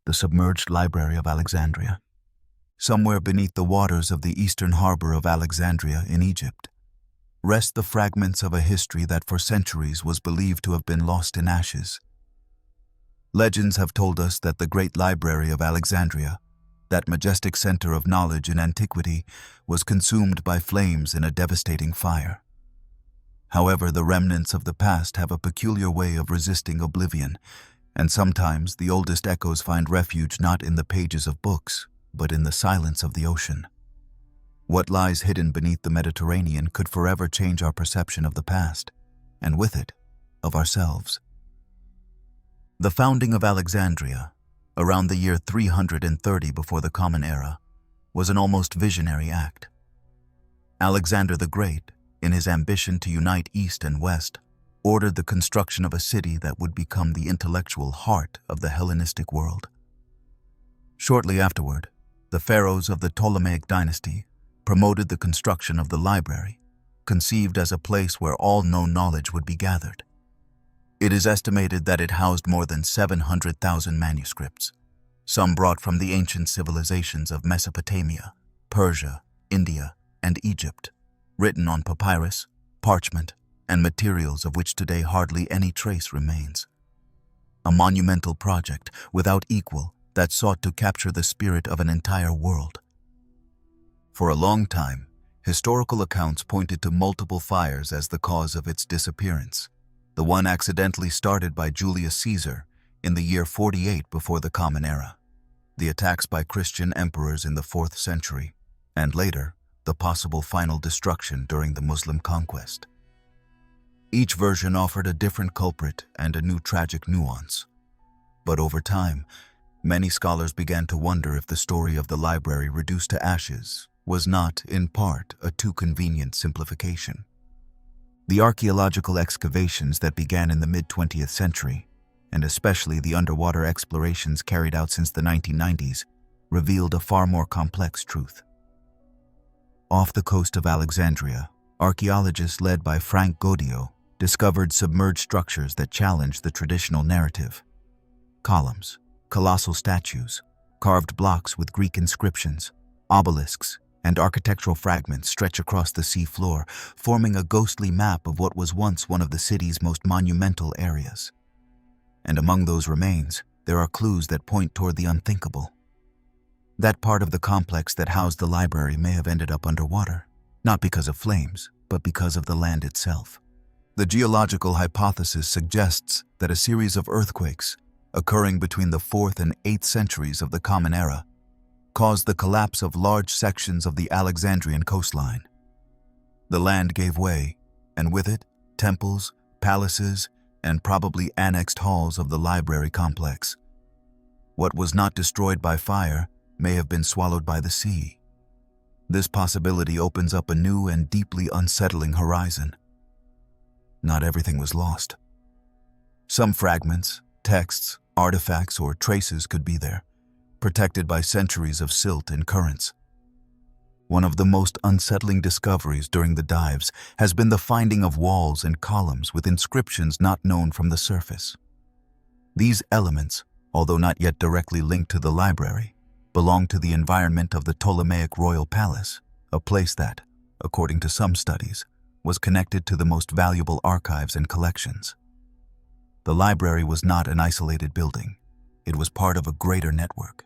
the submerged library of Alexandria. Somewhere beneath the waters of the eastern harbor of Alexandria in Egypt, rest the fragments of a history that for centuries was believed to have been lost in ashes. Legends have told us that the great library of Alexandria, that majestic center of knowledge in antiquity, was consumed by flames in a devastating fire. However, the remnants of the past have a peculiar way of resisting oblivion, and sometimes the oldest echoes find refuge not in the pages of books, but in the silence of the ocean. What lies hidden beneath the Mediterranean could forever change our perception of the past, and with it, of ourselves. The founding of Alexandria, around the year 330 before the Common Era, was an almost visionary act. Alexander the Great, in his ambition to unite East and West, ordered the construction of a city that would become the intellectual heart of the Hellenistic world. Shortly afterward, the pharaohs of the Ptolemaic dynasty promoted the construction of the library, conceived as a place where all known knowledge would be gathered. It is estimated that it housed more than 700,000 manuscripts, some brought from the ancient civilizations of Mesopotamia, Persia, India, and Egypt, written on papyrus, parchment, and materials of which today hardly any trace remains. A monumental project without equal that sought to capture the spirit of an entire world. For a long time, historical accounts pointed to multiple fires as the cause of its disappearance. The one accidentally started by Julius Caesar in the year 48 before the Common Era, the attacks by Christian emperors in the 4th century, and later, the possible final destruction during the Muslim conquest. Each version offered a different culprit and a new tragic nuance. But over time, many scholars began to wonder if the story of the library reduced to ashes was not, in part, a too convenient simplification. The archaeological excavations that began in the mid-20th century, and especially the underwater explorations carried out since the 1990s, revealed a far more complex truth. Off the coast of Alexandria, archaeologists led by Frank Goddio discovered submerged structures that challenged the traditional narrative. Columns, colossal statues, carved blocks with Greek inscriptions, obelisks, and architectural fragments stretch across the sea floor, forming a ghostly map of what was once one of the city's most monumental areas. And among those remains, there are clues that point toward the unthinkable. That part of the complex that housed the library may have ended up underwater, not because of flames, but because of the land itself. The geological hypothesis suggests that a series of earthquakes, occurring between the 4th and 8th centuries of the Common Era, caused the collapse of large sections of the Alexandrian coastline. The land gave way, and with it, temples, palaces, and probably annexed halls of the library complex. What was not destroyed by fire may have been swallowed by the sea. This possibility opens up a new and deeply unsettling horizon. Not everything was lost. Some fragments, texts, artifacts, or traces could be there, protected by centuries of silt and currents. One of the most unsettling discoveries during the dives has been the finding of walls and columns with inscriptions not known from the surface. These elements, although not yet directly linked to the library, belong to the environment of the Ptolemaic royal palace, a place that, according to some studies, was connected to the most valuable archives and collections. The library was not an isolated building. It was part of a greater network,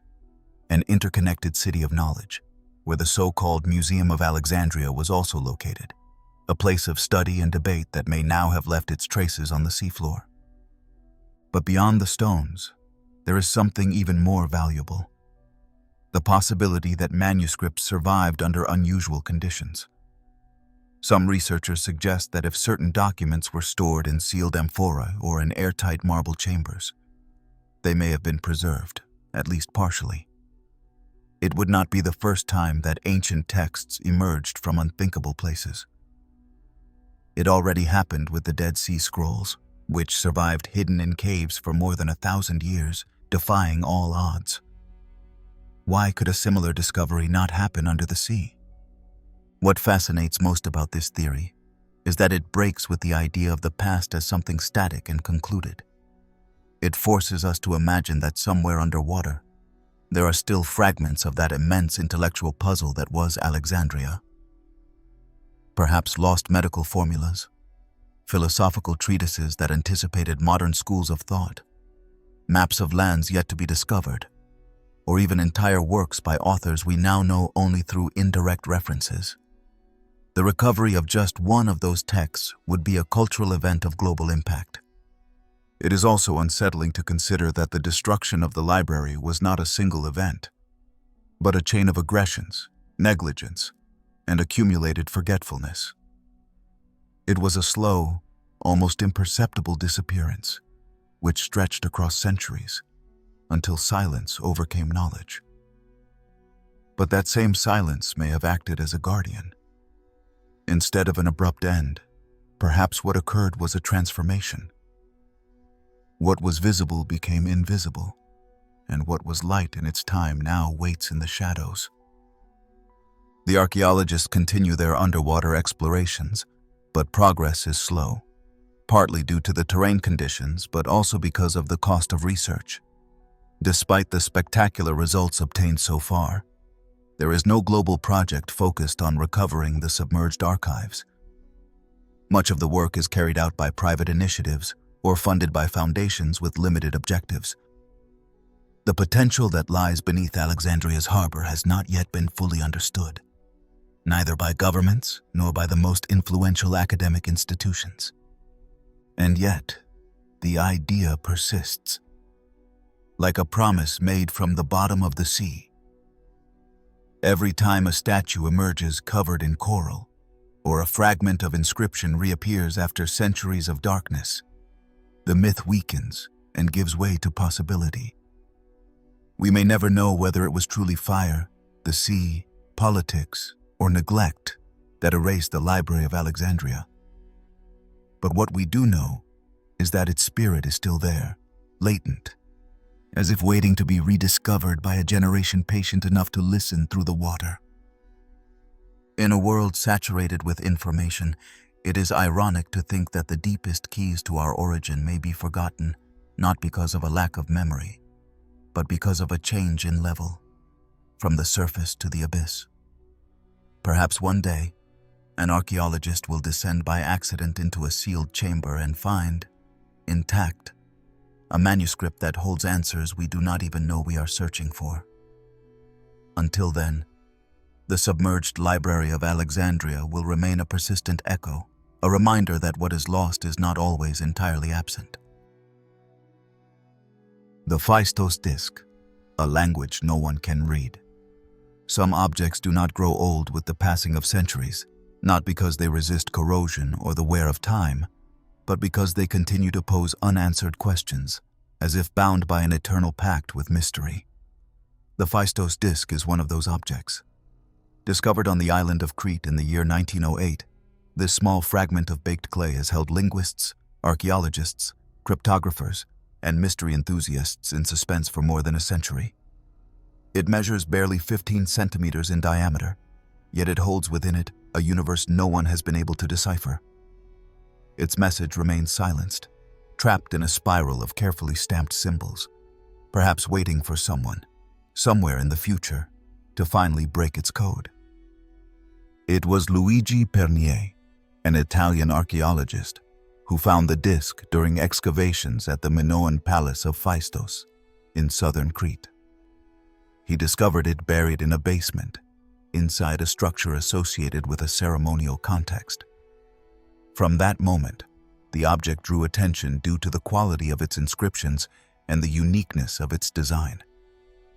an interconnected city of knowledge, where the so-called Museum of Alexandria was also located, a place of study and debate that may now have left its traces on the seafloor. But beyond the stones, there is something even more valuable: the possibility that manuscripts survived under unusual conditions. Some researchers suggest that if certain documents were stored in sealed amphora or in airtight marble chambers, they may have been preserved, at least partially. It would not be the first time that ancient texts emerged from unthinkable places. It already happened with the Dead Sea Scrolls, which survived hidden in caves for more than 1,000 years, defying all odds. Why could a similar discovery not happen under the sea? What fascinates most about this theory is that it breaks with the idea of the past as something static and concluded. It forces us to imagine that somewhere underwater, there are still fragments of that immense intellectual puzzle that was Alexandria. Perhaps lost medical formulas, philosophical treatises that anticipated modern schools of thought, maps of lands yet to be discovered, or even entire works by authors we now know only through indirect references. The recovery of just one of those texts would be a cultural event of global impact. It is also unsettling to consider that the destruction of the library was not a single event, but a chain of aggressions, negligence, and accumulated forgetfulness. It was a slow, almost imperceptible disappearance, which stretched across centuries, until silence overcame knowledge. But that same silence may have acted as a guardian. Instead of an abrupt end, perhaps what occurred was a transformation. What was visible became invisible, and what was light in its time now waits in the shadows. The archaeologists continue their underwater explorations, but progress is slow, partly due to the terrain conditions, but also because of the cost of research. Despite the spectacular results obtained so far, there is no global project focused on recovering the submerged archives. Much of the work is carried out by private initiatives or funded by foundations with limited objectives. The potential that lies beneath Alexandria's harbor has not yet been fully understood, neither by governments nor by the most influential academic institutions. And yet, the idea persists, like a promise made from the bottom of the sea. Every time a statue emerges covered in coral, or a fragment of inscription reappears after centuries of darkness, the myth weakens and gives way to possibility. We may never know whether it was truly fire, the sea, politics, or neglect that erased the Library of Alexandria. But what we do know is that its spirit is still there, latent, as if waiting to be rediscovered by a generation patient enough to listen through the water. In a world saturated with information, it is ironic to think that the deepest keys to our origin may be forgotten, not because of a lack of memory, but because of a change in level, from the surface to the abyss. Perhaps one day, an archaeologist will descend by accident into a sealed chamber and find, intact, a manuscript that holds answers we do not even know we are searching for. Until then, the submerged Library of Alexandria will remain a persistent echo, a reminder that what is lost is not always entirely absent. The Phaistos Disc, a language no one can read. Some objects do not grow old with the passing of centuries, not because they resist corrosion or the wear of time, but because they continue to pose unanswered questions, as if bound by an eternal pact with mystery. The Phaistos Disc is one of those objects. Discovered on the island of Crete in the year 1908, this small fragment of baked clay has held linguists, archaeologists, cryptographers, and mystery enthusiasts in suspense for more than a century. It measures barely 15 centimeters in diameter, yet it holds within it a universe no one has been able to decipher. Its message remains silenced, trapped in a spiral of carefully stamped symbols, perhaps waiting for someone, somewhere in the future, to finally break its code. It was Luigi Pernier, an Italian archaeologist, who found the disc during excavations at the Minoan Palace of Phaistos in southern Crete. He discovered it buried in a basement, inside a structure associated with a ceremonial context. From that moment, the object drew attention due to the quality of its inscriptions and the uniqueness of its design.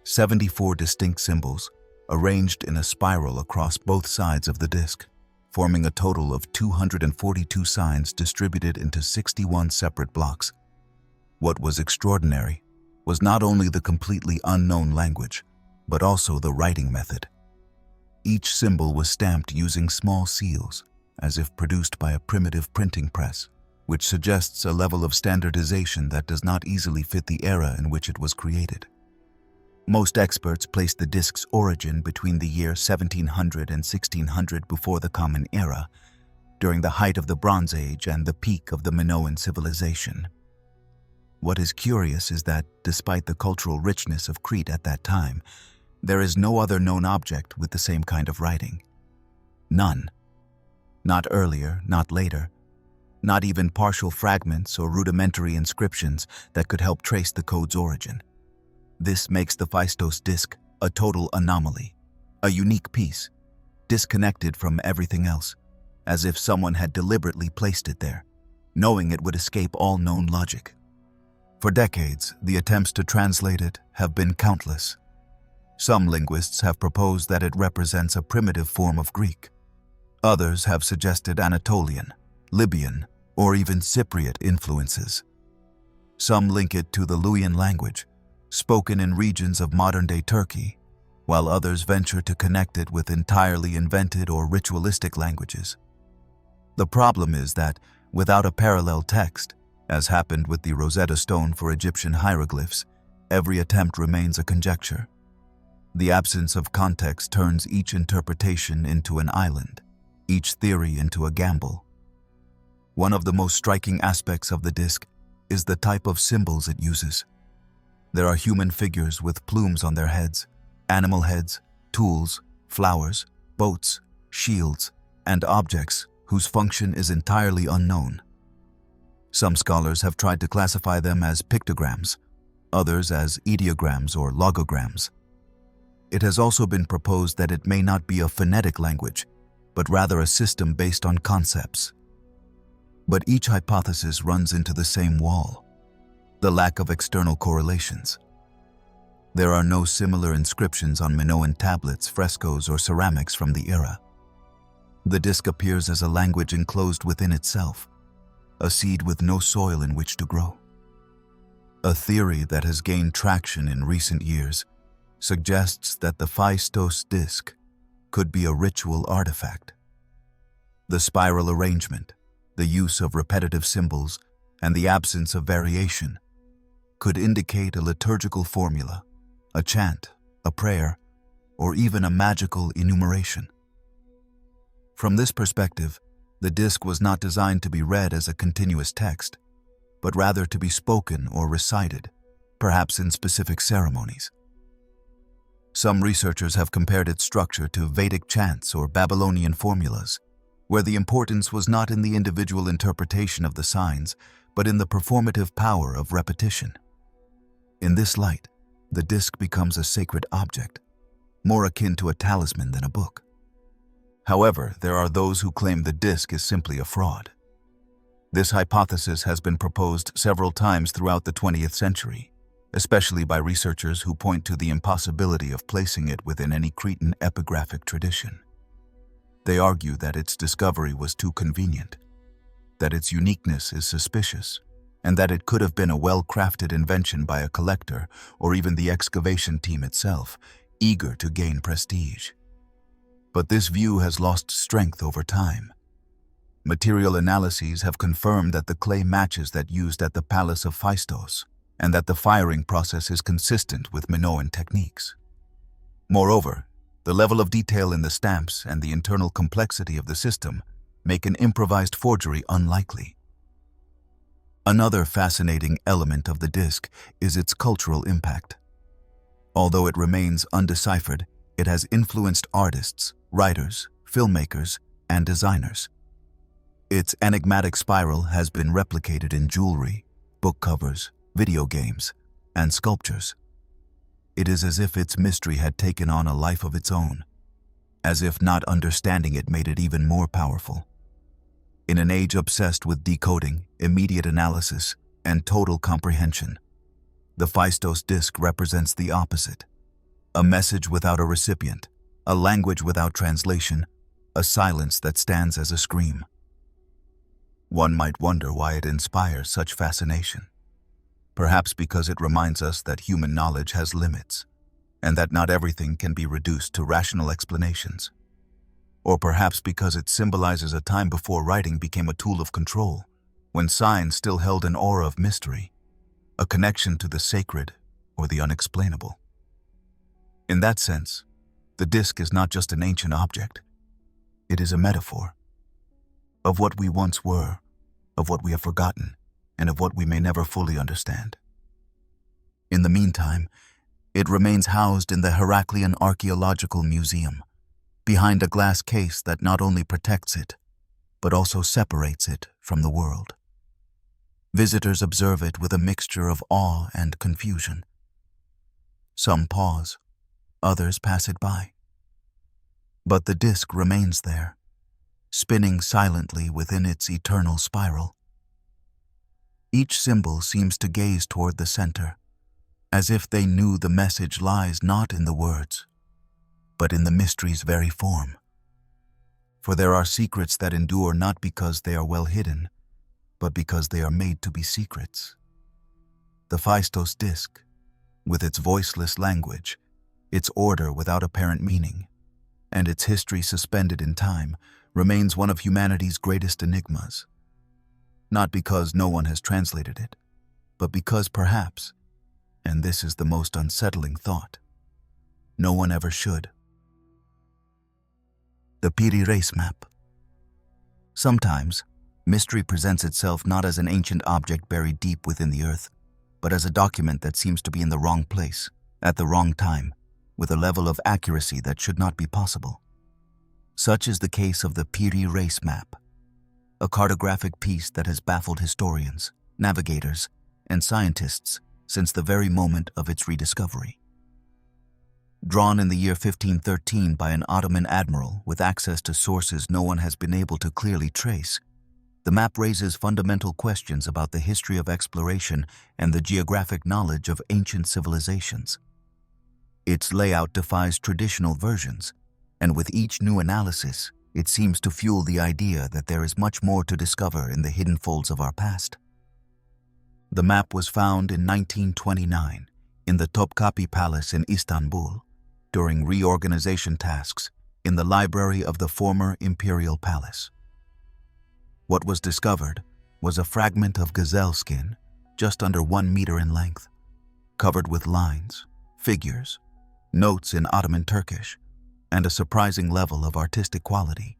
74 distinct symbols, arranged in a spiral across both sides of the disc, forming a total of 242 signs distributed into 61 separate blocks. What was extraordinary was not only the completely unknown language, but also the writing method. Each symbol was stamped using small seals, as if produced by a primitive printing press, which suggests a level of standardization that does not easily fit the era in which it was created. Most experts place the disc's origin between the year 1700 and 1600 before the Common Era, during the height of the Bronze Age and the peak of the Minoan civilization. What is curious is that, despite the cultural richness of Crete at that time, there is no other known object with the same kind of writing. None. Not earlier, not later. Not even partial fragments or rudimentary inscriptions that could help trace the code's origin. This makes the Phaistos Disc a total anomaly, a unique piece, disconnected from everything else, as if someone had deliberately placed it there, knowing it would escape all known logic. For decades, the attempts to translate it have been countless. Some linguists have proposed that it represents a primitive form of Greek. Others have suggested Anatolian, Libyan, or even Cypriot influences. Some link it to the Luwian language, spoken in regions of modern-day Turkey, while others venture to connect it with entirely invented or ritualistic languages. The problem is that, without a parallel text, as happened with the Rosetta Stone for Egyptian hieroglyphs, every attempt remains a conjecture. The absence of context turns each interpretation into an island, each theory into a gamble. One of the most striking aspects of the disc is the type of symbols it uses. There are human figures with plumes on their heads, animal heads, tools, flowers, boats, shields, and objects whose function is entirely unknown. Some scholars have tried to classify them as pictograms, others as ideograms or logograms. It has also been proposed that it may not be a phonetic language, but rather a system based on concepts. But each hypothesis runs into the same wall: the lack of external correlations. There are no similar inscriptions on Minoan tablets, frescoes, or ceramics from the era. The disc appears as a language enclosed within itself, a seed with no soil in which to grow. A theory that has gained traction in recent years suggests that the Phaistos Disc could be a ritual artifact. The spiral arrangement, the use of repetitive symbols, and the absence of variation could indicate a liturgical formula, a chant, a prayer, or even a magical enumeration. From this perspective, the disc was not designed to be read as a continuous text, but rather to be spoken or recited, perhaps in specific ceremonies. Some researchers have compared its structure to Vedic chants or Babylonian formulas, where the importance was not in the individual interpretation of the signs, but in the performative power of repetition. In this light, the disc becomes a sacred object, more akin to a talisman than a book. However, there are those who claim the disc is simply a fraud. This hypothesis has been proposed several times throughout the 20th century, especially by researchers who point to the impossibility of placing it within any Cretan epigraphic tradition. They argue that its discovery was too convenient, that its uniqueness is suspicious, and that it could have been a well-crafted invention by a collector or even the excavation team itself, eager to gain prestige. But this view has lost strength over time. Material analyses have confirmed that the clay matches that used at the Palace of Phaistos, and that the firing process is consistent with Minoan techniques. Moreover, the level of detail in the stamps and the internal complexity of the system make an improvised forgery unlikely. Another fascinating element of the disc is its cultural impact. Although it remains undeciphered, it has influenced artists, writers, filmmakers, and designers. Its enigmatic spiral has been replicated in jewelry, book covers, video games, and sculptures. It is as if its mystery had taken on a life of its own, as if not understanding it made it even more powerful. In an age obsessed with decoding, immediate analysis, and total comprehension, the Phaistos Disc represents the opposite: a message without a recipient, a language without translation, a silence that stands as a scream. One might wonder why it inspires such fascination. Perhaps because it reminds us that human knowledge has limits, and that not everything can be reduced to rational explanations. Or perhaps because it symbolizes a time before writing became a tool of control, when signs still held an aura of mystery, a connection to the sacred or the unexplainable. In that sense, the disc is not just an ancient object. It is a metaphor of what we once were, of what we have forgotten, and of what we may never fully understand. In the meantime, it remains housed in the Heraclean Archaeological Museum, behind a glass case that not only protects it, but also separates it from the world. Visitors observe it with a mixture of awe and confusion. Some pause, others pass it by. But the disc remains there, spinning silently within its eternal spiral. Each symbol seems to gaze toward the center, as if they knew the message lies not in the words, but in the mystery's very form. For there are secrets that endure not because they are well hidden, but because they are made to be secrets. The Phaistos Disc, with its voiceless language, its order without apparent meaning, and its history suspended in time, remains one of humanity's greatest enigmas. Not because no one has translated it, but because perhaps, and this is the most unsettling thought, no one ever should. The Piri Reis Map. Sometimes, mystery presents itself not as an ancient object buried deep within the earth, but as a document that seems to be in the wrong place, at the wrong time, with a level of accuracy that should not be possible. Such is the case of the Piri Reis Map, a cartographic piece that has baffled historians, navigators, and scientists since the very moment of its rediscovery. Drawn in the year 1513 by an Ottoman admiral with access to sources no one has been able to clearly trace, the map raises fundamental questions about the history of exploration and the geographic knowledge of ancient civilizations. Its layout defies traditional versions, and with each new analysis, it seems to fuel the idea that there is much more to discover in the hidden folds of our past. The map was found in 1929 in the Topkapi Palace in Istanbul during reorganization tasks in the library of the former imperial palace. What was discovered was a fragment of gazelle skin just under 1 meter in length, covered with lines, figures, notes in Ottoman Turkish, and a surprising level of artistic quality.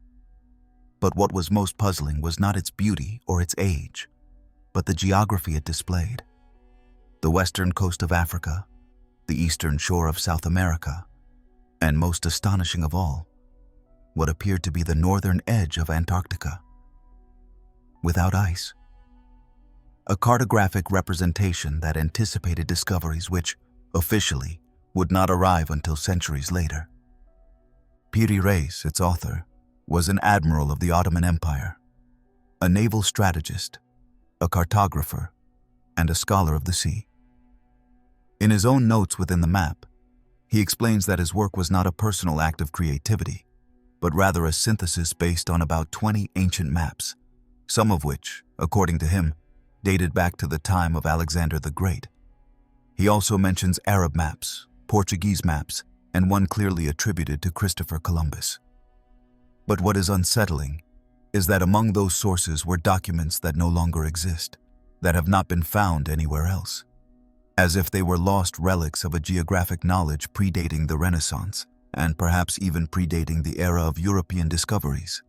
But what was most puzzling was not its beauty or its age, but the geography it displayed. The western coast of Africa, the eastern shore of South America, and most astonishing of all, what appeared to be the northern edge of Antarctica. Without ice. A cartographic representation that anticipated discoveries which, officially, would not arrive until centuries later. Piri Reis, its author, was an admiral of the Ottoman Empire, a naval strategist, a cartographer, and a scholar of the sea. In his own notes within the map, he explains that his work was not a personal act of creativity, but rather a synthesis based on about 20 ancient maps, some of which, according to him, dated back to the time of Alexander the Great. He also mentions Arab maps, Portuguese maps, and one clearly attributed to Christopher Columbus. But what is unsettling is that among those sources were documents that no longer exist, that have not been found anywhere else, as if they were lost relics of a geographic knowledge predating the Renaissance, and perhaps even predating the era of European discoveries.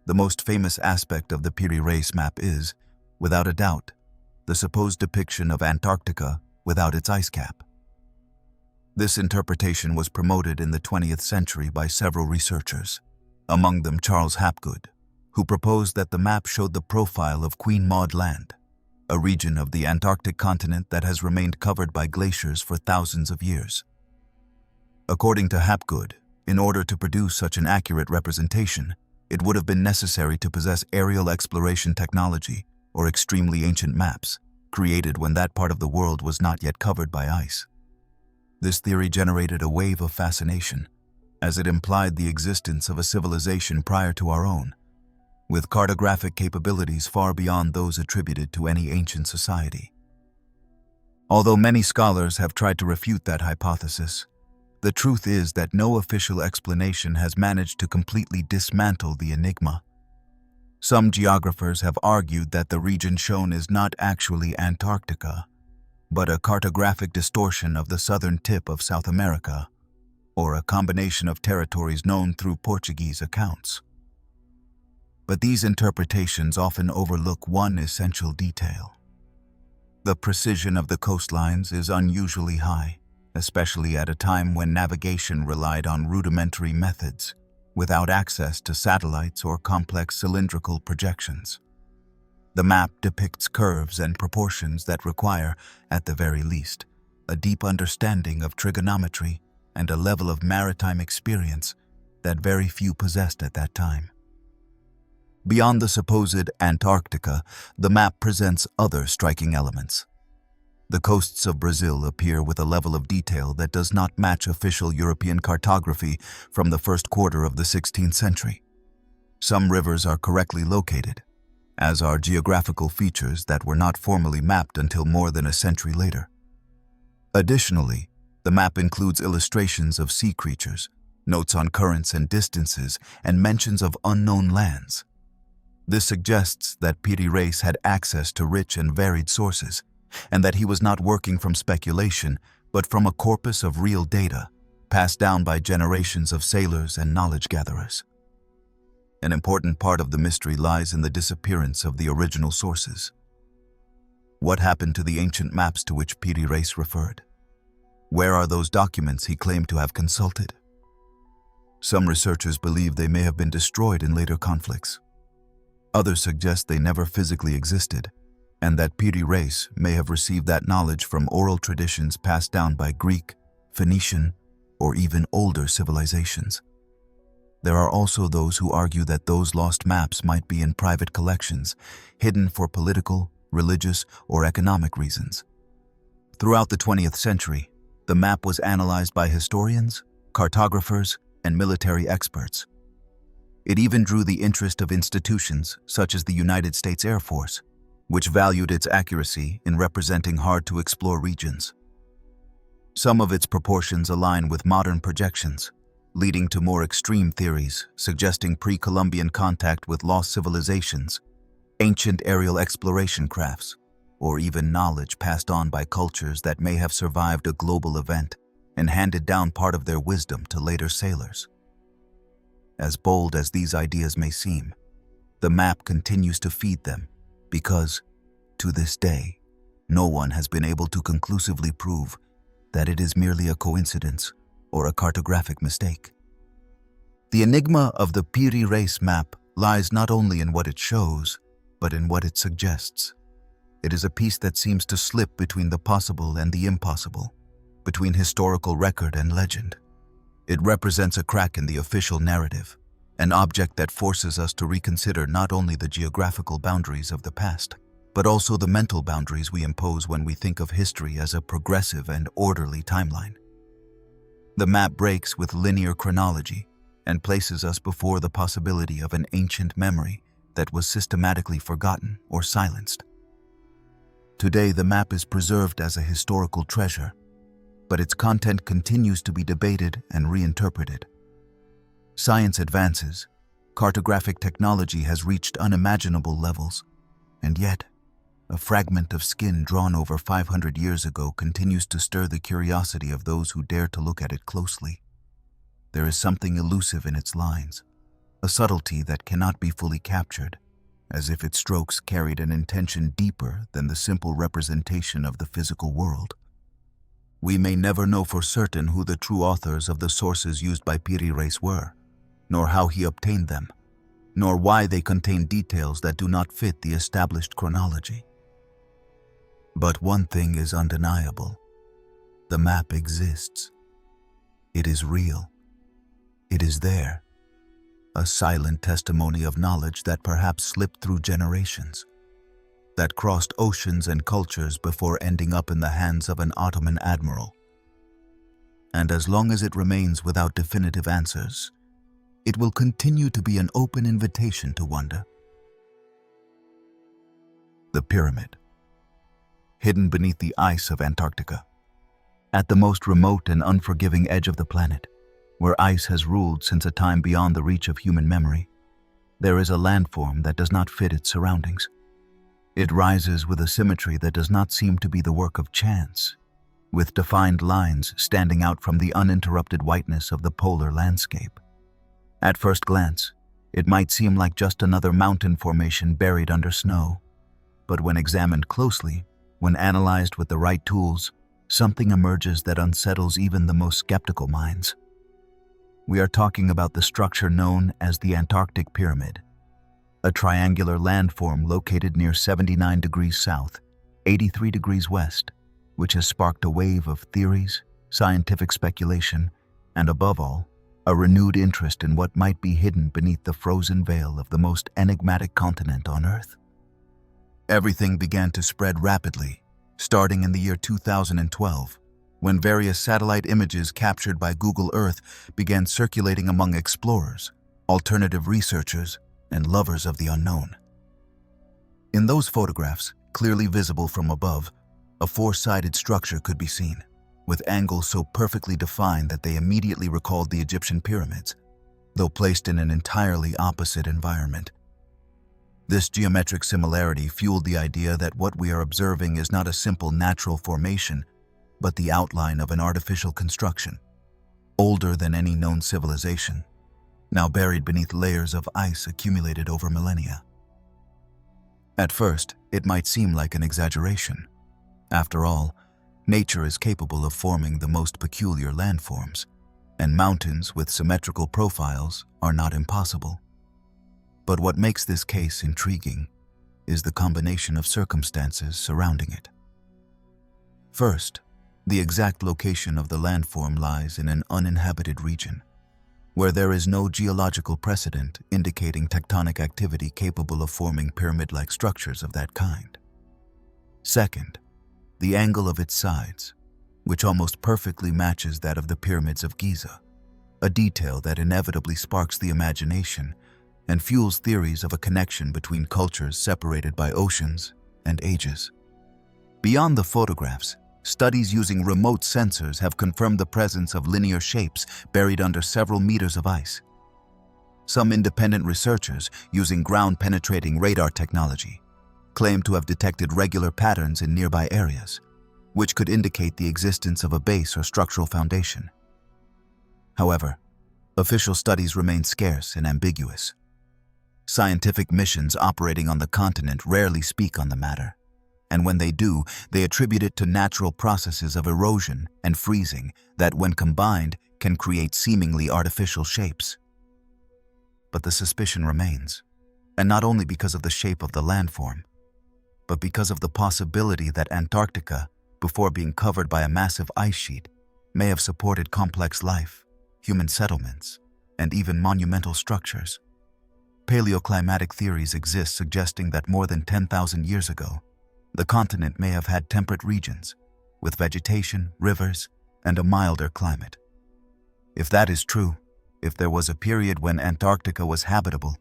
The most famous aspect of the Piri Reis Map is, without a doubt, the supposed depiction of Antarctica without its ice cap. This interpretation was promoted in the 20th century by several researchers, among them Charles Hapgood, who proposed that the map showed the profile of Queen Maud Land, a region of the Antarctic continent that has remained covered by glaciers for thousands of years. According to Hapgood, in order to produce such an accurate representation, it would have been necessary to possess aerial exploration technology or extremely ancient maps, created when that part of the world was not yet covered by ice. This theory generated a wave of fascination, as it implied the existence of a civilization prior to our own, with cartographic capabilities far beyond those attributed to any ancient society. Although many scholars have tried to refute that hypothesis, the truth is that no official explanation has managed to completely dismantle the enigma. Some geographers have argued that the region shown is not actually Antarctica, but a cartographic distortion of the southern tip of South America, or a combination of territories known through Portuguese accounts. But these interpretations often overlook one essential detail. The precision of the coastlines is unusually high, especially at a time when navigation relied on rudimentary methods, without access to satellites or complex cylindrical projections. The map depicts curves and proportions that require, at the very least, a deep understanding of trigonometry and a level of maritime experience that very few possessed at that time. Beyond the supposed Antarctica, the map presents other striking elements. The coasts of Brazil appear with a level of detail that does not match official European cartography from the first quarter of the 16th century. Some rivers are correctly located, as are geographical features that were not formally mapped until more than a century later. Additionally, the map includes illustrations of sea creatures, notes on currents and distances, and mentions of unknown lands. This suggests that Piri Reis had access to rich and varied sources, and that he was not working from speculation, but from a corpus of real data, passed down by generations of sailors and knowledge gatherers. An important part of the mystery lies in the disappearance of the original sources. What happened to the ancient maps to which Piri Reis referred? Where are those documents he claimed to have consulted? Some researchers believe they may have been destroyed in later conflicts. Others suggest they never physically existed, and that Piri Reis may have received that knowledge from oral traditions passed down by Greek, Phoenician, or even older civilizations. There are also those who argue that those lost maps might be in private collections, hidden for political, religious, or economic reasons. Throughout the 20th century, the map was analyzed by historians, cartographers, and military experts. It even drew the interest of institutions such as the United States Air Force, which valued its accuracy in representing hard-to-explore regions. Some of its proportions align with modern projections, leading to more extreme theories suggesting pre-Columbian contact with lost civilizations, ancient aerial exploration crafts, or even knowledge passed on by cultures that may have survived a global event and handed down part of their wisdom to later sailors. As bold as these ideas may seem, the map continues to feed them because, to this day, no one has been able to conclusively prove that it is merely a coincidence or a cartographic mistake. The enigma of the Piri Reis Map lies not only in what it shows, but in what it suggests. It is a piece that seems to slip between the possible and the impossible, between historical record and legend. It represents a crack in the official narrative, an object that forces us to reconsider not only the geographical boundaries of the past, but also the mental boundaries we impose when we think of history as a progressive and orderly timeline. The map breaks with linear chronology and places us before the possibility of an ancient memory that was systematically forgotten or silenced. Today, the map is preserved as a historical treasure, but its content continues to be debated and reinterpreted. Science advances, cartographic technology has reached unimaginable levels, and yet, a fragment of skin drawn over 500 years ago continues to stir the curiosity of those who dare to look at it closely. There is something elusive in its lines, a subtlety that cannot be fully captured, as if its strokes carried an intention deeper than the simple representation of the physical world. We may never know for certain who the true authors of the sources used by Piri Reis were, nor how he obtained them, nor why they contain details that do not fit the established chronology. But one thing is undeniable. The map exists. It is real. It is there, a silent testimony of knowledge that perhaps slipped through generations, that crossed oceans and cultures before ending up in the hands of an Ottoman admiral. And as long as it remains without definitive answers, it will continue to be an open invitation to wonder. The pyramid, hidden beneath the ice of Antarctica, at the most remote and unforgiving edge of the planet, where ice has ruled since a time beyond the reach of human memory, there is a landform that does not fit its surroundings. It rises with a symmetry that does not seem to be the work of chance, with defined lines standing out from the uninterrupted whiteness of the polar landscape. At first glance, It might seem like just another mountain formation buried under snow, but when examined closely, when analyzed with the right tools, something emerges that unsettles even the most skeptical minds. We are talking about the structure known as the Antarctic Pyramid, a triangular landform located near 79 degrees south, 83 degrees west, which has sparked a wave of theories, scientific speculation, and above all, a renewed interest in what might be hidden beneath the frozen veil of the most enigmatic continent on Earth. Everything began to spread rapidly, starting in the year 2012, when various satellite images captured by Google Earth began circulating among explorers, alternative researchers, and lovers of the unknown. In those photographs, clearly visible from above, a four-sided structure could be seen, with angles so perfectly defined that they immediately recalled the Egyptian pyramids, though placed in an entirely opposite environment. This geometric similarity fueled the idea that what we are observing is not a simple natural formation, but the outline of an artificial construction, older than any known civilization, now buried beneath layers of ice accumulated over millennia. At first, it might seem like an exaggeration. After all, nature is capable of forming the most peculiar landforms, and mountains with symmetrical profiles are not impossible. But what makes this case intriguing is the combination of circumstances surrounding it. First, the exact location of the landform lies in an uninhabited region, where there is no geological precedent indicating tectonic activity capable of forming pyramid-like structures of that kind. Second, the angle of its sides, which almost perfectly matches that of the pyramids of Giza, a detail that inevitably sparks the imagination and fuels theories of a connection between cultures separated by oceans and ages. Beyond the photographs, studies using remote sensors have confirmed the presence of linear shapes buried under several meters of ice. Some independent researchers, using ground-penetrating radar technology, claim to have detected regular patterns in nearby areas, which could indicate the existence of a base or structural foundation. However, official studies remain scarce and ambiguous. Scientific missions operating on the continent rarely speak on the matter, and when they do, they attribute it to natural processes of erosion and freezing that, when combined, can create seemingly artificial shapes. But the suspicion remains, and not only because of the shape of the landform, but because of the possibility that Antarctica, before being covered by a massive ice sheet, may have supported complex life, human settlements, and even monumental structures. Paleoclimatic theories exist suggesting that more than 10,000 years ago, the continent may have had temperate regions, with vegetation, rivers, and a milder climate. If that is true, if there was a period when Antarctica was habitable,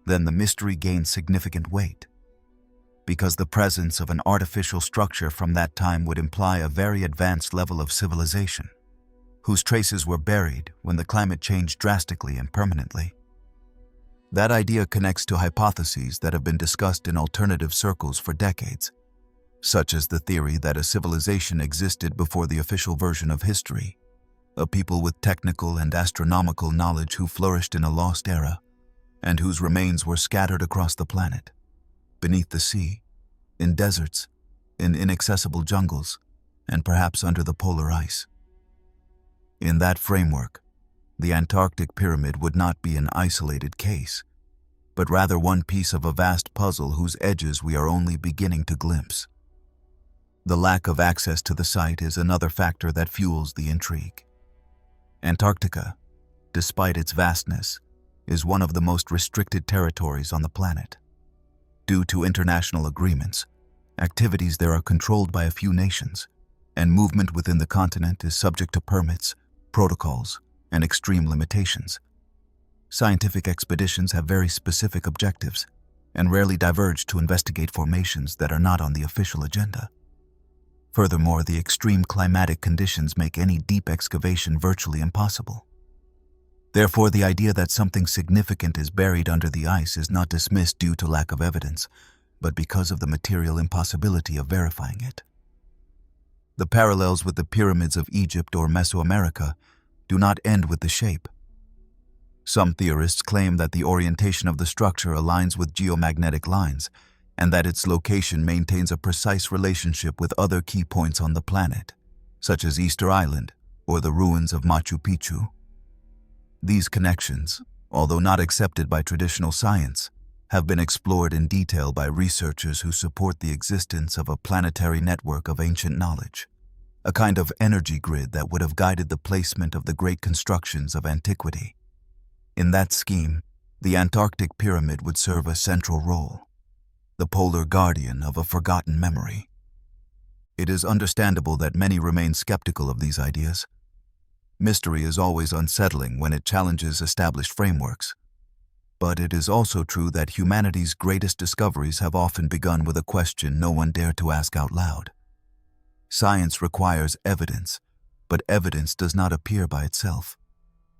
then the mystery gains significant weight, because the presence of an artificial structure from that time would imply a very advanced level of civilization, whose traces were buried when the climate changed drastically and permanently. That idea connects to hypotheses that have been discussed in alternative circles for decades, such as the theory that a civilization existed before the official version of history, a people with technical and astronomical knowledge who flourished in a lost era, and whose remains were scattered across the planet, beneath the sea, in deserts, in inaccessible jungles, and perhaps under the polar ice. In that framework, the Antarctic Pyramid would not be an isolated case, but rather one piece of a vast puzzle whose edges we are only beginning to glimpse. The lack of access to the site is another factor that fuels the intrigue. Antarctica, despite its vastness, is one of the most restricted territories on the planet. Due to international agreements, activities there are controlled by a few nations, and movement within the continent is subject to permits, protocols, and extreme limitations. Scientific expeditions have very specific objectives and rarely diverge to investigate formations that are not on the official agenda. Furthermore, the extreme climatic conditions make any deep excavation virtually impossible. Therefore, the idea that something significant is buried under the ice is not dismissed due to lack of evidence, but because of the material impossibility of verifying it. The parallels with the pyramids of Egypt or Mesoamerica do not end with the shape. Some theorists claim that the orientation of the structure aligns with geomagnetic lines, and that its location maintains a precise relationship with other key points on the planet, such as Easter Island or the ruins of Machu Picchu. These connections, although not accepted by traditional science, have been explored in detail by researchers who support the existence of a planetary network of ancient knowledge, a kind of energy grid that would have guided the placement of the great constructions of antiquity. In that scheme, the Antarctic pyramid would serve a central role, the polar guardian of a forgotten memory. It is understandable that many remain skeptical of these ideas. Mystery is always unsettling when it challenges established frameworks. But it is also true that humanity's greatest discoveries have often begun with a question no one dared to ask out loud. Science requires evidence, but evidence does not appear by itself.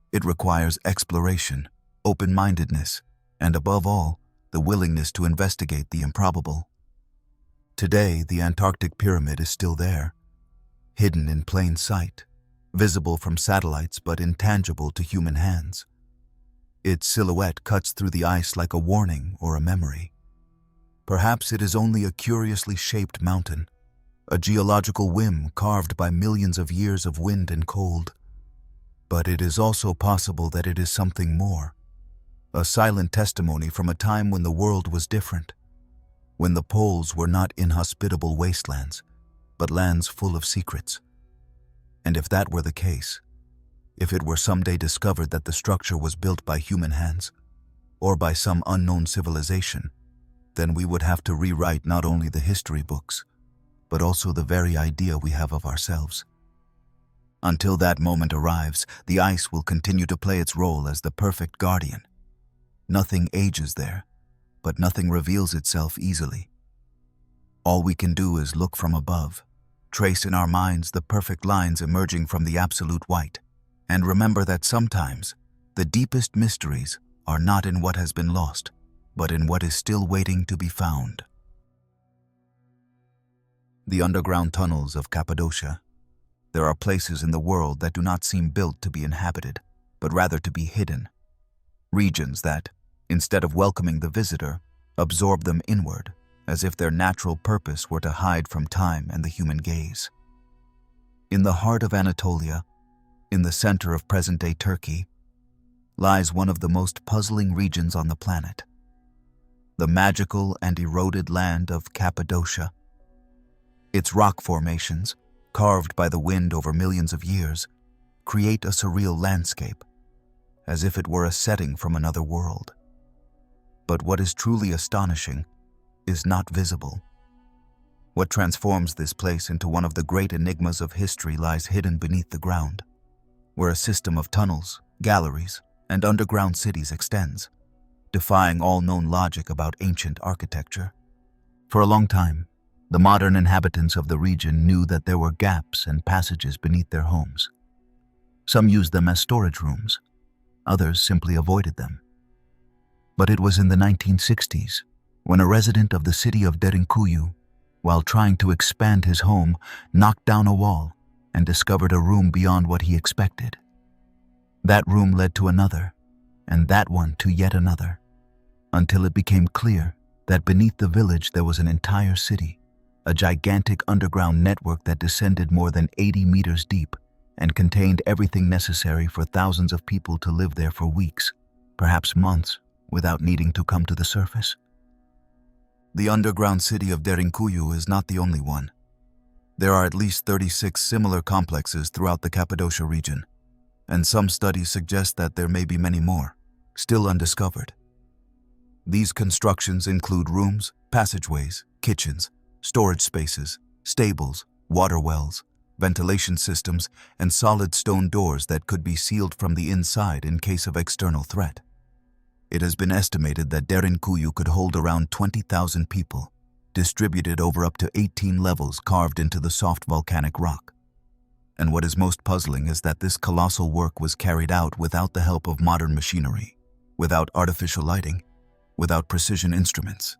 It requires exploration, open-mindedness, and above all, the willingness to investigate the improbable. Today, the Antarctic pyramid is still there, hidden in plain sight, visible from satellites but intangible to human hands. Its silhouette cuts through the ice like a warning or a memory. Perhaps it is only a curiously shaped mountain, a geological whim carved by millions of years of wind and cold. But it is also possible that it is something more, a silent testimony from a time when the world was different, when the poles were not inhospitable wastelands, but lands full of secrets. And if that were the case, if it were someday discovered that the structure was built by human hands, or by some unknown civilization, then we would have to rewrite not only the history books, but also the very idea we have of ourselves. Until that moment arrives, the ice will continue to play its role as the perfect guardian. Nothing ages there, but nothing reveals itself easily. All we can do is look from above, trace in our minds the perfect lines emerging from the absolute white, and remember that sometimes the deepest mysteries are not in what has been lost, but in what is still waiting to be found. The underground tunnels of Cappadocia. There are places in the world that do not seem built to be inhabited, but rather to be hidden. Regions that, instead of welcoming the visitor, absorb them inward, as if their natural purpose were to hide from time and the human gaze. In the heart of Anatolia, in the center of present-day Turkey, lies one of the most puzzling regions on the planet, the magical and eroded land of Cappadocia. Its rock formations, carved by the wind over millions of years, create a surreal landscape, as if it were a setting from another world. But what is truly astonishing is not visible. What transforms this place into one of the great enigmas of history lies hidden beneath the ground, where a system of tunnels, galleries, and underground cities extends, defying all known logic about ancient architecture. For a long time, the modern inhabitants of the region knew that there were gaps and passages beneath their homes. Some used them as storage rooms, others simply avoided them. But it was in the 1960s, when a resident of the city of Derinkuyu, while trying to expand his home, knocked down a wall and discovered a room beyond what he expected. That room led to another, and that one to yet another, until it became clear that beneath the village there was an entire city, a gigantic underground network that descended more than 80 meters deep and contained everything necessary for thousands of people to live there for weeks, perhaps months, without needing to come to the surface. The underground city of Derinkuyu is not the only one. There are at least 36 similar complexes throughout the Cappadocia region, and some studies suggest that there may be many more, still undiscovered. These constructions include rooms, passageways, kitchens, storage spaces, stables, water wells, ventilation systems, and solid stone doors that could be sealed from the inside in case of external threat. It has been estimated that Derinkuyu could hold around 20,000 people, distributed over up to 18 levels carved into the soft volcanic rock. And what is most puzzling is that this colossal work was carried out without the help of modern machinery, without artificial lighting, without precision instruments.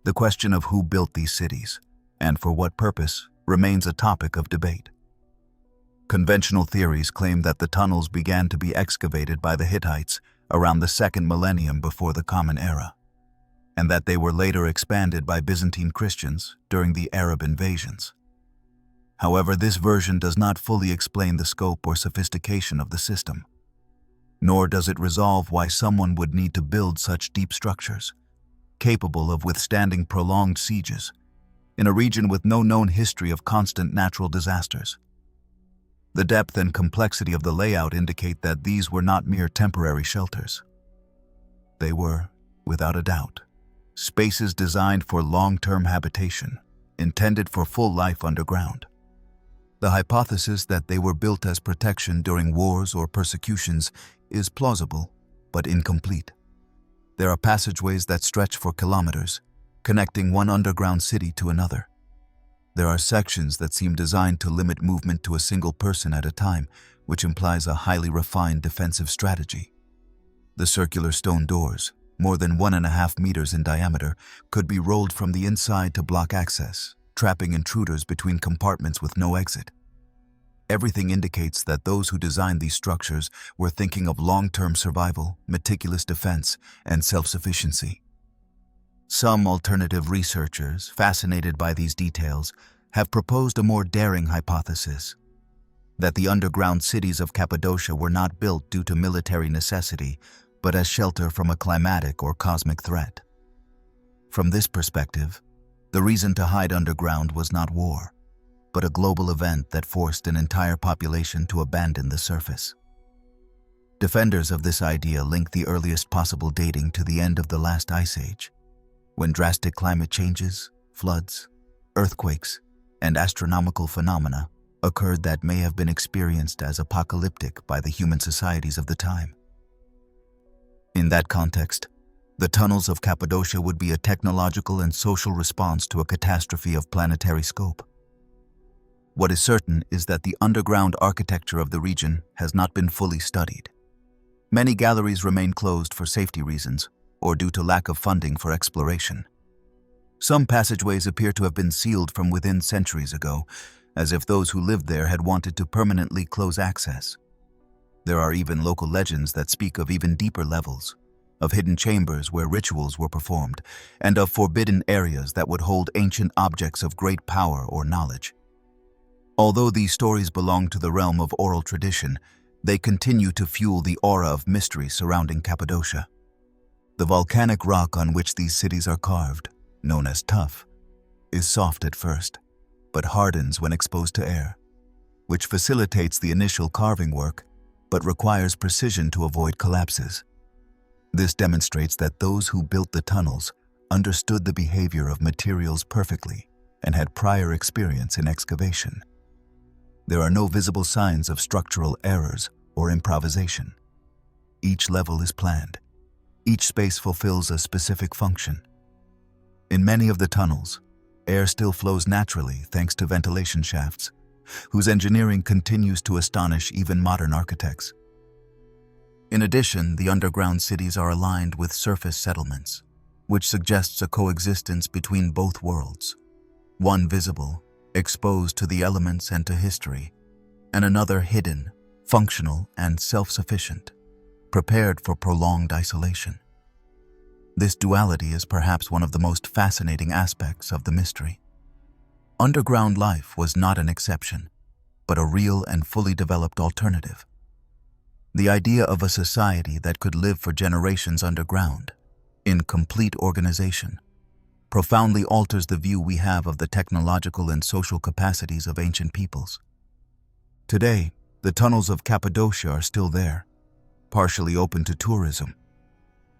The question of who built these cities, and for what purpose, remains a topic of debate. Conventional theories claim that the tunnels began to be excavated by the Hittites around the 2nd millennium before the Common Era, and that they were later expanded by Byzantine Christians during the Arab invasions. However, this version does not fully explain the scope or sophistication of the system, nor does it resolve why someone would need to build such deep structures, capable of withstanding prolonged sieges, in a region with no known history of constant natural disasters. The depth and complexity of the layout indicate that these were not mere temporary shelters. They were, without a doubt, spaces designed for long-term habitation, intended for full life underground. The hypothesis that they were built as protection during wars or persecutions is plausible, but incomplete. There are passageways that stretch for kilometers, connecting one underground city to another. There are sections that seem designed to limit movement to a single person at a time, which implies a highly refined defensive strategy. The circular stone doors, more than 1.5 meters in diameter, could be rolled from the inside to block access, trapping intruders between compartments with no exit. Everything indicates that those who designed these structures were thinking of long-term survival, meticulous defense, and self-sufficiency. Some alternative researchers, fascinated by these details, have proposed a more daring hypothesis: that the underground cities of Cappadocia were not built due to military necessity, but as shelter from a climatic or cosmic threat. From this perspective, the reason to hide underground was not war, but a global event that forced an entire population to abandon the surface. Defenders of this idea link the earliest possible dating to the end of the last ice age, when drastic climate changes, floods, earthquakes, and astronomical phenomena occurred that may have been experienced as apocalyptic by the human societies of the time. In that context, the tunnels of Cappadocia would be a technological and social response to a catastrophe of planetary scope. What is certain is that the underground architecture of the region has not been fully studied. Many galleries remain closed for safety reasons, or due to lack of funding for exploration. Some passageways appear to have been sealed from within centuries ago, as if those who lived there had wanted to permanently close access. There are even local legends that speak of even deeper levels, of hidden chambers where rituals were performed, and of forbidden areas that would hold ancient objects of great power or knowledge. Although these stories belong to the realm of oral tradition, they continue to fuel the aura of mystery surrounding Cappadocia. The volcanic rock on which these cities are carved, known as tuff, is soft at first, but hardens when exposed to air, which facilitates the initial carving work, but requires precision to avoid collapses. This demonstrates that those who built the tunnels understood the behavior of materials perfectly and had prior experience in excavation. There are no visible signs of structural errors or improvisation. Each level is planned. Each space fulfills a specific function. In many of the tunnels, air still flows naturally thanks to ventilation shafts, whose engineering continues to astonish even modern architects. In addition, the underground cities are aligned with surface settlements, which suggests a coexistence between both worlds, one visible, exposed to the elements and to history, and another hidden, functional, and self-sufficient, prepared for prolonged isolation. This duality is perhaps one of the most fascinating aspects of the mystery. Underground life was not an exception, but a real and fully developed alternative. The idea of a society that could live for generations underground, in complete organization, profoundly alters the view we have of the technological and social capacities of ancient peoples. Today, the tunnels of Cappadocia are still there, partially open to tourism,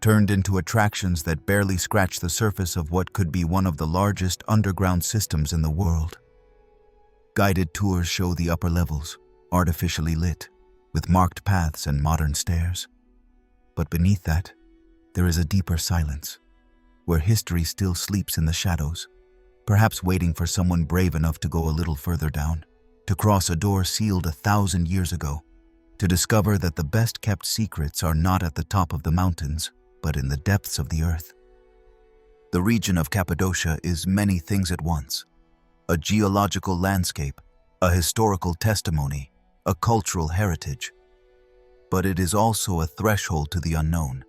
turned into attractions that barely scratch the surface of what could be one of the largest underground systems in the world. Guided tours show the upper levels, artificially lit, with marked paths and modern stairs. But beneath that, there is a deeper silence, where history still sleeps in the shadows, perhaps waiting for someone brave enough to go a little further down, to cross a door sealed 1,000 years ago, to discover that the best-kept secrets are not at the top of the mountains, but in the depths of the earth. The region of Cappadocia is many things at once: a geological landscape, a historical testimony, a cultural heritage. But it is also a threshold to the unknown,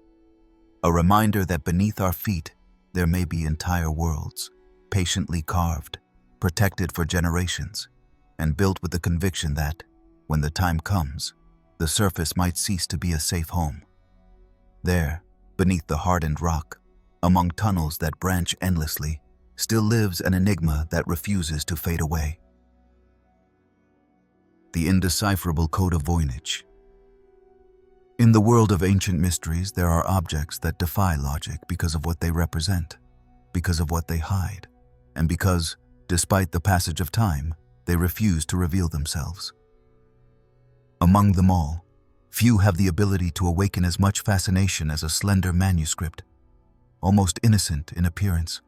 a reminder that beneath our feet there may be entire worlds, patiently carved, protected for generations, and built with the conviction that, when the time comes, the surface might cease to be a safe home. There, beneath the hardened rock, among tunnels that branch endlessly, still lives an enigma that refuses to fade away. The Indecipherable Code of Voynich. In the world of ancient mysteries, there are objects that defy logic because of what they represent, because of what they hide, and because, despite the passage of time, they refuse to reveal themselves. Among them all, few have the ability to awaken as much fascination as a slender manuscript, almost innocent in appearance,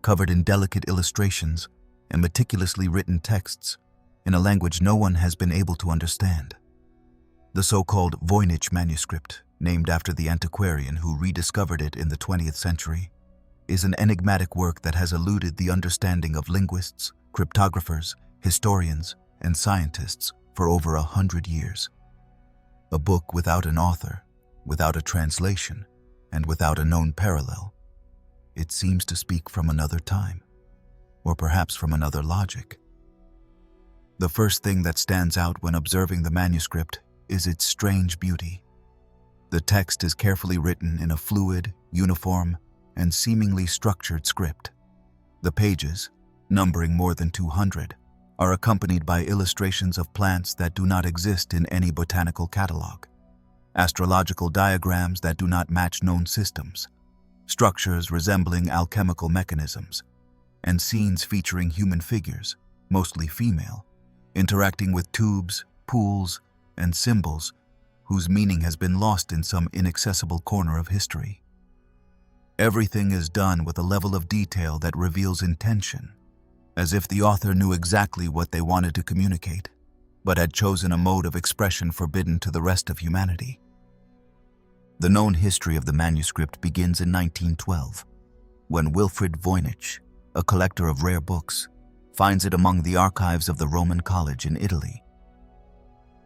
covered in delicate illustrations and meticulously written texts in a language no one has been able to understand. The so-called Voynich manuscript, named after the antiquarian who rediscovered it in the 20th century, is an enigmatic work that has eluded the understanding of linguists, cryptographers, historians, and scientists for over 100 years. A book without an author, without a translation, and without a known parallel. It seems to speak from another time, or perhaps from another logic. The first thing that stands out when observing the manuscript is its strange beauty. The text is carefully written in a fluid, uniform, and seemingly structured script. The pages, numbering more than 200, are accompanied by illustrations of plants that do not exist in any botanical catalog, astrological diagrams that do not match known systems, structures resembling alchemical mechanisms, and scenes featuring human figures, mostly female, interacting with tubes, pools, and symbols whose meaning has been lost in some inaccessible corner of history. Everything is done with a level of detail that reveals intention, as if the author knew exactly what they wanted to communicate, but had chosen a mode of expression forbidden to the rest of humanity. The known history of the manuscript begins in 1912, when Wilfrid Voynich, a collector of rare books, finds it among the archives of the Roman College in Italy.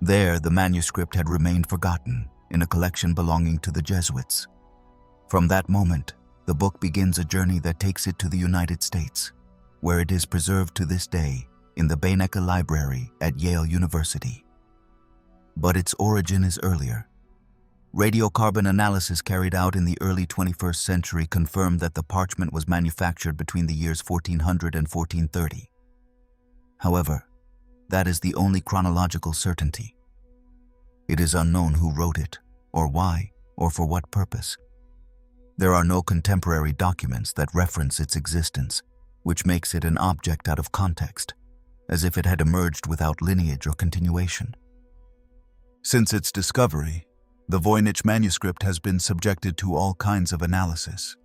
There, the manuscript had remained forgotten in a collection belonging to the Jesuits. From that moment, the book begins a journey that takes it to the United States, where it is preserved to this day in the Babel Library at Yale University. But its origin is earlier. Radiocarbon analysis carried out in the early 21st century confirmed that the parchment was manufactured between the years 1400 and 1430. However, that is the only chronological certainty. It is unknown who wrote it, or why, or for what purpose. There are no contemporary documents that reference its existence, which makes it an object out of context, as if it had emerged without lineage or continuation. Since its discovery, the Voynich manuscript has been subjected to all kinds of analysis.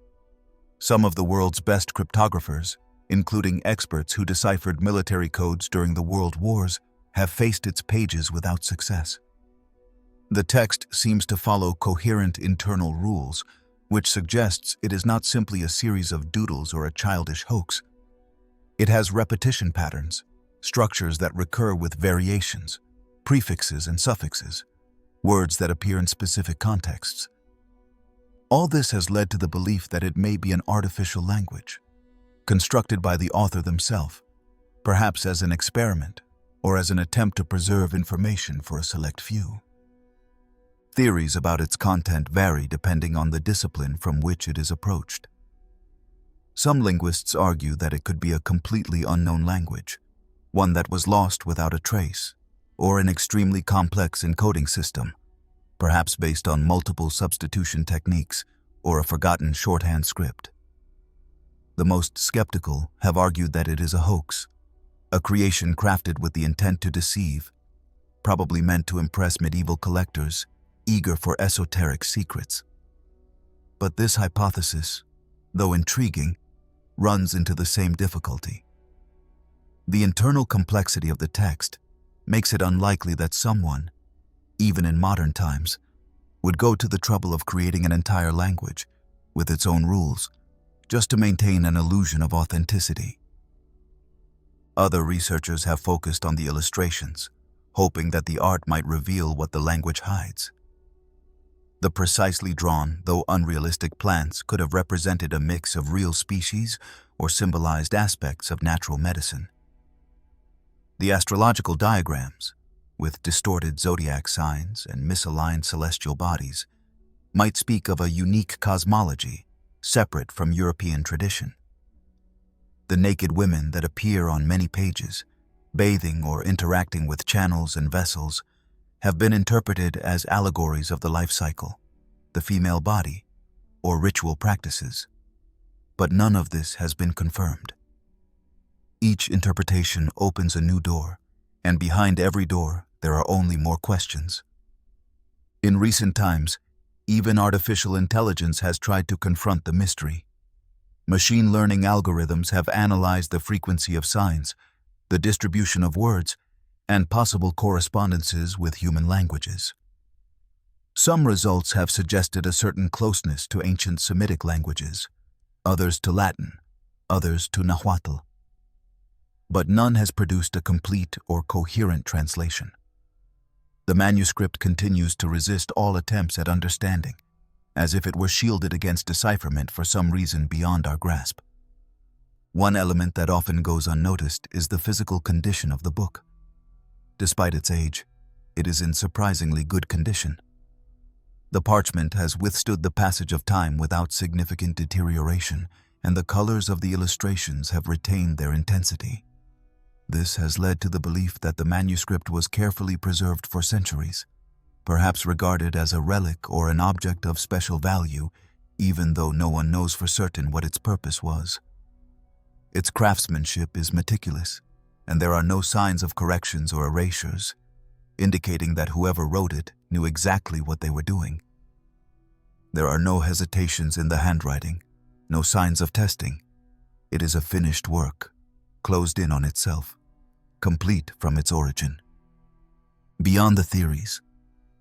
Some of the world's best cryptographers, including experts who deciphered military codes during the World Wars, have faced its pages without success. The text seems to follow coherent internal rules, which suggests it is not simply a series of doodles or a childish hoax. It has repetition patterns, structures that recur with variations, prefixes and suffixes, words that appear in specific contexts. All this has led to the belief that it may be an artificial language, constructed by the author themselves, perhaps as an experiment or as an attempt to preserve information for a select few. Theories about its content vary depending on the discipline from which it is approached. Some linguists argue that it could be a completely unknown language, one that was lost without a trace, or an extremely complex encoding system, perhaps based on multiple substitution techniques or a forgotten shorthand script. The most skeptical have argued that it is a hoax, a creation crafted with the intent to deceive, probably meant to impress medieval collectors eager for esoteric secrets. But this hypothesis, though intriguing, runs into the same difficulty. The internal complexity of the text makes it unlikely that someone, even in modern times, would go to the trouble of creating an entire language with its own rules just to maintain an illusion of authenticity. Other researchers have focused on the illustrations, hoping that the art might reveal what the language hides. The precisely drawn, though unrealistic plants could have represented a mix of real species or symbolized aspects of natural medicine. The astrological diagrams, with distorted zodiac signs and misaligned celestial bodies, might speak of a unique cosmology separate from European tradition. The naked women that appear on many pages, bathing or interacting with channels and vessels, have been interpreted as allegories of the life cycle, the female body, or ritual practices. But none of this has been confirmed. Each interpretation opens a new door, and behind every door there are only more questions. In recent times, even artificial intelligence has tried to confront the mystery. Machine learning algorithms have analyzed the frequency of signs, the distribution of words, and possible correspondences with human languages. Some results have suggested a certain closeness to ancient Semitic languages, others to Latin, others to Nahuatl. But none has produced a complete or coherent translation. The manuscript continues to resist all attempts at understanding, as if it were shielded against decipherment for some reason beyond our grasp. One element that often goes unnoticed is the physical condition of the book. Despite its age, it is in surprisingly good condition. The parchment has withstood the passage of time without significant deterioration, and the colors of the illustrations have retained their intensity. This has led to the belief that the manuscript was carefully preserved for centuries, perhaps regarded as a relic or an object of special value, even though no one knows for certain what its purpose was. Its craftsmanship is meticulous, and there are no signs of corrections or erasures, indicating that whoever wrote it knew exactly what they were doing. There are no hesitations in the handwriting, no signs of testing. It is a finished work, closed in on itself, complete from its origin. Beyond the theories,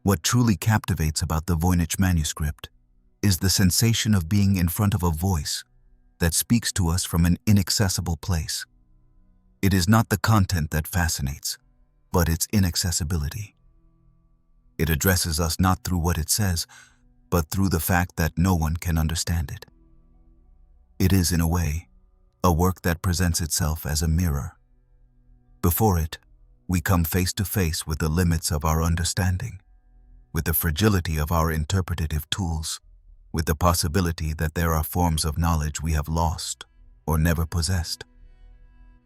what truly captivates about the Voynich manuscript is the sensation of being in front of a voice that speaks to us from an inaccessible place. It is not the content that fascinates, but its inaccessibility. It addresses us not through what it says, but through the fact that no one can understand it. It is, in a way, a work that presents itself as a mirror. Before it, we come face to face with the limits of our understanding, with the fragility of our interpretative tools, with the possibility that there are forms of knowledge we have lost or never possessed.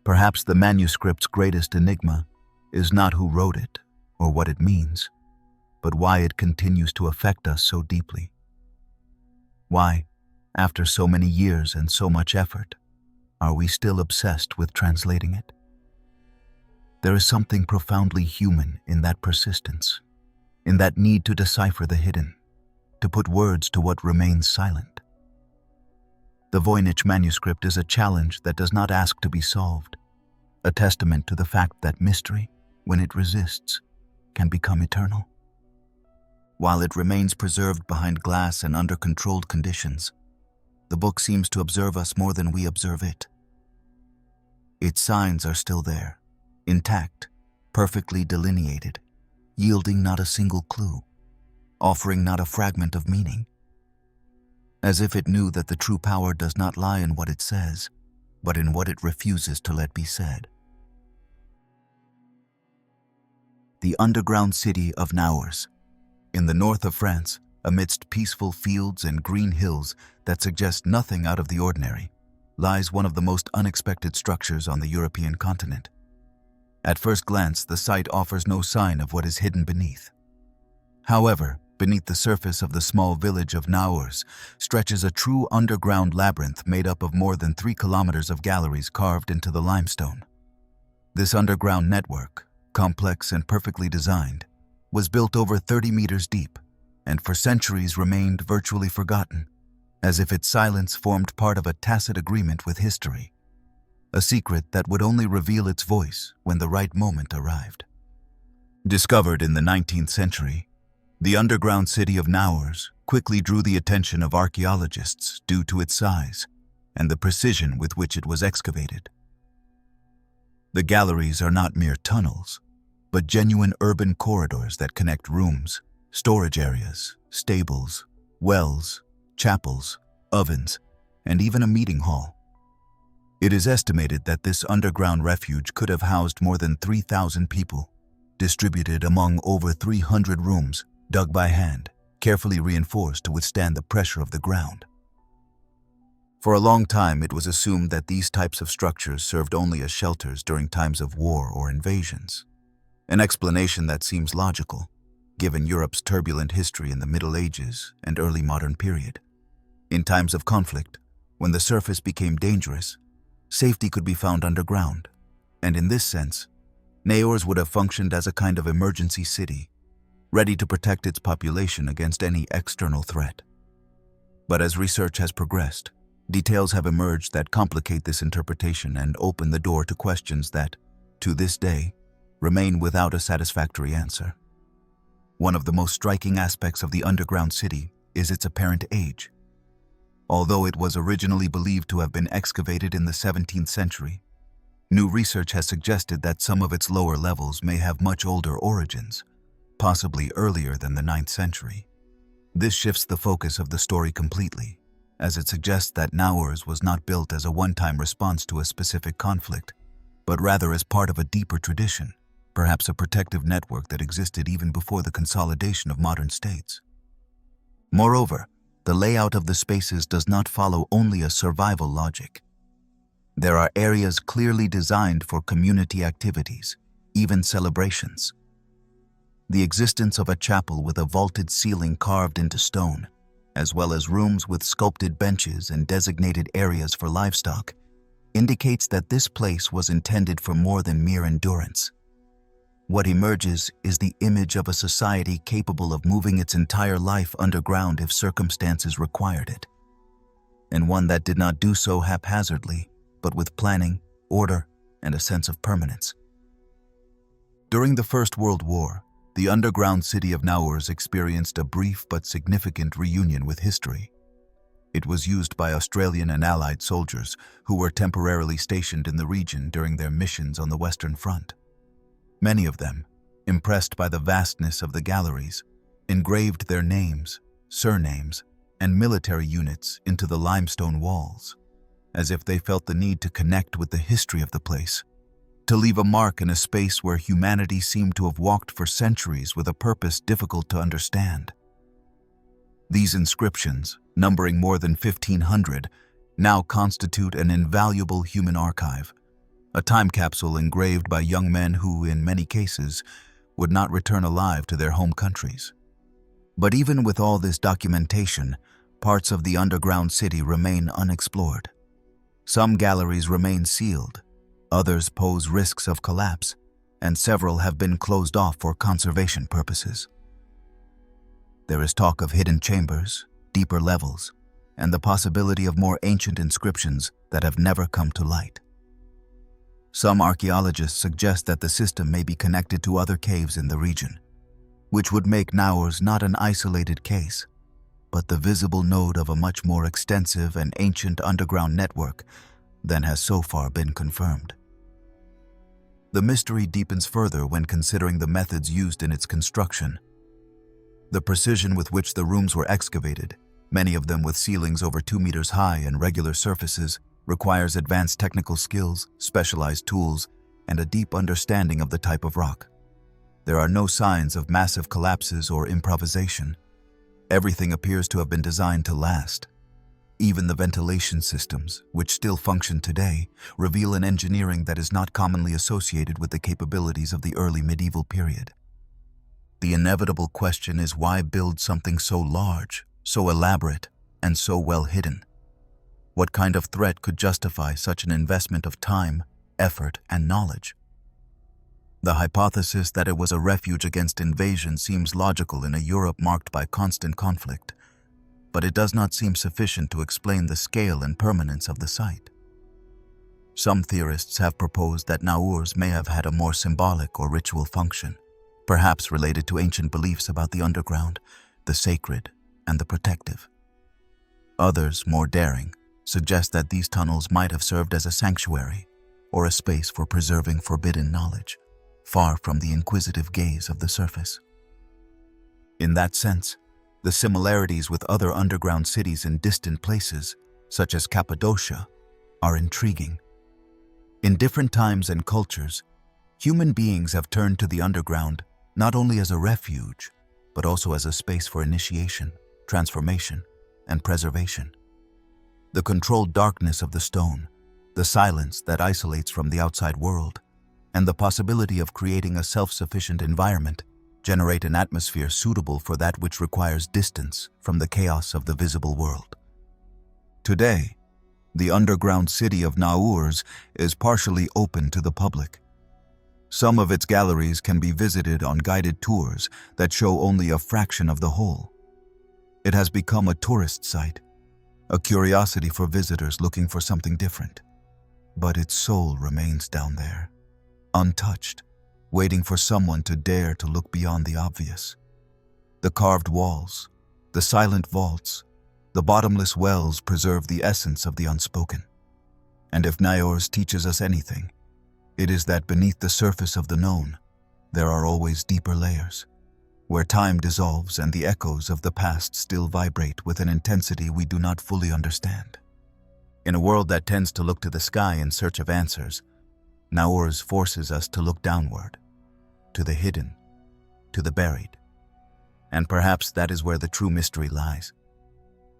Perhaps the manuscript's greatest enigma is not who wrote it or what it means, but why it continues to affect us so deeply. Why, after so many years and so much effort, are we still obsessed with translating it? There is something profoundly human in that persistence, in that need to decipher the hidden, to put words to what remains silent. The Voynich manuscript is a challenge that does not ask to be solved, a testament to the fact that mystery, when it resists, can become eternal. While it remains preserved behind glass and under controlled conditions, the book seems to observe us more than we observe it. Its signs are still there, intact, perfectly delineated, yielding not a single clue, offering not a fragment of meaning. As if it knew that the true power does not lie in what it says, but in what it refuses to let be said. The underground city of Naours, in the north of France, amidst peaceful fields and green hills that suggest nothing out of the ordinary, lies one of the most unexpected structures on the European continent. At first glance, the site offers no sign of what is hidden beneath. However, beneath the surface of the small village of Naours stretches a true underground labyrinth made up of more than 3 kilometers of galleries carved into the limestone. This underground network, complex and perfectly designed, was built over 30 meters deep and for centuries remained virtually forgotten, as if its silence formed part of a tacit agreement with history, a secret that would only reveal its voice when the right moment arrived. Discovered in the 19th century, the underground city of Naours quickly drew the attention of archaeologists due to its size and the precision with which it was excavated. The galleries are not mere tunnels. but genuine urban corridors that connect rooms, storage areas, stables, wells, chapels, ovens, and even a meeting hall. It is estimated that this underground refuge could have housed more than 3,000 people, distributed among over 300 rooms, dug by hand, carefully reinforced to withstand the pressure of the ground. For a long time, it was assumed that these types of structures served only as shelters during times of war or invasions, an explanation that seems logical, given Europe's turbulent history in the Middle Ages and early modern period. In times of conflict, when the surface became dangerous, safety could be found underground, and in this sense, Naours would have functioned as a kind of emergency city, ready to protect its population against any external threat. But as research has progressed, details have emerged that complicate this interpretation and open the door to questions that, to this day, remain without a satisfactory answer. One of the most striking aspects of the underground city is its apparent age. Although it was originally believed to have been excavated in the 17th century, new research has suggested that some of its lower levels may have much older origins, possibly earlier than the 9th century. This shifts the focus of the story completely, as it suggests that Naours was not built as a one-time response to a specific conflict, but rather as part of a deeper tradition, perhaps a protective network that existed even before the consolidation of modern states. Moreover, the layout of the spaces does not follow only a survival logic. There are areas clearly designed for community activities, even celebrations. The existence of a chapel with a vaulted ceiling carved into stone, as well as rooms with sculpted benches and designated areas for livestock, indicates that this place was intended for more than mere endurance. What emerges is the image of a society capable of moving its entire life underground if circumstances required it, and one that did not do so haphazardly, but with planning, order, and a sense of permanence. During the First World War, the underground city of Naours experienced a brief but significant reunion with history. It was used by Australian and Allied soldiers who were temporarily stationed in the region during their missions on the Western Front. Many of them, impressed by the vastness of the galleries, engraved their names, surnames, and military units into the limestone walls, as if they felt the need to connect with the history of the place, to leave a mark in a space where humanity seemed to have walked for centuries with a purpose difficult to understand. These inscriptions, numbering more than 1,500, now constitute an invaluable human archive, a time capsule engraved by young men who, in many cases, would not return alive to their home countries. But even with all this documentation, parts of the underground city remain unexplored. Some galleries remain sealed, others pose risks of collapse, and several have been closed off for conservation purposes. There is talk of hidden chambers, deeper levels, and the possibility of more ancient inscriptions that have never come to light. Some archaeologists suggest that the system may be connected to other caves in the region, which would make Naours not an isolated case, but the visible node of a much more extensive and ancient underground network than has so far been confirmed. The mystery deepens further when considering the methods used in its construction. The precision with which the rooms were excavated, many of them with ceilings over 2 meters high and regular surfaces, requires advanced technical skills, specialized tools, and a deep understanding of the type of rock. There are no signs of massive collapses or improvisation. Everything appears to have been designed to last. Even the ventilation systems, which still function today, reveal an engineering that is not commonly associated with the capabilities of the early medieval period. The inevitable question is, why build something so large, so elaborate, and so well hidden? What kind of threat could justify such an investment of time, effort, and knowledge? The hypothesis that it was a refuge against invasion seems logical in a Europe marked by constant conflict, but it does not seem sufficient to explain the scale and permanence of the site. Some theorists have proposed that Naours may have had a more symbolic or ritual function, perhaps related to ancient beliefs about the underground, the sacred, and the protective. Others, more daring, suggest that these tunnels might have served as a sanctuary or a space for preserving forbidden knowledge. far from the inquisitive gaze of the surface. In that sense, the similarities with other underground cities in distant places, such as Cappadocia, are intriguing. In different times and cultures, human beings have turned to the underground not only as a refuge, but also as a space for initiation, transformation, and preservation. The controlled darkness of the stone, the silence that isolates from the outside world, and the possibility of creating a self-sufficient environment generate an atmosphere suitable for that which requires distance from the chaos of the visible world. Today, the underground city of Naours is partially open to the public. Some of its galleries can be visited on guided tours that show only a fraction of the whole. It has become a tourist site, a curiosity for visitors looking for something different. But its soul remains down there, untouched, waiting for someone to dare to look beyond the obvious. The carved walls, the silent vaults, the bottomless wells preserve the essence of the unspoken. And if Naours teaches us anything, it is that beneath the surface of the known, there are always deeper layers, where time dissolves and the echoes of the past still vibrate with an intensity we do not fully understand. In a world that tends to look to the sky in search of answers, Naours forces us to look downward, to the hidden, to the buried. And perhaps that is where the true mystery lies.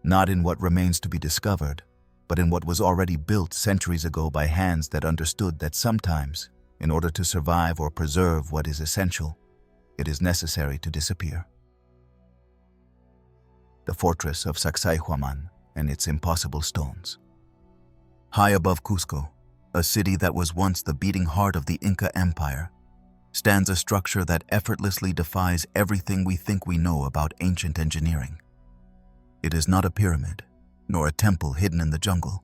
Not in what remains to be discovered, but in what was already built centuries ago by hands that understood that sometimes, in order to survive or preserve what is essential, it is necessary to disappear. The fortress of Sacsayhuamán and its impossible stones. High above Cusco, a city that was once the beating heart of the Inca Empire, stands a structure that effortlessly defies everything we think we know about ancient engineering. It is not a pyramid, nor a temple hidden in the jungle,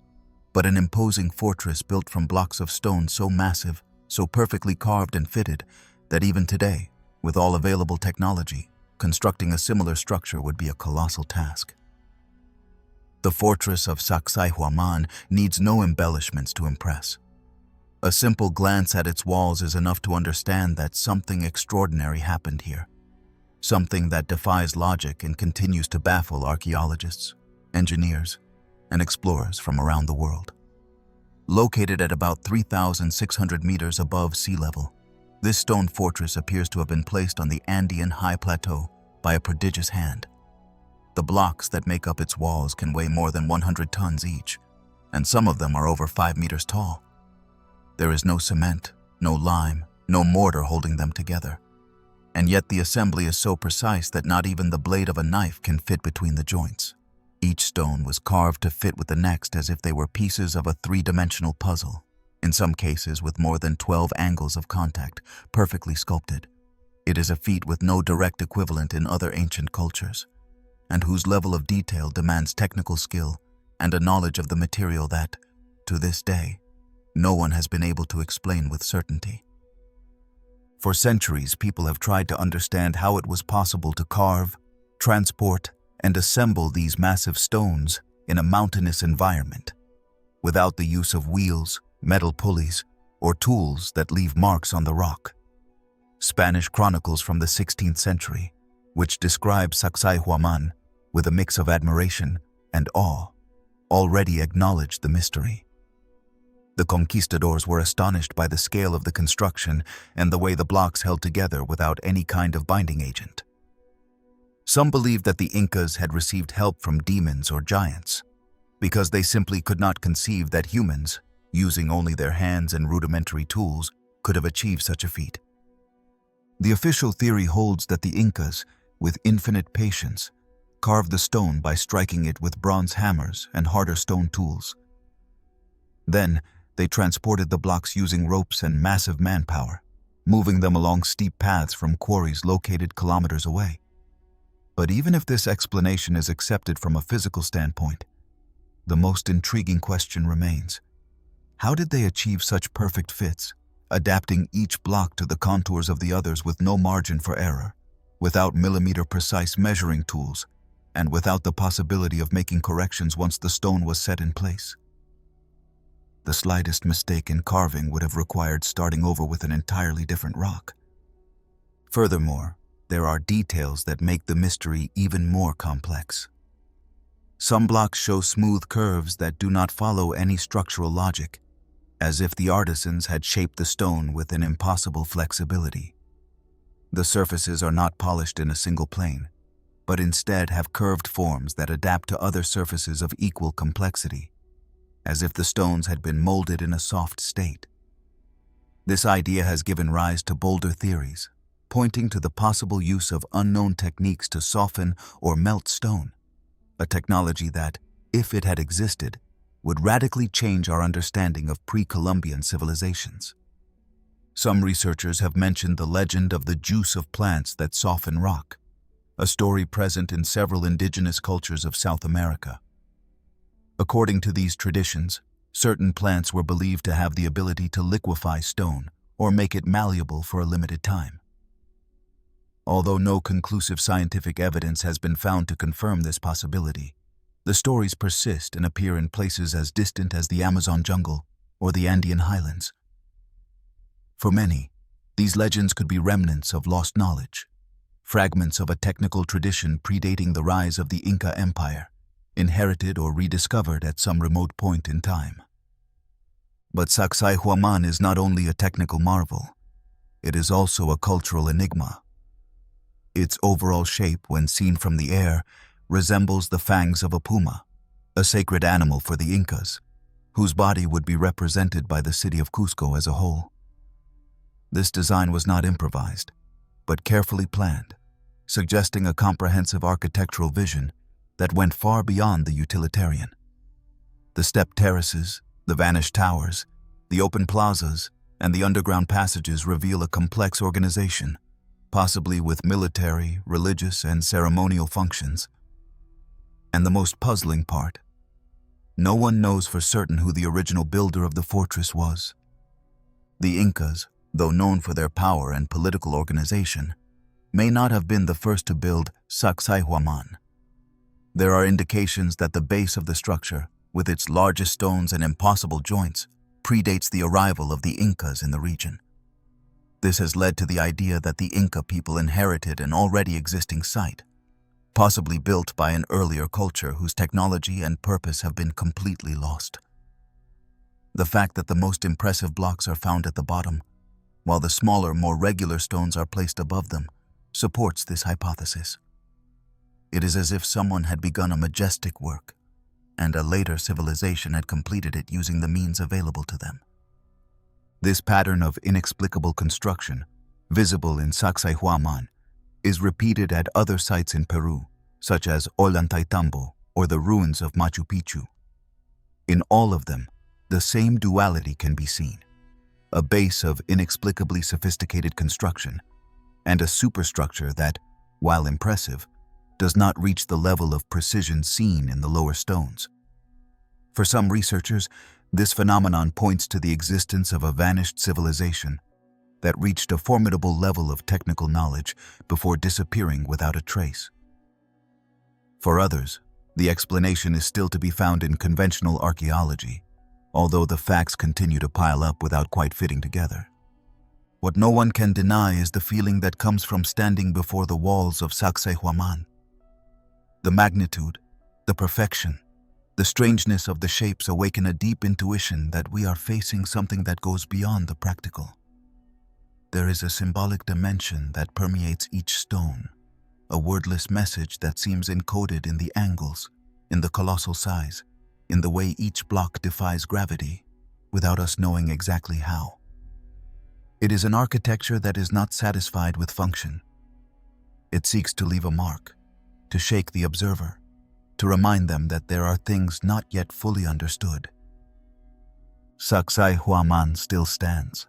but an imposing fortress built from blocks of stone so massive, so perfectly carved and fitted, that even today, with all available technology, constructing a similar structure would be a colossal task. The fortress of Sacsayhuamán needs no embellishments to impress. A simple glance at its walls is enough to understand that something extraordinary happened here. Something that defies logic and continues to baffle archaeologists, engineers, and explorers from around the world. Located at about 3,600 meters above sea level, this stone fortress appears to have been placed on the Andean high plateau by a prodigious hand. The blocks that make up its walls can weigh more than 100 tons each, and some of them are over 5 meters tall. There is no cement, no lime, no mortar holding them together. And yet the assembly is so precise that not even the blade of a knife can fit between the joints. Each stone was carved to fit with the next as if they were pieces of a three-dimensional puzzle, in some cases with more than 12 angles of contact, perfectly sculpted. It is a feat with no direct equivalent in other ancient cultures, and whose level of detail demands technical skill and a knowledge of the material that, to this day, no one has been able to explain with certainty. For centuries, people have tried to understand how it was possible to carve, transport, and assemble these massive stones in a mountainous environment, without the use of wheels, metal pulleys, or tools that leave marks on the rock. Spanish chronicles from the 16th century, which describe Sacsayhuamán with a mix of admiration and awe, already acknowledged the mystery. The conquistadors were astonished by the scale of the construction and the way the blocks held together without any kind of binding agent. Some believed that the Incas had received help from demons or giants, because they simply could not conceive that humans, using only their hands and rudimentary tools, could have achieved such a feat. The official theory holds that the Incas, with infinite patience, carved the stone by striking it with bronze hammers and harder stone tools. Then, they transported the blocks using ropes and massive manpower, moving them along steep paths from quarries located kilometers away. But even if this explanation is accepted from a physical standpoint, the most intriguing question remains. How did they achieve such perfect fits, adapting each block to the contours of the others with no margin for error, without millimeter-precise measuring tools, and without the possibility of making corrections once the stone was set in place? The slightest mistake in carving would have required starting over with an entirely different rock. Furthermore, there are details that make the mystery even more complex. Some blocks show smooth curves that do not follow any structural logic, as if the artisans had shaped the stone with an impossible flexibility. The surfaces are not polished in a single plane, but instead have curved forms that adapt to other surfaces of equal complexity, as if the stones had been molded in a soft state. This idea has given rise to bolder theories, pointing to the possible use of unknown techniques to soften or melt stone, a technology that, if it had existed, would radically change our understanding of pre-Columbian civilizations. Some researchers have mentioned the legend of the juice of plants that soften rock, a story present in several indigenous cultures of South America. According to these traditions, certain plants were believed to have the ability to liquefy stone or make it malleable for a limited time. Although no conclusive scientific evidence has been found to confirm this possibility, the stories persist and appear in places as distant as the Amazon jungle or the Andean highlands. For many, these legends could be remnants of lost knowledge, fragments of a technical tradition predating the rise of the Inca Empire, inherited or rediscovered at some remote point in time. But Sacsayhuamán is not only a technical marvel, it is also a cultural enigma. Its overall shape, when seen from the air, resembles the fangs of a puma, a sacred animal for the Incas, whose body would be represented by the city of Cusco as a whole. This design was not improvised, but carefully planned, suggesting a comprehensive architectural vision that went far beyond the utilitarian. The stepped terraces, the vanished towers, the open plazas, and the underground passages reveal a complex organization, possibly with military, religious, and ceremonial functions. And the most puzzling part, no one knows for certain who the original builder of the fortress was. The Incas, though known for their power and political organization, may not have been the first to build Sacsayhuamán. There are indications that the base of the structure, with its largest stones and impossible joints, predates the arrival of the Incas in the region. This has led to the idea that the Inca people inherited an already existing site, possibly built by an earlier culture whose technology and purpose have been completely lost. The fact that the most impressive blocks are found at the bottom, while the smaller, more regular stones are placed above them, supports this hypothesis. It is as if someone had begun a majestic work, and a later civilization had completed it using the means available to them. This pattern of inexplicable construction, visible in Sacsayhuamán, is repeated at other sites in Peru, such as Ollantaytambo or the ruins of Machu Picchu. In all of them, the same duality can be seen: a base of inexplicably sophisticated construction, and a superstructure that, while impressive, does not reach the level of precision seen in the lower stones. For some researchers, this phenomenon points to the existence of a vanished civilization that reached a formidable level of technical knowledge before disappearing without a trace. For others, the explanation is still to be found in conventional archaeology, although the facts continue to pile up without quite fitting together. What no one can deny is the feeling that comes from standing before the walls of Sacsayhuamán. The magnitude, the perfection, the strangeness of the shapes awaken a deep intuition that we are facing something that goes beyond the practical. There is a symbolic dimension that permeates each stone, a wordless message that seems encoded in the angles, in the colossal size, in the way each block defies gravity, without us knowing exactly how. It is an architecture that is not satisfied with function. It seeks to leave a mark, to shake the observer, to remind them that there are things not yet fully understood. Sacsayhuamán still stands,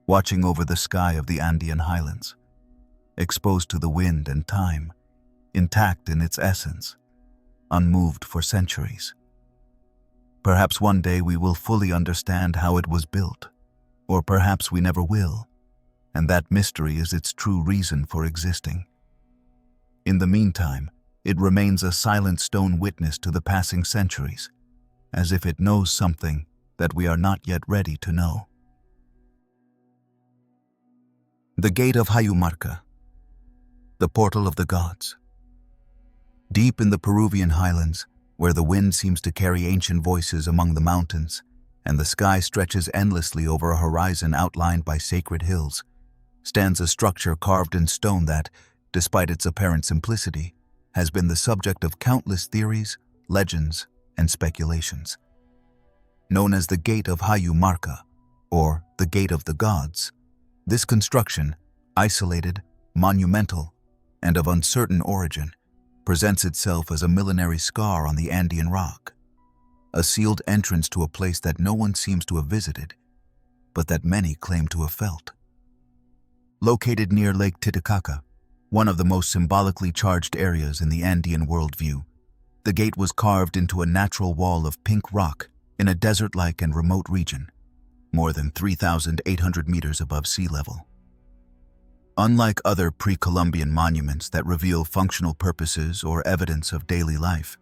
watching over the sky of the Andean highlands, exposed to the wind and time, intact in its essence, unmoved for centuries. Perhaps one day we will fully understand how it was built, or perhaps we never will, and that mystery is its true reason for existing. In the meantime, it remains a silent stone witness to the passing centuries, as if it knows something that we are not yet ready to know. The Gate of Hayu Marka, the Portal of the Gods. Deep in the Peruvian highlands, where the wind seems to carry ancient voices among the mountains, and the sky stretches endlessly over a horizon outlined by sacred hills, stands a structure carved in stone that, despite its apparent simplicity, has been the subject of countless theories, legends, and speculations. Known as the Gate of Hayu Marka, or the Gate of the Gods, this construction, isolated, monumental, and of uncertain origin, presents itself as a millenary scar on the Andean rock, a sealed entrance to a place that no one seems to have visited, but that many claim to have felt. Located near Lake Titicaca, one of the most symbolically charged areas in the Andean worldview, the gate was carved into a natural wall of pink rock in a desert-like and remote region, more than 3,800 meters above sea level. Unlike other pre-Columbian monuments that reveal functional purposes or evidence of daily life,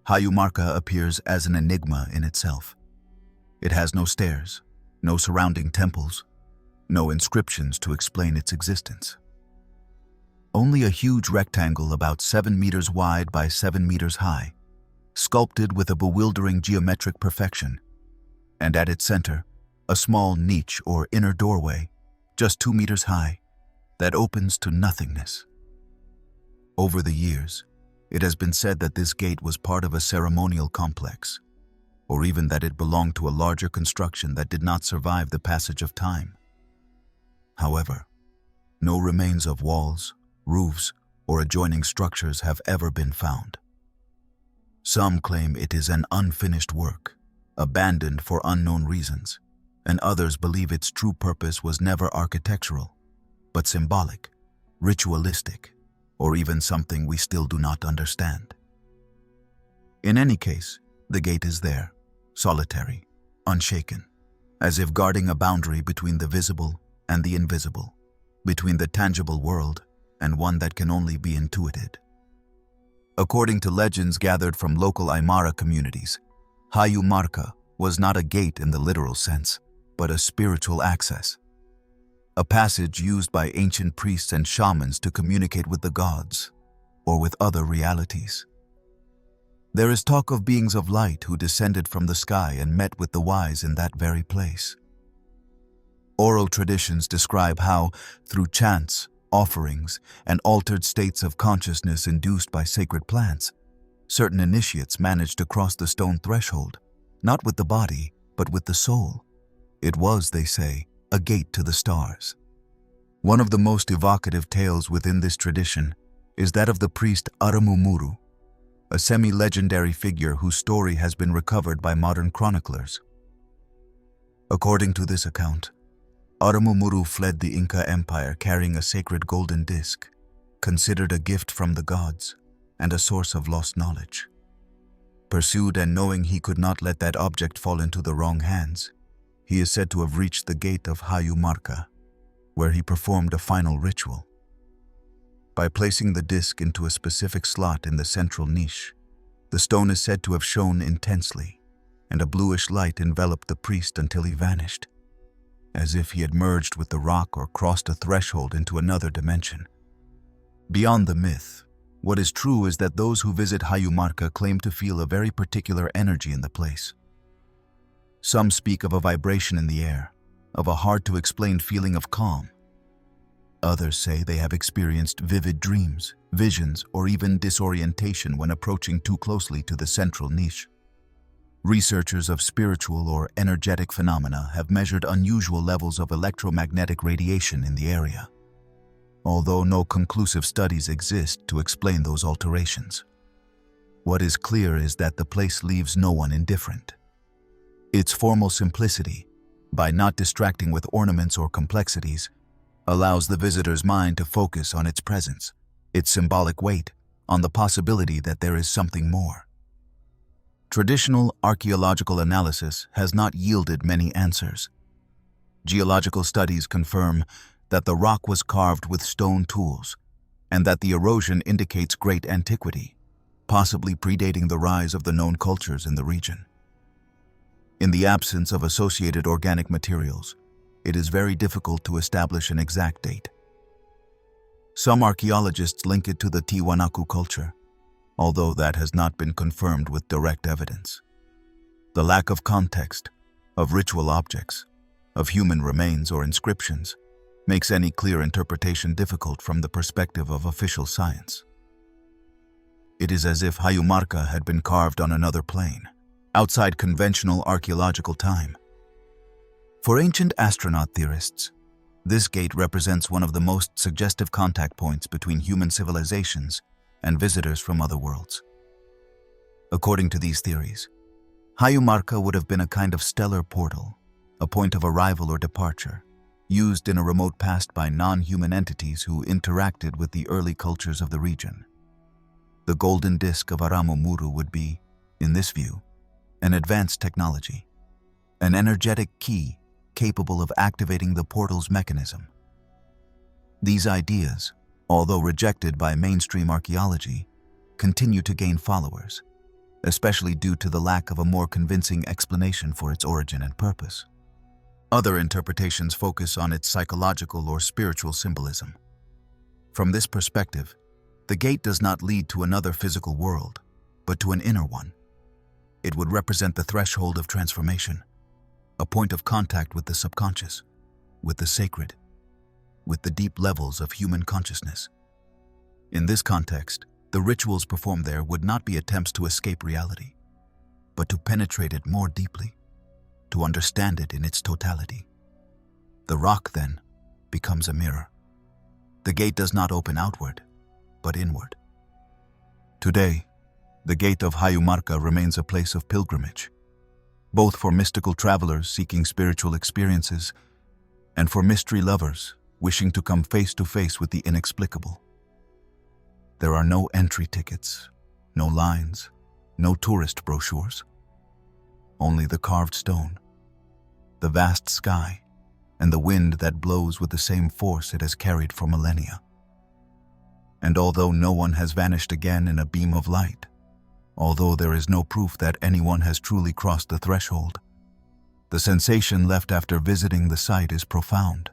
Hayu Marka appears as an enigma in itself. It has no stairs, no surrounding temples, no inscriptions to explain its existence. Only a huge rectangle about 7 meters wide by 7 meters high, sculpted with a bewildering geometric perfection, and at its center, a small niche or inner doorway, just 2 meters high, that opens to nothingness. Over the years, it has been said that this gate was part of a ceremonial complex, or even that it belonged to a larger construction that did not survive the passage of time. However, no remains of walls, roofs, or adjoining structures have ever been found. Some claim it is an unfinished work, abandoned for unknown reasons, and others believe its true purpose was never architectural, but symbolic, ritualistic, or even something we still do not understand. In any case, the gate is there, solitary, unshaken, as if guarding a boundary between the visible and the invisible, between the tangible world and one that can only be intuited. According to legends gathered from local Aymara communities, Hayu Marka was not a gate in the literal sense, but a spiritual access, a passage used by ancient priests and shamans to communicate with the gods or with other realities. There is talk of beings of light who descended from the sky and met with the wise in that very place. Oral traditions describe how, through chants, offerings, and altered states of consciousness induced by sacred plants, certain initiates managed to cross the stone threshold, not with the body, but with the soul. It was, they say, a gate to the stars. One of the most evocative tales within this tradition is that of the priest Aramumuru, a semi-legendary figure whose story has been recovered by modern chroniclers. According to this account, Aramumuru fled the Inca Empire carrying a sacred golden disc, considered a gift from the gods and a source of lost knowledge. Pursued and knowing he could not let that object fall into the wrong hands, he is said to have reached the gate of Hayu Marka, where he performed a final ritual. By placing the disc into a specific slot in the central niche, the stone is said to have shone intensely, and a bluish light enveloped the priest until he vanished, as if he had merged with the rock or crossed a threshold into another dimension. Beyond the myth, what is true is that those who visit Hayu Marka claim to feel a very particular energy in the place. Some speak of a vibration in the air, of a hard-to-explain feeling of calm. Others say they have experienced vivid dreams, visions, or even disorientation when approaching too closely to the central niche. Researchers of spiritual or energetic phenomena have measured unusual levels of electromagnetic radiation in the area, although no conclusive studies exist to explain those alterations. What is clear is that the place leaves no one indifferent. Its formal simplicity, by not distracting with ornaments or complexities, allows the visitor's mind to focus on its presence, its symbolic weight, on the possibility that there is something more. Traditional archaeological analysis has not yielded many answers. Geological studies confirm that the rock was carved with stone tools, and that the erosion indicates great antiquity, possibly predating the rise of the known cultures in the region. In the absence of associated organic materials, it is very difficult to establish an exact date. Some archaeologists link it to the Tiwanaku culture, although that has not been confirmed with direct evidence. The lack of context, of ritual objects, of human remains or inscriptions, makes any clear interpretation difficult from the perspective of official science. It is as if Hayu Marka had been carved on another plane, outside conventional archaeological time. For ancient astronaut theorists, this gate represents one of the most suggestive contact points between human civilizations and visitors from other worlds. According to these theories, Hayu Marka would have been a kind of stellar portal, a point of arrival or departure, used in a remote past by non-human entities who interacted with the early cultures of the region. The golden disk of Aramumuru would be, in this view, an advanced technology, an energetic key capable of activating the portal's mechanism. These ideas, although rejected by mainstream archaeology, continue to gain followers, especially due to the lack of a more convincing explanation for its origin and purpose. Other interpretations focus on its psychological or spiritual symbolism. From this perspective, the gate does not lead to another physical world, but to an inner one. It would represent the threshold of transformation, a point of contact with the subconscious, with the sacred, with the deep levels of human consciousness. In this context, the rituals performed there would not be attempts to escape reality, but to penetrate it more deeply, to understand it in its totality. The rock, then, becomes a mirror. The gate does not open outward, but inward. Today, the gate of Hayu Marka remains a place of pilgrimage, both for mystical travelers seeking spiritual experiences and for mystery lovers wishing to come face to face with the inexplicable. There are no entry tickets, no lines, no tourist brochures. Only the carved stone, the vast sky, and the wind that blows with the same force it has carried for millennia. And although no one has vanished again in a beam of light, although there is no proof that anyone has truly crossed the threshold, the sensation left after visiting the site is profound,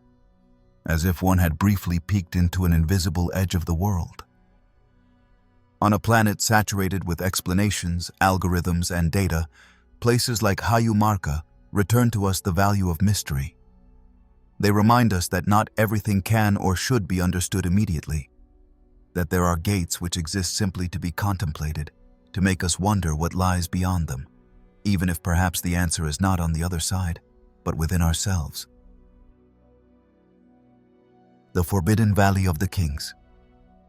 as if one had briefly peeked into an invisible edge of the world. On a planet saturated with explanations, algorithms, and data, places like Hayu Marka return to us the value of mystery. They remind us that not everything can or should be understood immediately, that there are gates which exist simply to be contemplated, to make us wonder what lies beyond them, even if perhaps the answer is not on the other side, but within ourselves. The Forbidden Valley of the Kings.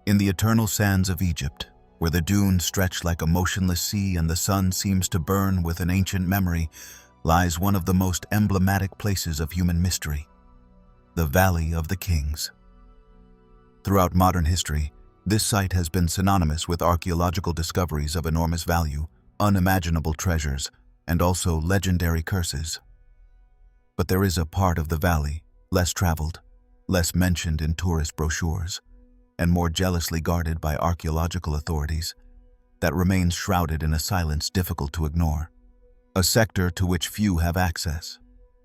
In the eternal sands of Egypt, where the dunes stretch like a motionless sea and the sun seems to burn with an ancient memory, lies one of the most emblematic places of human mystery, the Valley of the Kings. Throughout modern history, this site has been synonymous with archaeological discoveries of enormous value, unimaginable treasures, and also legendary curses. But there is a part of the valley, less traveled, less mentioned in tourist brochures, and more jealously guarded by archaeological authorities, that remains shrouded in a silence difficult to ignore. A sector to which few have access,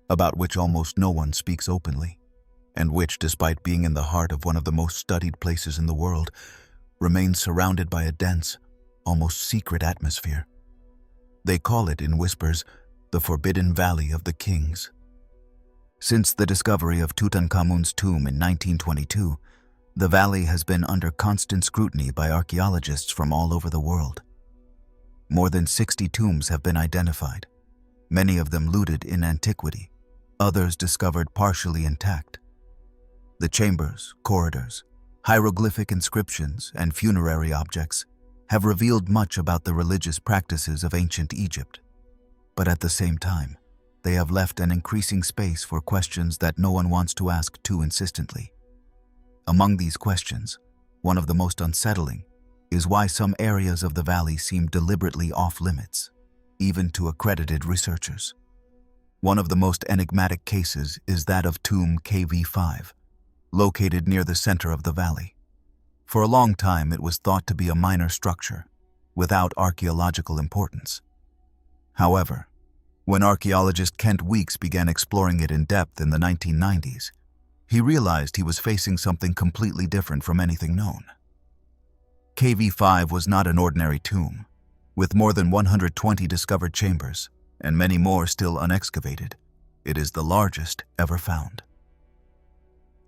about which almost no one speaks openly, and which, despite being in the heart of one of the most studied places in the world, remains surrounded by a dense, almost secret atmosphere. They call it, in whispers, the Forbidden Valley of the Kings. Since the discovery of Tutankhamun's tomb in 1922, the valley has been under constant scrutiny by archaeologists from all over the world. More than 60 tombs have been identified, many of them looted in antiquity, others discovered partially intact. The chambers, corridors, hieroglyphic inscriptions, and funerary objects have revealed much about the religious practices of ancient Egypt, but at the same time, they have left an increasing space for questions that no one wants to ask too insistently. Among these questions, one of the most unsettling is why some areas of the valley seem deliberately off-limits, even to accredited researchers. One of the most enigmatic cases is that of Tomb KV5, located near the center of the valley. For a long time, it was thought to be a minor structure, without archaeological importance. However, When archaeologist Kent Weeks began exploring it in depth in the 1990s, he realized he was facing something completely different from anything known. KV-5 was not an ordinary tomb, with more than 120 discovered chambers and many more still unexcavated. It is the largest ever found.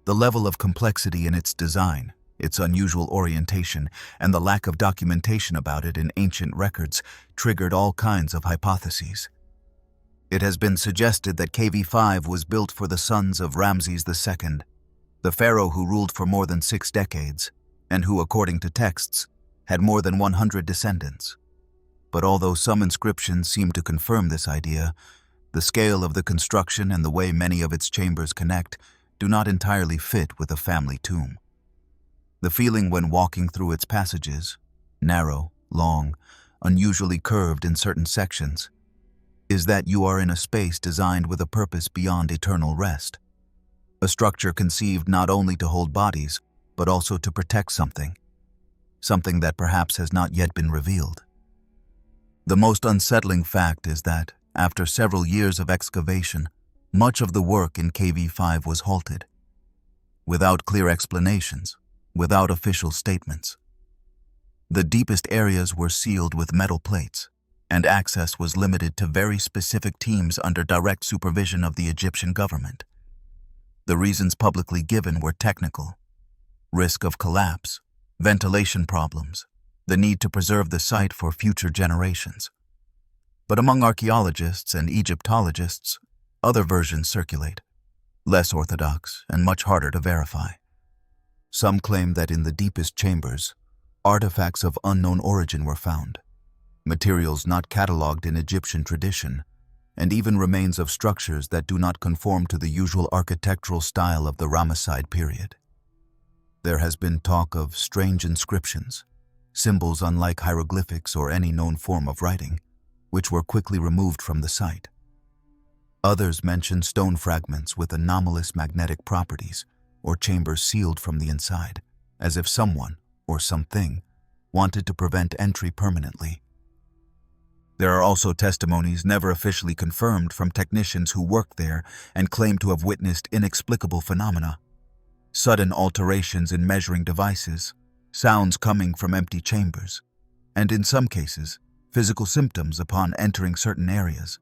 The level of complexity in its design, its unusual orientation, and the lack of documentation about it in ancient records triggered all kinds of hypotheses. It has been suggested that KV-5 was built for the sons of Ramses II, the pharaoh who ruled for more than 6 decades, and who, according to texts, had more than 100 descendants. But although some inscriptions seem to confirm this idea, the scale of the construction and the way many of its chambers connect do not entirely fit with a family tomb. The feeling when walking through its passages, narrow, long, unusually curved in certain sections, is that you are in a space designed with a purpose beyond eternal rest. A structure conceived not only to hold bodies, but also to protect something that perhaps has not yet been revealed. The most unsettling fact is that, after several years of excavation, much of the work in KV-5 was halted, without clear explanations, without official statements. The deepest areas were sealed with metal plates, and access was limited to very specific teams under direct supervision of the Egyptian government. The reasons publicly given were technical: risk of collapse, ventilation problems, the need to preserve the site for future generations. But among archaeologists and Egyptologists, other versions circulate, less orthodox and much harder to verify. Some claim that in the deepest chambers, artifacts of unknown origin were found, materials not catalogued in Egyptian tradition, and even remains of structures that do not conform to the usual architectural style of the Ramesside period. There has been talk of strange inscriptions, symbols unlike hieroglyphics or any known form of writing, which were quickly removed from the site. Others mention stone fragments with anomalous magnetic properties, or chambers sealed from the inside, as if someone, or something, wanted to prevent entry permanently. There are also testimonies never officially confirmed from technicians who worked there and claim to have witnessed inexplicable phenomena: sudden alterations in measuring devices, sounds coming from empty chambers, and in some cases, physical symptoms upon entering certain areas: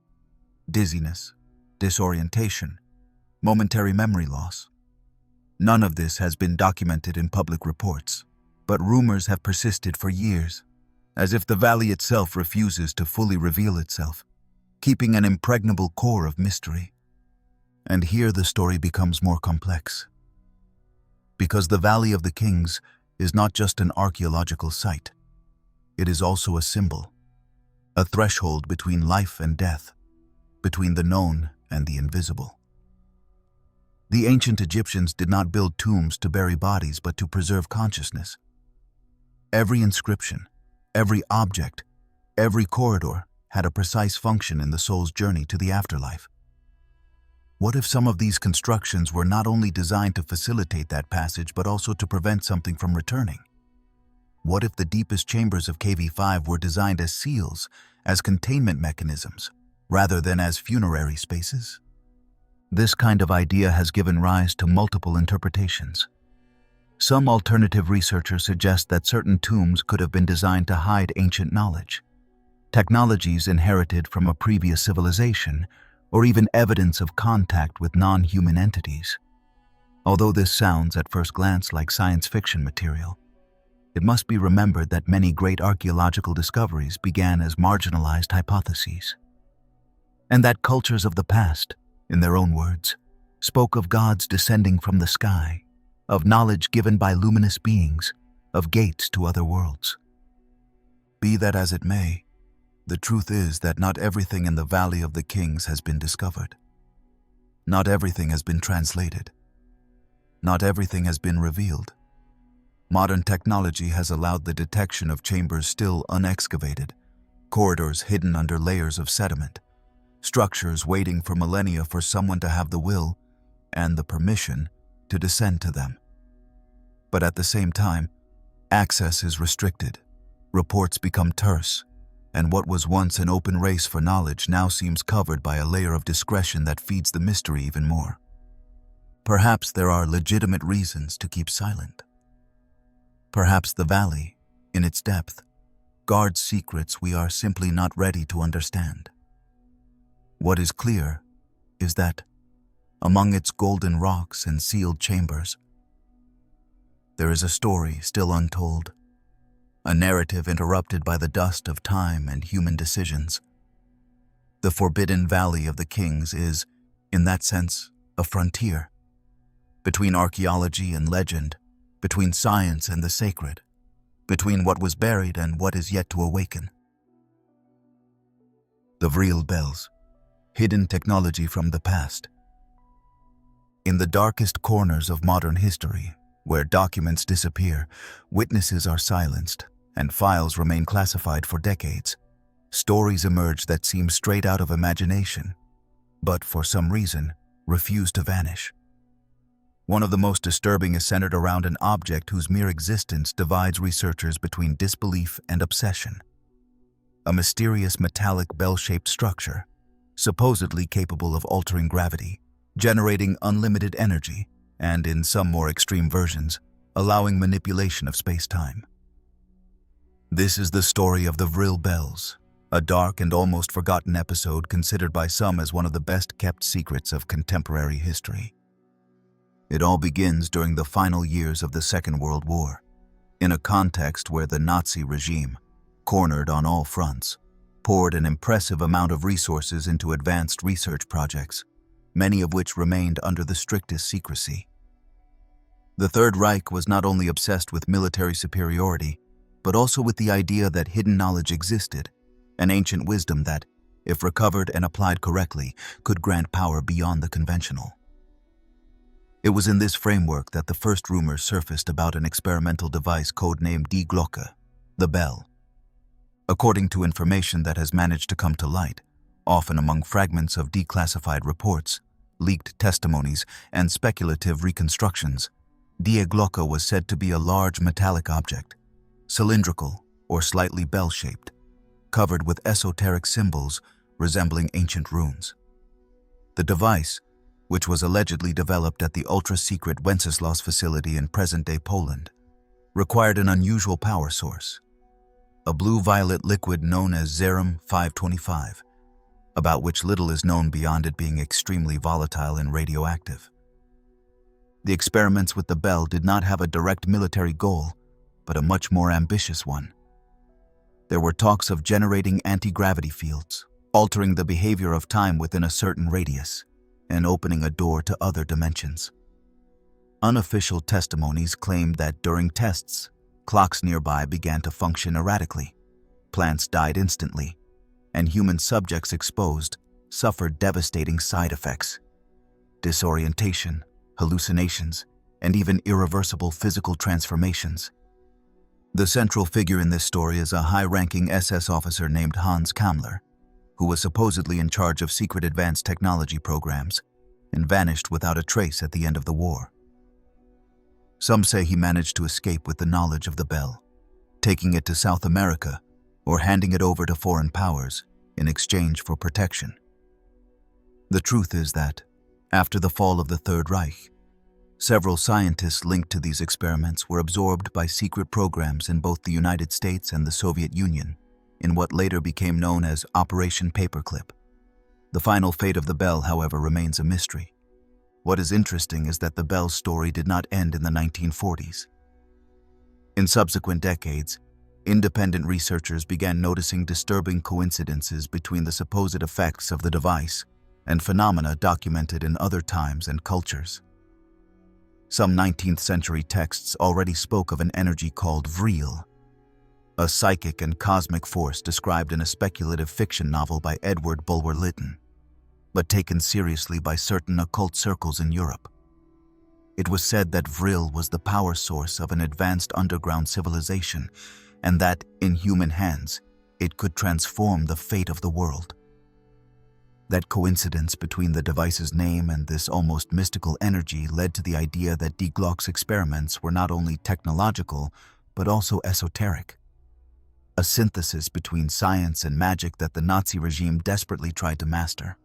dizziness, disorientation, momentary memory loss. None of this has been documented in public reports, but rumors have persisted for years, as if the valley itself refuses to fully reveal itself, keeping an impregnable core of mystery. And here the story becomes more complex. Because the Valley of the Kings is not just an archaeological site, it is also a symbol, a threshold between life and death, between the known and the invisible. The ancient Egyptians did not build tombs to bury bodies, but to preserve consciousness. Every inscription, every object, every corridor had a precise function in the soul's journey to the afterlife. What if some of these constructions were not only designed to facilitate that passage, but also to prevent something from returning? What if the deepest chambers of KV-5 were designed as seals, as containment mechanisms, rather than as funerary spaces? This kind of idea has given rise to multiple interpretations. Some alternative researchers suggest that certain tombs could have been designed to hide ancient knowledge, technologies inherited from a previous civilization, or even evidence of contact with non-human entities. Although this sounds at first glance like science fiction material, it must be remembered that many great archaeological discoveries began as marginalized hypotheses, and that cultures of the past, in their own words, spoke of gods descending from the sky, of knowledge given by luminous beings, of gates to other worlds. Be that as it may, the truth is that not everything in the Valley of the Kings has been discovered. Not everything has been translated. Not everything has been revealed. Modern technology has allowed the detection of chambers still unexcavated, corridors hidden under layers of sediment, structures waiting for millennia for someone to have the will and the permission to descend to them. But at the same time, access is restricted, reports become terse, and what was once an open race for knowledge now seems covered by a layer of discretion that feeds the mystery even more. Perhaps there are legitimate reasons to keep silent. Perhaps the valley, in its depth, guards secrets we are simply not ready to understand. What is clear is that, among its golden rocks and sealed chambers, there is a story still untold, a narrative interrupted by the dust of time and human decisions. The Forbidden Valley of the Kings is, in that sense, a frontier, between archaeology and legend, between science and the sacred, between what was buried and what is yet to awaken. The Vril Bells, hidden technology from the past. In the darkest corners of modern history, where documents disappear, witnesses are silenced, and files remain classified for decades, stories emerge that seem straight out of imagination, but for some reason, refuse to vanish. One of the most disturbing is centered around an object whose mere existence divides researchers between disbelief and obsession. A mysterious metallic bell-shaped structure, supposedly capable of altering gravity, generating unlimited energy, and in some more extreme versions, allowing manipulation of space-time. This is the story of the Vril Bells, a dark and almost forgotten episode considered by some as one of the best-kept secrets of contemporary history. It all begins during the final years of the Second World War, in a context where the Nazi regime, cornered on all fronts, poured an impressive amount of resources into advanced research projects, many of which remained under the strictest secrecy. The Third Reich was not only obsessed with military superiority, but also with the idea that hidden knowledge existed, an ancient wisdom that, if recovered and applied correctly, could grant power beyond the conventional. It was in this framework that the first rumors surfaced about an experimental device codenamed Die Glocke, the bell. According to information that has managed to come to light, often among fragments of declassified reports, leaked testimonies, and speculative reconstructions, Die Glocke was said to be a large metallic object, cylindrical or slightly bell-shaped, covered with esoteric symbols resembling ancient runes. The device, which was allegedly developed at the ultra-secret Wenceslas facility in present-day Poland, required an unusual power source, a blue-violet liquid known as Zerum 525, about which little is known beyond it being extremely volatile and radioactive. The experiments with the bell did not have a direct military goal, but a much more ambitious one. There were talks of generating anti-gravity fields, altering the behavior of time within a certain radius, and opening a door to other dimensions. Unofficial testimonies claimed that during tests, clocks nearby began to function erratically, plants died instantly, and human subjects exposed suffered devastating side effects: disorientation, hallucinations, and even irreversible physical transformations. The central figure in this story is a high-ranking SS officer named Hans Kammler, who was supposedly in charge of secret advanced technology programs and vanished without a trace at the end of the war. Some say he managed to escape with the knowledge of the bell, taking it to South America or handing it over to foreign powers in exchange for protection. The truth is that, after the fall of the Third Reich, several scientists linked to these experiments were absorbed by secret programs in both the United States and the Soviet Union, in what later became known as Operation Paperclip. The final fate of the bell, however, remains a mystery. What is interesting is that the bell's story did not end in the 1940s. In subsequent decades, independent researchers began noticing disturbing coincidences between the supposed effects of the device and phenomena documented in other times and cultures. Some 19th century texts already spoke of an energy called Vril, a psychic and cosmic force described in a speculative fiction novel by Edward Bulwer Lytton, but taken seriously by certain occult circles in Europe. It was said that Vril was the power source of an advanced underground civilization, and that, in human hands, it could transform the fate of the world. That coincidence between the device's name and this almost mystical energy led to the idea that Die Glocke's experiments were not only technological, but also esoteric. a synthesis between science and magic that the Nazi regime desperately tried to master.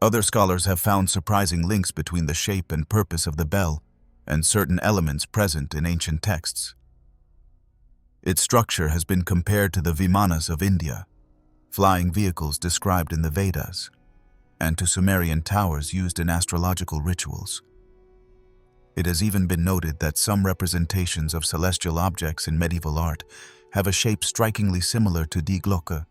Other scholars have found surprising links between the shape and purpose of the bell and certain elements present in ancient texts. Its structure has been compared to the Vimanas of India, flying vehicles described in the Vedas, and to Sumerian towers used in astrological rituals. It has even been noted that some representations of celestial objects in medieval art have a shape strikingly similar to die Glocke,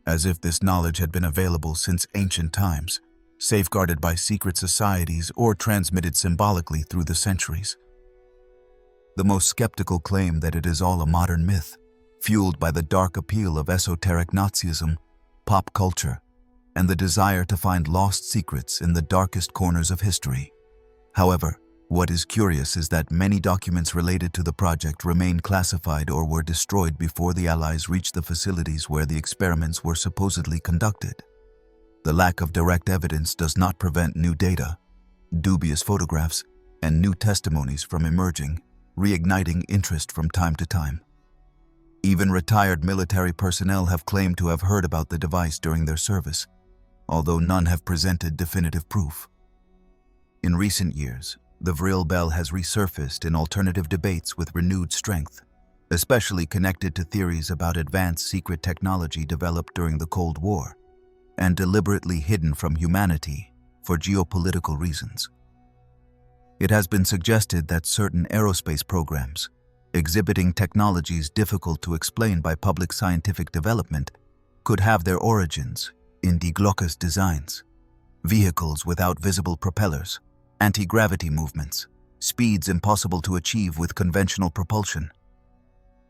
as if this knowledge had been available since ancient times, safeguarded by secret societies or transmitted symbolically through the centuries. The most skeptical claim that it is all a modern myth, fueled by the dark appeal of esoteric Nazism, pop culture, and the desire to find lost secrets in the darkest corners of history. However, what is curious is that many documents related to the project remain classified or were destroyed before the Allies reached the facilities where the experiments were supposedly conducted. The lack of direct evidence does not prevent new data, dubious photographs, and new testimonies from emerging, reigniting interest from time to time. Even retired military personnel have claimed to have heard about the device during their service, although none have presented definitive proof. In recent years, the Vril Bell has resurfaced in alternative debates with renewed strength, especially connected to theories about advanced secret technology developed during the Cold War and deliberately hidden from humanity for geopolitical reasons. It has been suggested that certain aerospace programs, exhibiting technologies difficult to explain by public scientific development, could have their origins in die Glocke's designs: vehicles without visible propellers, anti-gravity movements, speeds impossible to achieve with conventional propulsion.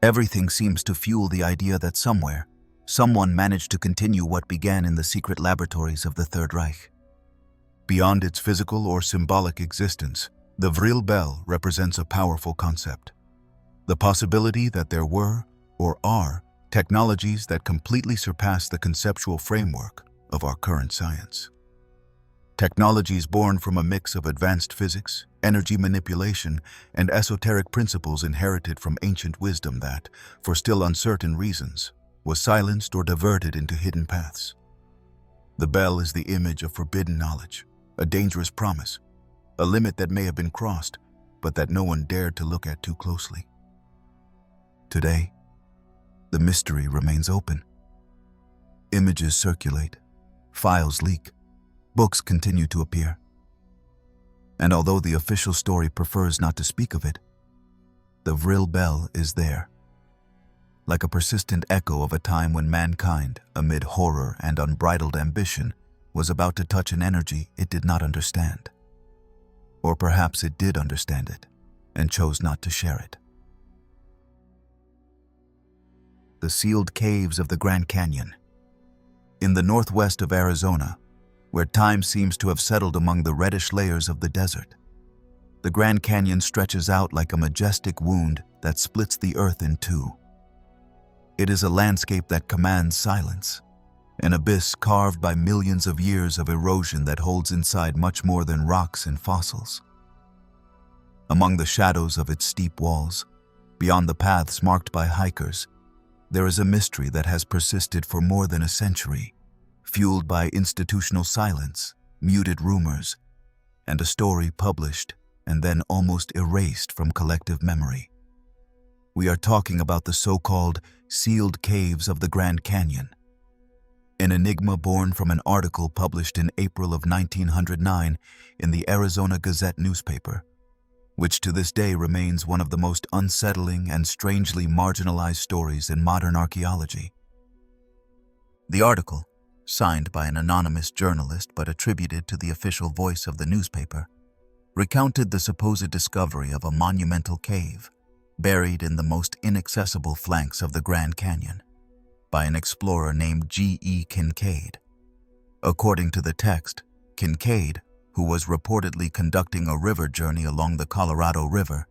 Everything seems to fuel the idea that somewhere, someone managed to continue what began in the secret laboratories of the Third Reich. Beyond its physical or symbolic existence, the Vril Bell represents a powerful concept: the possibility that there were, or are, technologies that completely surpass the conceptual framework of our current science. Technologies born from a mix of advanced physics, energy manipulation, and esoteric principles inherited from ancient wisdom that, for still uncertain reasons, was silenced or diverted into hidden paths. The bell is the image of forbidden knowledge, a dangerous promise, a limit that may have been crossed, but that no one dared to look at too closely. Today, the mystery remains open. Images circulate, files leak, books continue to appear. And although the official story prefers not to speak of it, the Vril Bell is there, like a persistent echo of a time when mankind, amid horror and unbridled ambition, was about to touch an energy it did not understand. Or perhaps it did understand it and chose not to share it. The sealed caves of the Grand Canyon. In the northwest of Arizona, where time seems to have settled among the reddish layers of the desert, the Grand Canyon stretches out like a majestic wound that splits the earth in two. It is a landscape that commands silence, an abyss carved by millions of years of erosion that holds inside much more than rocks and fossils. Among the shadows of its steep walls, beyond the paths marked by hikers, there is a mystery that has persisted for more than a century, fueled by institutional silence, muted rumors, and a story published and then almost erased from collective memory. We are talking about the so-called sealed caves of the Grand Canyon, an enigma born from an article published in April of 1909 in the Arizona Gazette newspaper, which to this day remains one of the most unsettling and strangely marginalized stories in modern archaeology. The article, signed by an anonymous journalist but attributed to the official voice of the newspaper, recounted the supposed discovery of a monumental cave buried in the most inaccessible flanks of the Grand Canyon by an explorer named G.E. Kincaid. According to the text, Kincaid, who was reportedly conducting a river journey along the Colorado River,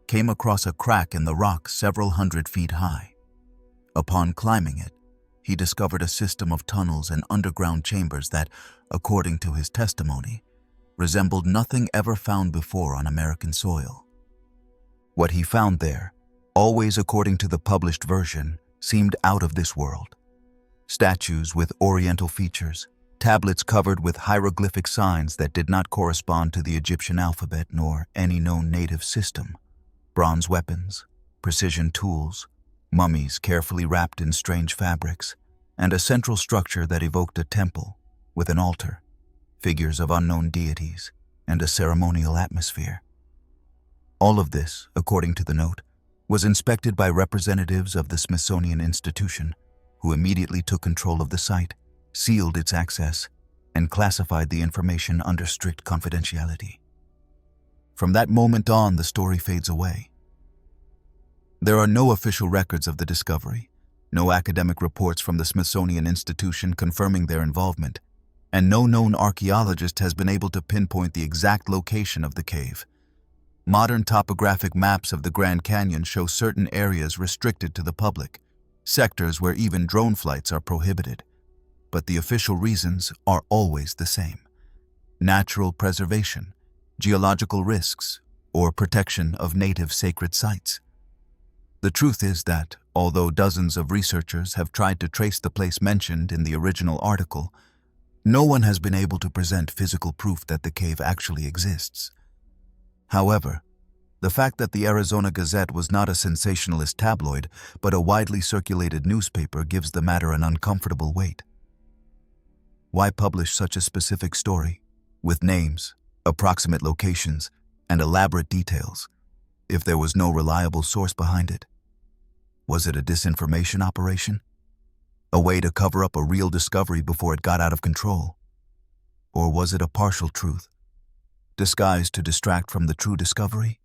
came across a crack in the rock several hundred feet high. Upon climbing it, he discovered a system of tunnels and underground chambers that, according to his testimony, resembled nothing ever found before on American soil. What he found there, always according to the published version, seemed out of this world. Statues with oriental features, tablets covered with hieroglyphic signs that did not correspond to the Egyptian alphabet nor any known native system, bronze weapons, precision tools, mummies carefully wrapped in strange fabrics, and a central structure that evoked a temple with an altar, figures of unknown deities, and a ceremonial atmosphere. All of this, according to the note, was inspected by representatives of the Smithsonian Institution, who immediately took control of the site, sealed its access, and classified the information under strict confidentiality. From that moment on, the story fades away. There are no official records of the discovery, no academic reports from the Smithsonian Institution confirming their involvement, and no known archaeologist has been able to pinpoint the exact location of the cave. Modern topographic maps of the Grand Canyon show certain areas restricted to the public, sectors where even drone flights are prohibited. But the official reasons are always the same: natural preservation, geological risks, or protection of native sacred sites. The truth is that, although dozens of researchers have tried to trace the place mentioned in the original article, no one has been able to present physical proof that the cave actually exists. However, the fact that the Arizona Gazette was not a sensationalist tabloid, but a widely circulated newspaper gives the matter an uncomfortable weight. Why publish such a specific story, with names, approximate locations, and elaborate details, if there was no reliable source behind it? Was it a disinformation operation? A way to cover up a real discovery before it got out of control? Or was it a partial truth, disguised to distract from the true discovery?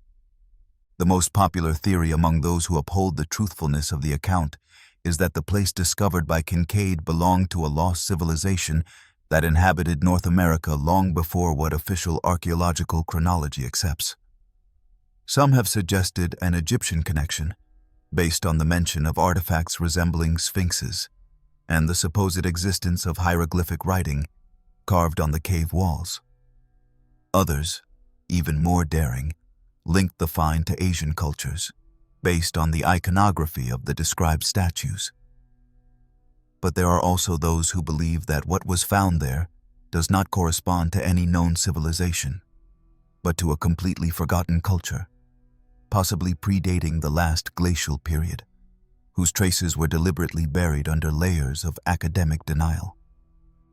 The most popular theory among those who uphold the truthfulness of the account is that the place discovered by Kincaid belonged to a lost civilization that inhabited North America long before what official archaeological chronology accepts. Some have suggested an Egyptian connection, based on the mention of artifacts resembling sphinxes and the supposed existence of hieroglyphic writing carved on the cave walls. Others, even more daring, linked the find to Asian cultures, based on the iconography of the described statues. But there are also those who believe that what was found there does not correspond to any known civilization, but to a completely forgotten culture, possibly predating the last glacial period, whose traces were deliberately buried under layers of academic denial.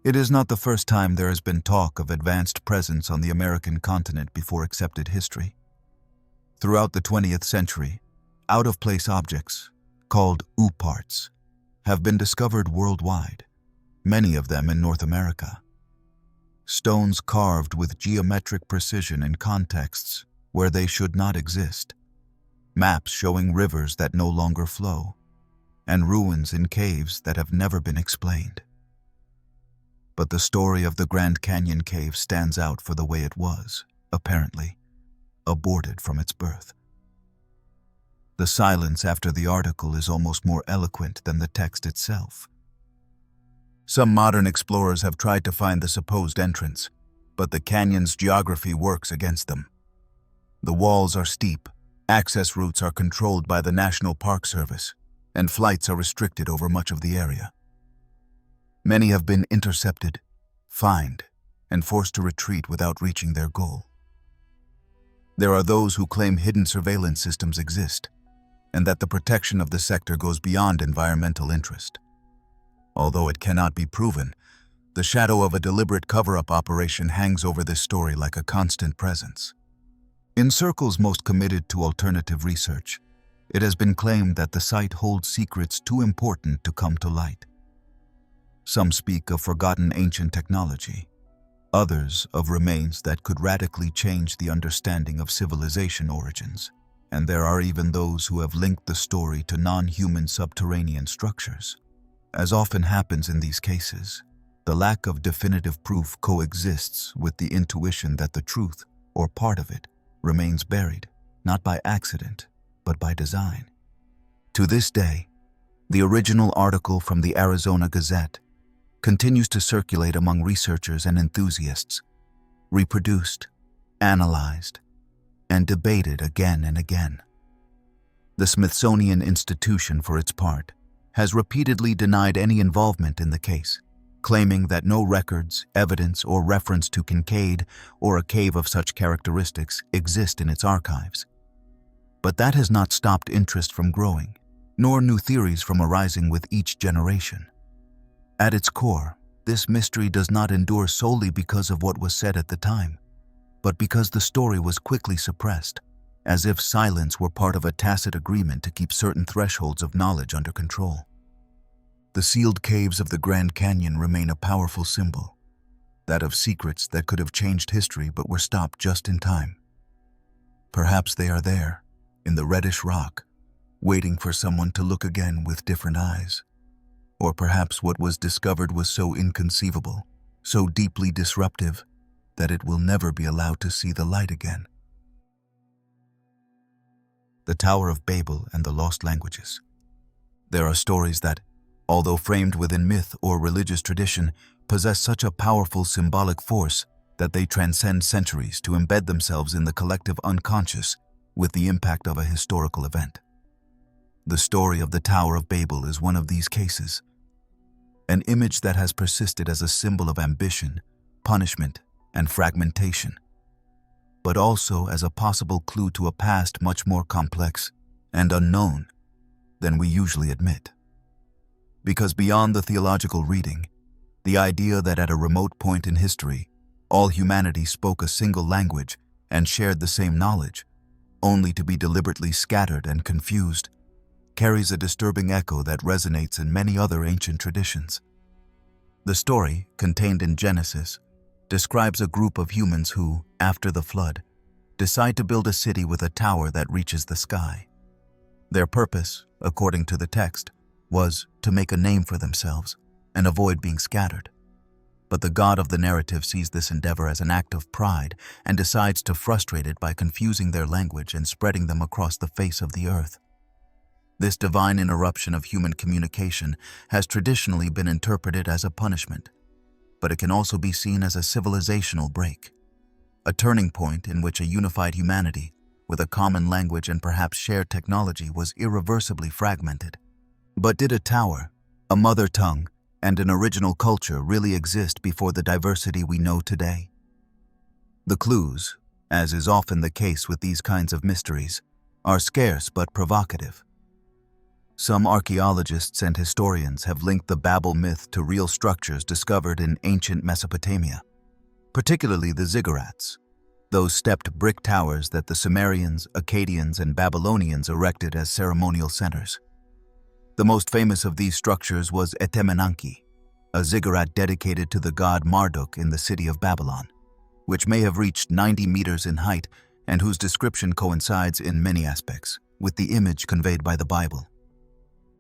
It is not the first time there has been talk of advanced presence on the American continent before accepted history. Throughout the 20th century, out-of-place objects, called ooparts, have been discovered worldwide, many of them in North America. Stones carved with geometric precision in contexts where they should not exist, maps showing rivers that no longer flow, and ruins in caves that have never been explained. But the story of the Grand Canyon cave stands out for the way it was, apparently, aborted from its birth. The silence after the article is almost more eloquent than the text itself. Some modern explorers have tried to find the supposed entrance, but the canyon's geography works against them. The walls are steep, access routes are controlled by the National Park Service, and flights are restricted over much of the area. Many have been intercepted, fined, and forced to retreat without reaching their goal. There are those who claim hidden surveillance systems exist, and that the protection of the sector goes beyond environmental interest. Although it cannot be proven, the shadow of a deliberate cover-up operation hangs over this story like a constant presence. In circles most committed to alternative research, it has been claimed that the site holds secrets too important to come to light. Some speak of forgotten ancient technology, others of remains that could radically change the understanding of civilization origins, and there are even those who have linked the story to non-human subterranean structures. As often happens in these cases, the lack of definitive proof coexists with the intuition that the truth, or part of it, remains buried, not by accident, but by design. To this day, the original article from the Arizona Gazette continues to circulate among researchers and enthusiasts, reproduced, analyzed, and debated again and again. The Smithsonian Institution, for its part, has repeatedly denied any involvement in the case, claiming that no records, evidence, or reference to Kincaid or a cave of such characteristics exist in its archives. But that has not stopped interest from growing, nor new theories from arising with each generation. At its core, this mystery does not endure solely because of what was said at the time, but because the story was quickly suppressed, as if silence were part of a tacit agreement to keep certain thresholds of knowledge under control. The sealed caves of the Grand Canyon remain a powerful symbol, that of secrets that could have changed history but were stopped just in time. Perhaps they are there, in the reddish rock, waiting for someone to look again with different eyes. Or perhaps what was discovered was so inconceivable, so deeply disruptive, that it will never be allowed to see the light again. The Tower of Babel and the Lost Languages. There are stories that, although framed within myth or religious tradition, possess such a powerful symbolic force that they transcend centuries to embed themselves in the collective unconscious with the impact of a historical event. The story of the Tower of Babel is one of these cases, an image that has persisted as a symbol of ambition, punishment, and fragmentation, but also as a possible clue to a past much more complex and unknown than we usually admit. Because beyond the theological reading, the idea that at a remote point in history, all humanity spoke a single language and shared the same knowledge, only to be deliberately scattered and confused, carries a disturbing echo that resonates in many other ancient traditions. The story, contained in Genesis, describes a group of humans who, after the flood, decide to build a city with a tower that reaches the sky. Their purpose, according to the text, was to make a name for themselves and avoid being scattered. But the God of the narrative sees this endeavor as an act of pride and decides to frustrate it by confusing their language and spreading them across the face of the earth. This divine interruption of human communication has traditionally been interpreted as a punishment, but it can also be seen as a civilizational break, a turning point in which a unified humanity, with a common language and perhaps shared technology, was irreversibly fragmented. But did a tower, a mother tongue, and an original culture really exist before the diversity we know today? The clues, as is often the case with these kinds of mysteries, are scarce but provocative. Some archaeologists and historians have linked the Babel myth to real structures discovered in ancient Mesopotamia, particularly the ziggurats, those stepped brick towers that the Sumerians, Akkadians, and Babylonians erected as ceremonial centers. The most famous of these structures was Etemenanki, a ziggurat dedicated to the god Marduk in the city of Babylon, which may have reached 90 meters in height and whose description coincides in many aspects with the image conveyed by the Bible.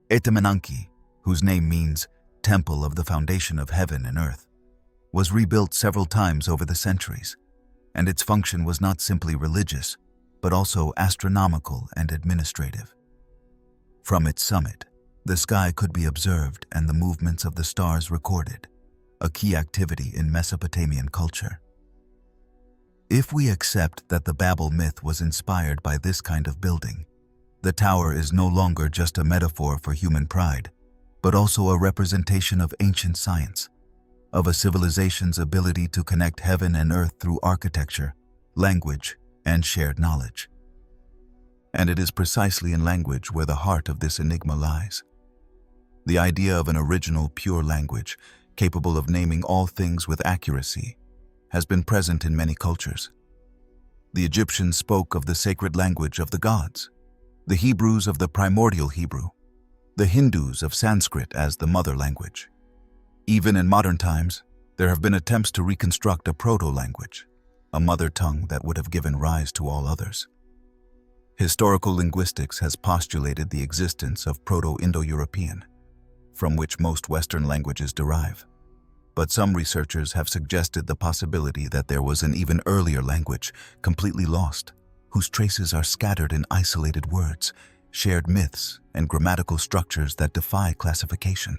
Etemenanki, whose name means Temple of the Foundation of Heaven and Earth, was rebuilt several times over the centuries, and its function was not simply religious, but also astronomical and administrative. From its summit, the sky could be observed and the movements of the stars recorded, a key activity in Mesopotamian culture. If we accept that the Babel myth was inspired by this kind of building, the tower is no longer just a metaphor for human pride, but also a representation of ancient science, of a civilization's ability to connect heaven and earth through architecture, language, and shared knowledge. And it is precisely in language where the heart of this enigma lies. The idea of an original, pure language, capable of naming all things with accuracy, has been present in many cultures. The Egyptians spoke of the sacred language of the gods, the Hebrews of the primordial Hebrew, the Hindus of Sanskrit as the mother language. Even in modern times, there have been attempts to reconstruct a proto-language, a mother tongue that would have given rise to all others. Historical linguistics has postulated the existence of Proto-Indo-European, from which most Western languages derive. But some researchers have suggested the possibility that there was an even earlier language, completely lost, whose traces are scattered in isolated words, shared myths, and grammatical structures that defy classification.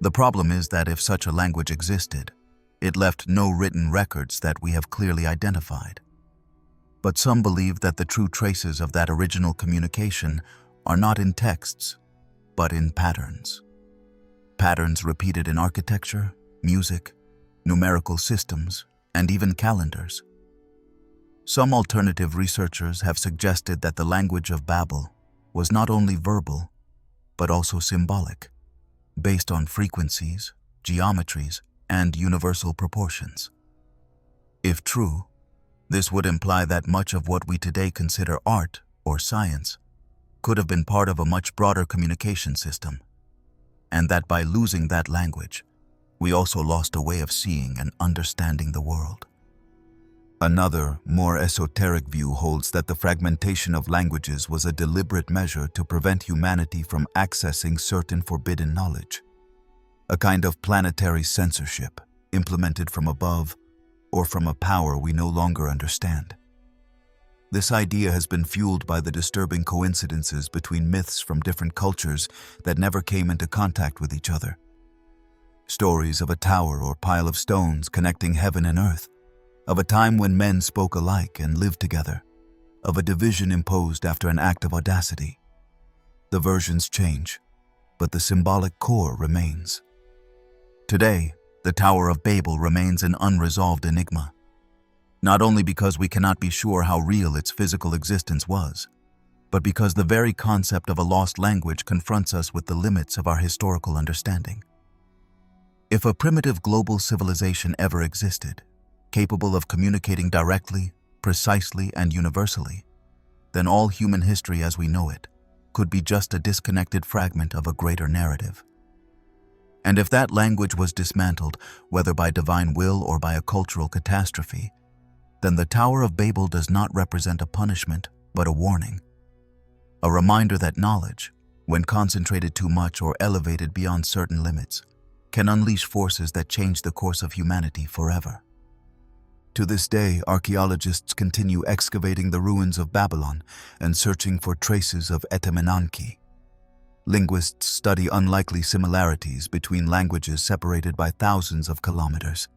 The problem is that if such a language existed, it left no written records that we have clearly identified. But some believe that the true traces of that original communication are not in texts, but in patterns. Patterns repeated in architecture, music, numerical systems, and even calendars. Some alternative researchers have suggested that the language of Babel was not only verbal, but also symbolic, based on frequencies, geometries, and universal proportions. If true, this would imply that much of what we today consider art or science could have been part of a much broader communication system, and that by losing that language, we also lost a way of seeing and understanding the world. Another, more esoteric view holds that the fragmentation of languages was a deliberate measure to prevent humanity from accessing certain forbidden knowledge, a kind of planetary censorship implemented from above or from a power we no longer understand. This idea has been fueled by the disturbing coincidences between myths from different cultures that never came into contact with each other. Stories of a tower or pile of stones connecting heaven and earth, of a time when men spoke alike and lived together, of a division imposed after an act of audacity. The versions change, but the symbolic core remains. Today, the Tower of Babel remains an unresolved enigma, not only because we cannot be sure how real its physical existence was, but because the very concept of a lost language confronts us with the limits of our historical understanding. If a primitive global civilization ever existed, capable of communicating directly, precisely, and universally, then all human history as we know it could be just a disconnected fragment of a greater narrative. And if that language was dismantled, whether by divine will or by a cultural catastrophe, then the Tower of Babel does not represent a punishment, but a warning. A reminder that knowledge, when concentrated too much or elevated beyond certain limits, can unleash forces that change the course of humanity forever. To this day, archaeologists continue excavating the ruins of Babylon and searching for traces of Etemenanki. Linguists study unlikely similarities between languages separated by thousands of kilometers.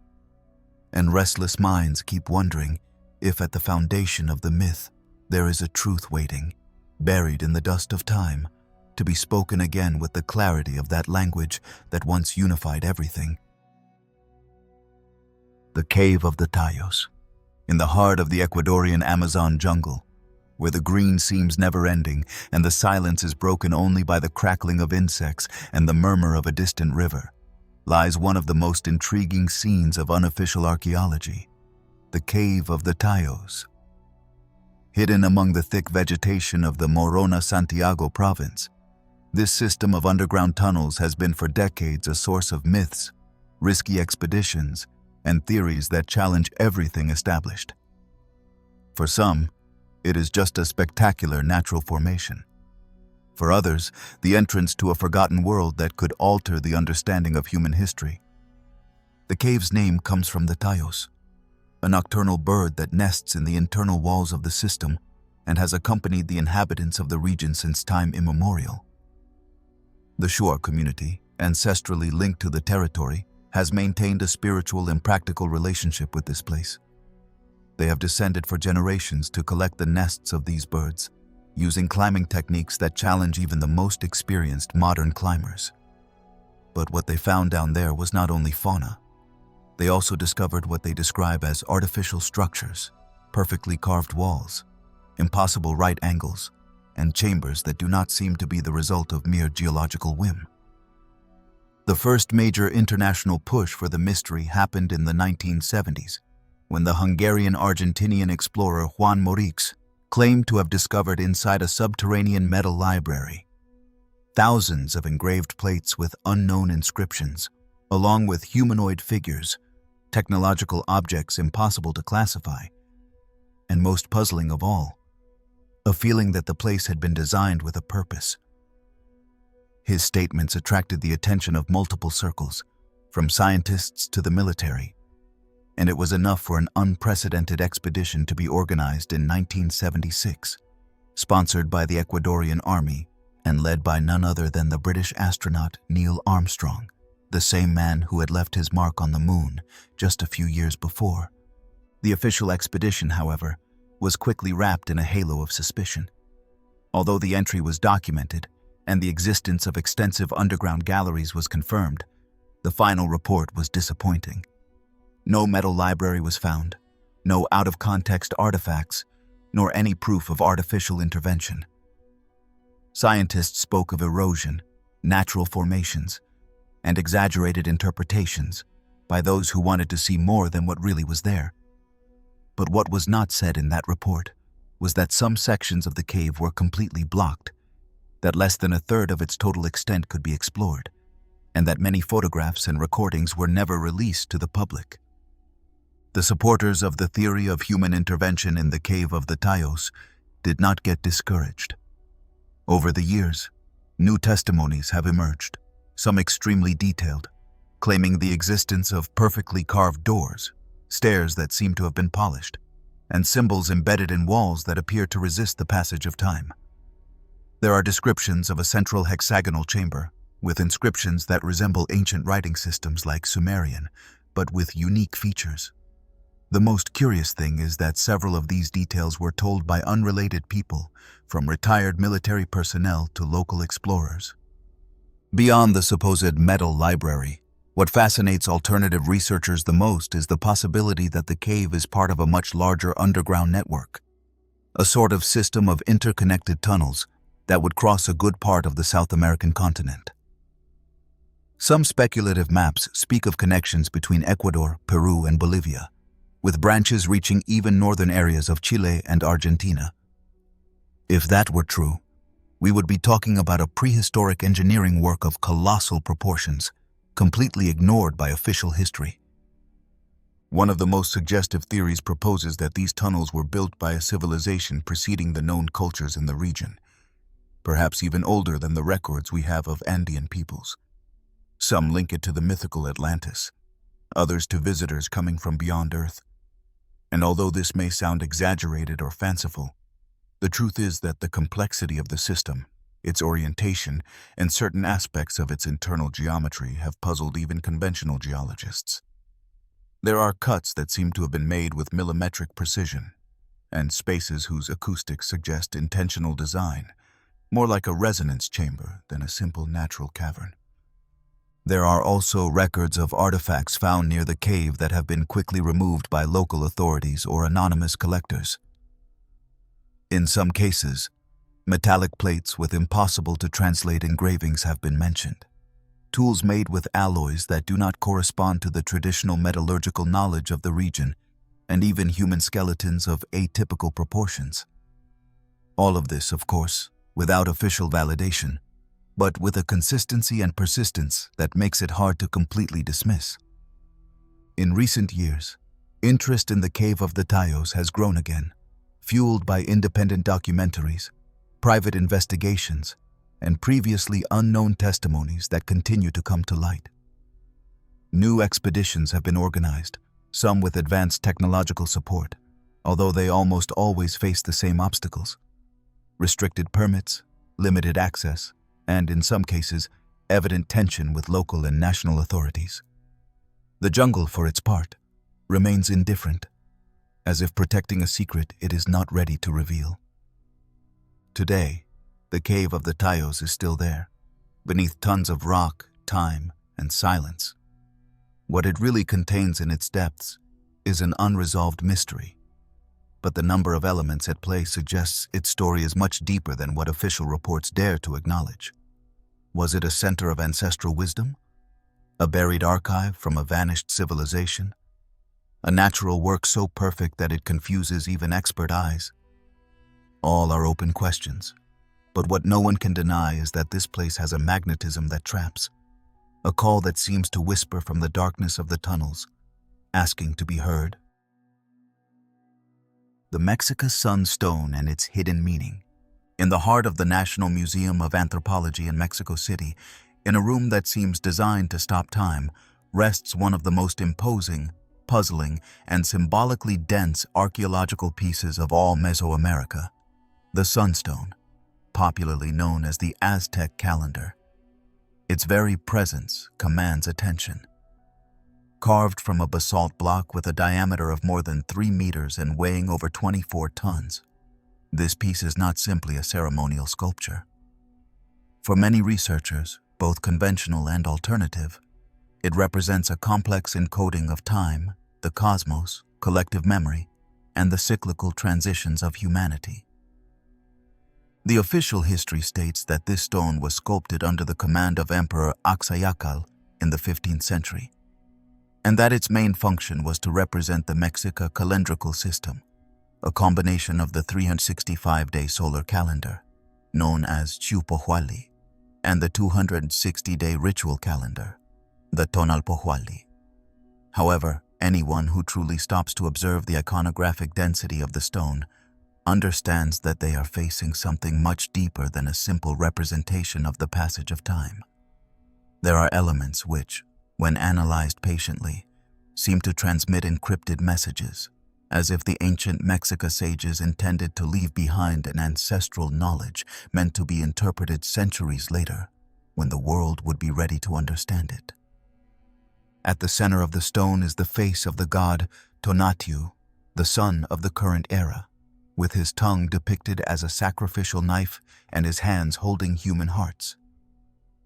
And restless minds keep wondering if at the foundation of the myth there is a truth waiting, buried in the dust of time, to be spoken again with the clarity of that language that once unified everything. The Cave of the Tayos, in the heart of the Ecuadorian Amazon jungle, where the green seems never-ending and the silence is broken only by the crackling of insects and the murmur of a distant river, lies one of the most intriguing scenes of unofficial archaeology, the Cave of the Tayos. Hidden among the thick vegetation of the Morona Santiago province, this system of underground tunnels has been for decades a source of myths, risky expeditions, and theories that challenge everything established. For some, it is just a spectacular natural formation. For others, the entrance to a forgotten world that could alter the understanding of human history. The cave's name comes from the Tayos, a nocturnal bird that nests in the internal walls of the system and has accompanied the inhabitants of the region since time immemorial. The Shuar community, ancestrally linked to the territory, has maintained a spiritual and practical relationship with this place. They have descended for generations to collect the nests of these birds, using climbing techniques that challenge even the most experienced modern climbers. But what they found down there was not only fauna. They also discovered what they describe as artificial structures, perfectly carved walls, impossible right angles, and chambers that do not seem to be the result of mere geological whim. The first major international push for the mystery happened in the 1970s, when the Hungarian-Argentinian explorer Juan Morix claimed to have discovered inside a subterranean metal library thousands of engraved plates with unknown inscriptions, along with humanoid figures, technological objects impossible to classify, and most puzzling of all, a feeling that the place had been designed with a purpose. His statements attracted the attention of multiple circles, from scientists to the military, and it was enough for an unprecedented expedition to be organized in 1976, sponsored by the Ecuadorian Army and led by none other than the British astronaut Neil Armstrong, the same man who had left his mark on the moon just a few years before. The official expedition, however, was quickly wrapped in a halo of suspicion. Although the entry was documented, and the existence of extensive underground galleries was confirmed, the final report was disappointing. No metal library was found, no out-of-context artifacts, nor any proof of artificial intervention. Scientists spoke of erosion, natural formations, and exaggerated interpretations by those who wanted to see more than what really was there. But what was not said in that report was that some sections of the cave were completely blocked, that less than a third of its total extent could be explored, and that many photographs and recordings were never released to the public. The supporters of the theory of human intervention in the Cave of the Tayos did not get discouraged. Over the years, new testimonies have emerged, some extremely detailed, claiming the existence of perfectly carved doors, stairs that seem to have been polished, and symbols embedded in walls that appear to resist the passage of time. There are descriptions of a central hexagonal chamber, with inscriptions that resemble ancient writing systems like Sumerian, but with unique features. The most curious thing is that several of these details were told by unrelated people, from retired military personnel to local explorers. Beyond the supposed metal library, what fascinates alternative researchers the most is the possibility that the cave is part of a much larger underground network, a sort of system of interconnected tunnels that would cross a good part of the South American continent. Some speculative maps speak of connections between Ecuador, Peru, and Bolivia, with branches reaching even northern areas of Chile and Argentina. If that were true, we would be talking about a prehistoric engineering work of colossal proportions, completely ignored by official history. One of the most suggestive theories proposes that these tunnels were built by a civilization preceding the known cultures in the region, perhaps even older than the records we have of Andean peoples. Some link it to the mythical Atlantis, others to visitors coming from beyond Earth. And although this may sound exaggerated or fanciful, the truth is that the complexity of the system, its orientation, and certain aspects of its internal geometry have puzzled even conventional geologists. There are cuts that seem to have been made with millimetric precision, and spaces whose acoustics suggest intentional design, more like a resonance chamber than a simple natural cavern. There are also records of artifacts found near the cave that have been quickly removed by local authorities or anonymous collectors. In some cases, metallic plates with impossible-to-translate engravings have been mentioned, tools made with alloys that do not correspond to the traditional metallurgical knowledge of the region, and even human skeletons of atypical proportions. All of this, of course, without official validation, but with a consistency and persistence that makes it hard to completely dismiss. In recent years, interest in the Cave of the Tayos has grown again, fueled by independent documentaries, private investigations, and previously unknown testimonies that continue to come to light. New expeditions have been organized, some with advanced technological support, although they almost always face the same obstacles: restricted permits, limited access, and, in some cases, evident tension with local and national authorities. The jungle, for its part, remains indifferent, as if protecting a secret it is not ready to reveal. Today, the Cave of the Tayos is still there, beneath tons of rock, time, and silence. What it really contains in its depths is an unresolved mystery, but the number of elements at play suggests its story is much deeper than what official reports dare to acknowledge. Was it a center of ancestral wisdom? A buried archive from a vanished civilization? A natural work so perfect that it confuses even expert eyes? All are open questions, but what no one can deny is that this place has a magnetism that traps, a call that seems to whisper from the darkness of the tunnels, asking to be heard. The Mexica Sunstone and its hidden meaning. In the heart of the National Museum of Anthropology in Mexico City, in a room that seems designed to stop time, rests one of the most imposing, puzzling, and symbolically dense archaeological pieces of all Mesoamerica: the Sunstone, popularly known as the Aztec calendar. Its very presence commands attention. Carved from a basalt block with a diameter of more than 3 meters and weighing over 24 tons, this piece is not simply a ceremonial sculpture. For many researchers, both conventional and alternative, it represents a complex encoding of time, the cosmos, collective memory, and the cyclical transitions of humanity. The official history states that this stone was sculpted under the command of Emperor Sacsayhuamán in the 15th century, and that its main function was to represent the Mexica calendrical system, a combination of the 365-day solar calendar, known as Chupohuali, and the 260-day ritual calendar, the Tonalpohuali. However, anyone who truly stops to observe the iconographic density of the stone understands that they are facing something much deeper than a simple representation of the passage of time. There are elements which, when analyzed patiently, seem to transmit encrypted messages, as if the ancient Mexica sages intended to leave behind an ancestral knowledge meant to be interpreted centuries later, when the world would be ready to understand it. At the center of the stone is the face of the god Tonatiuh, the sun of the current era, with his tongue depicted as a sacrificial knife and his hands holding human hearts.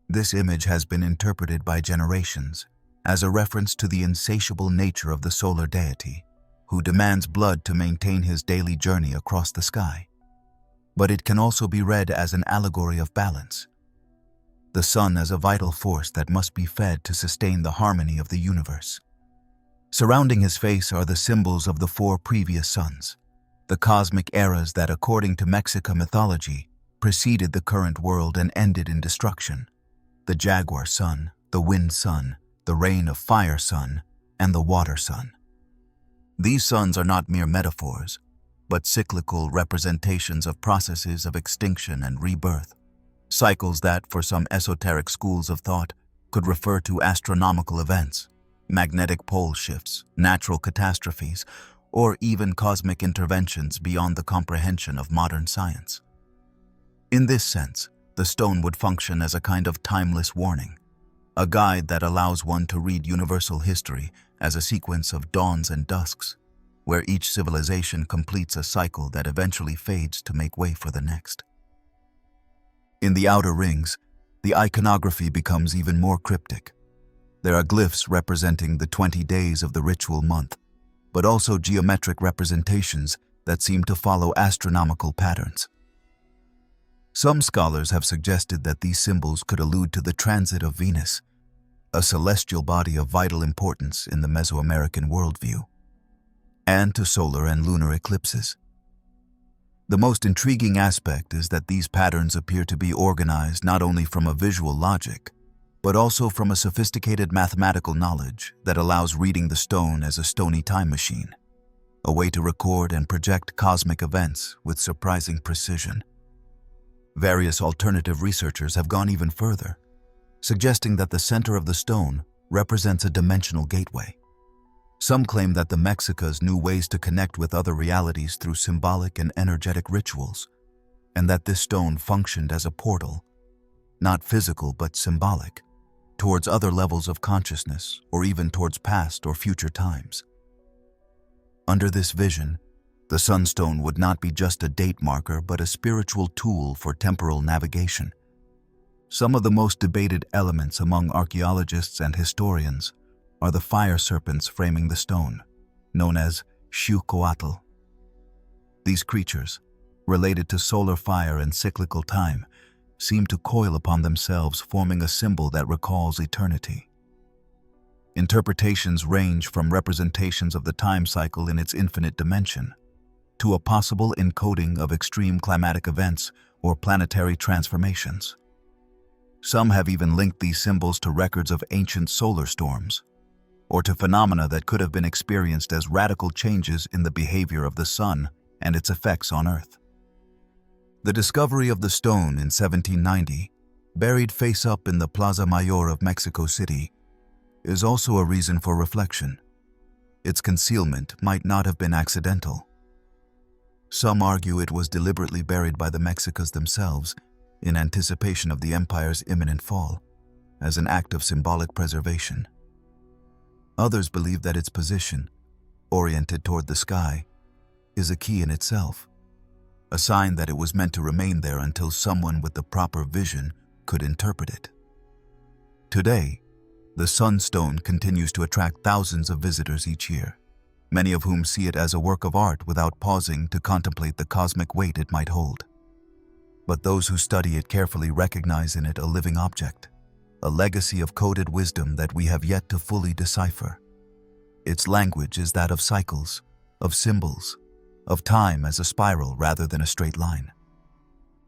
This image has been interpreted by generations as a reference to the insatiable nature of the solar deity, who demands blood to maintain his daily journey across the sky. But it can also be read as an allegory of balance, the sun as a vital force that must be fed to sustain the harmony of the universe. Surrounding his face are the symbols of the 4 previous suns, the cosmic eras that, according to Mexica mythology, preceded the current world and ended in destruction: the jaguar sun, the wind sun, the rain of fire sun, and the water sun. These suns are not mere metaphors, but cyclical representations of processes of extinction and rebirth, cycles that, for some esoteric schools of thought, could refer to astronomical events, magnetic pole shifts, natural catastrophes, or even cosmic interventions beyond the comprehension of modern science. In this sense, the stone would function as a kind of timeless warning, a guide that allows one to read universal history as a sequence of dawns and dusks, where each civilization completes a cycle that eventually fades to make way for the next. In the outer rings, the iconography becomes even more cryptic. There are glyphs representing the 20 days of the ritual month, but also geometric representations that seem to follow astronomical patterns. Some scholars have suggested that these symbols could allude to the transit of Venus, a celestial body of vital importance in the Mesoamerican worldview, and to solar and lunar eclipses. The most intriguing aspect is that these patterns appear to be organized not only from a visual logic, but also from a sophisticated mathematical knowledge that allows reading the stone as a stony time machine, a way to record and project cosmic events with surprising precision. Various alternative researchers have gone even further, suggesting that the center of the stone represents a dimensional gateway. Some claim that the Mexicas knew ways to connect with other realities through symbolic and energetic rituals, and that this stone functioned as a portal, not physical but symbolic, towards other levels of consciousness or even towards past or future times. Under this vision, the sunstone would not be just a date marker but a spiritual tool for temporal navigation. Some of the most debated elements among archaeologists and historians are the fire serpents framing the stone, known as Xucoatl. These creatures, related to solar fire and cyclical time, seem to coil upon themselves, forming a symbol that recalls eternity. Interpretations range from representations of the time cycle in its infinite dimension to a possible encoding of extreme climatic events or planetary transformations. Some have even linked these symbols to records of ancient solar storms, or to phenomena that could have been experienced as radical changes in the behavior of the sun and its effects on Earth. The discovery of the stone in 1790, buried face up in the Plaza Mayor of Mexico City, is also a reason for reflection. Its concealment might not have been accidental. Some argue it was deliberately buried by the Mexicas themselves in anticipation of the empire's imminent fall, as an act of symbolic preservation. Others believe that its position, oriented toward the sky, is a key in itself, a sign that it was meant to remain there until someone with the proper vision could interpret it. Today, the Sunstone continues to attract thousands of visitors each year, many of whom see it as a work of art without pausing to contemplate the cosmic weight it might hold. But those who study it carefully recognize in it a living object, a legacy of coded wisdom that we have yet to fully decipher. Its language is that of cycles, of symbols, of time as a spiral rather than a straight line.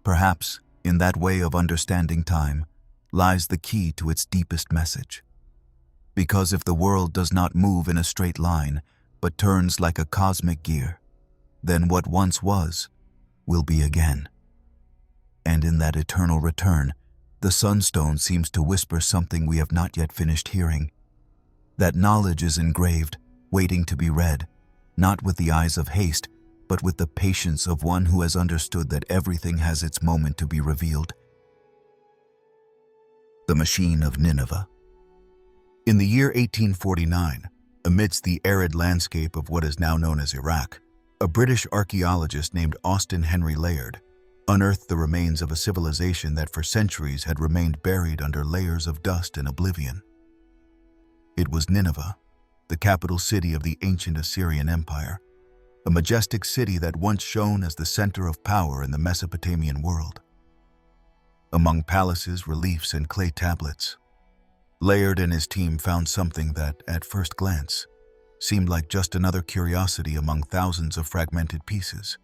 Perhaps, in that way of understanding time, lies the key to its deepest message. Because if the world does not move in a straight line, but turns like a cosmic gear, then what once was, will be again. And in that eternal return, the Sunstone seems to whisper something we have not yet finished hearing. That knowledge is engraved, waiting to be read, not with the eyes of haste, but with the patience of one who has understood that everything has its moment to be revealed. The Machine of Nineveh. In the year 1849, amidst the arid landscape of what is now known as Iraq, a British archaeologist named Austin Henry Layard unearthed the remains of a civilization that for centuries had remained buried under layers of dust and oblivion. It was Nineveh, the capital city of the ancient Assyrian Empire, a majestic city that once shone as the center of power in the Mesopotamian world. Among palaces, reliefs, and clay tablets, Layard and his team found something that, at first glance, seemed like just another curiosity among thousands of fragmented pieces.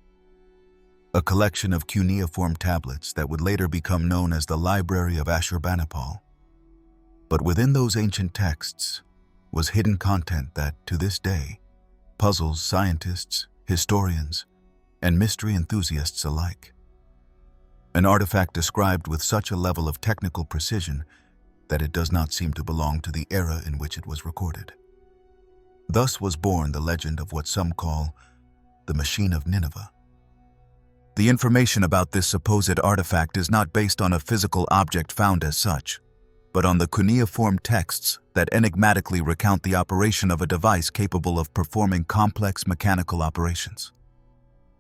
A collection of cuneiform tablets that would later become known as the Library of Ashurbanipal. But within those ancient texts was hidden content that, to this day, puzzles scientists, historians, and mystery enthusiasts alike. An artifact described with such a level of technical precision that it does not seem to belong to the era in which it was recorded. Thus was born the legend of what some call the Machine of Nineveh. The information about this supposed artifact is not based on a physical object found as such, but on the cuneiform texts that enigmatically recount the operation of a device capable of performing complex mechanical operations.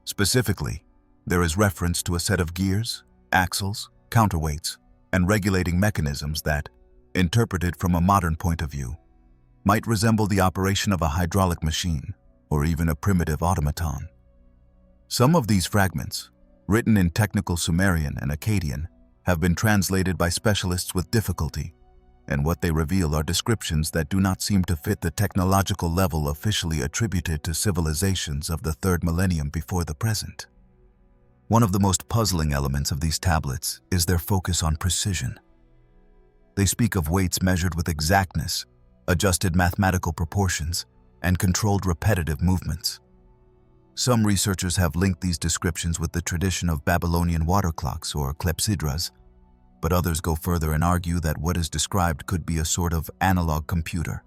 Specifically, there is reference to a set of gears, axles, counterweights, and regulating mechanisms that, interpreted from a modern point of view, might resemble the operation of a hydraulic machine or even a primitive automaton. Some of these fragments, written in technical Sumerian and Akkadian, have been translated by specialists with difficulty, and what they reveal are descriptions that do not seem to fit the technological level officially attributed to civilizations of the 3rd millennium before the present. One of the most puzzling elements of these tablets is their focus on precision. They speak of weights measured with exactness, adjusted mathematical proportions, and controlled repetitive movements. Some researchers have linked these descriptions with the tradition of Babylonian water clocks or clepsydras, but others go further and argue that what is described could be a sort of analog computer,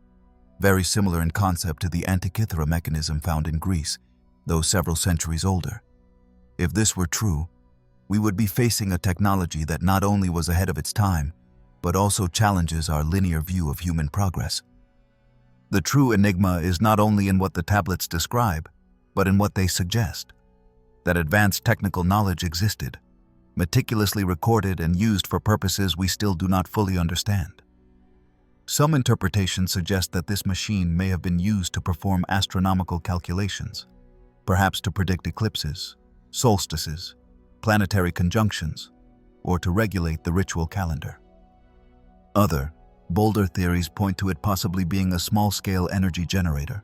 very similar in concept to the Antikythera mechanism found in Greece, though several centuries older. If this were true, we would be facing a technology that not only was ahead of its time, but also challenges our linear view of human progress. The true enigma is not only in what the tablets describe, but in what they suggest. That advanced technical knowledge existed, meticulously recorded and used for purposes we still do not fully understand. Some interpretations suggest that this machine may have been used to perform astronomical calculations, perhaps to predict eclipses, solstices, planetary conjunctions, or to regulate the ritual calendar. Other, bolder theories point to it possibly being a small-scale energy generator,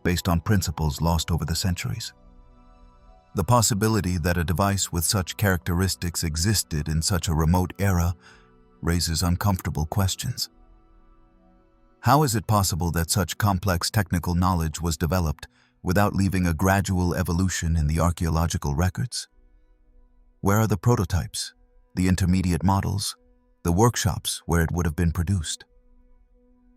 based on principles lost over the centuries. The possibility that a device with such characteristics existed in such a remote era raises uncomfortable questions. How is it possible that such complex technical knowledge was developed without leaving a gradual evolution in the archaeological records? Where are the prototypes, the intermediate models, the workshops where it would have been produced?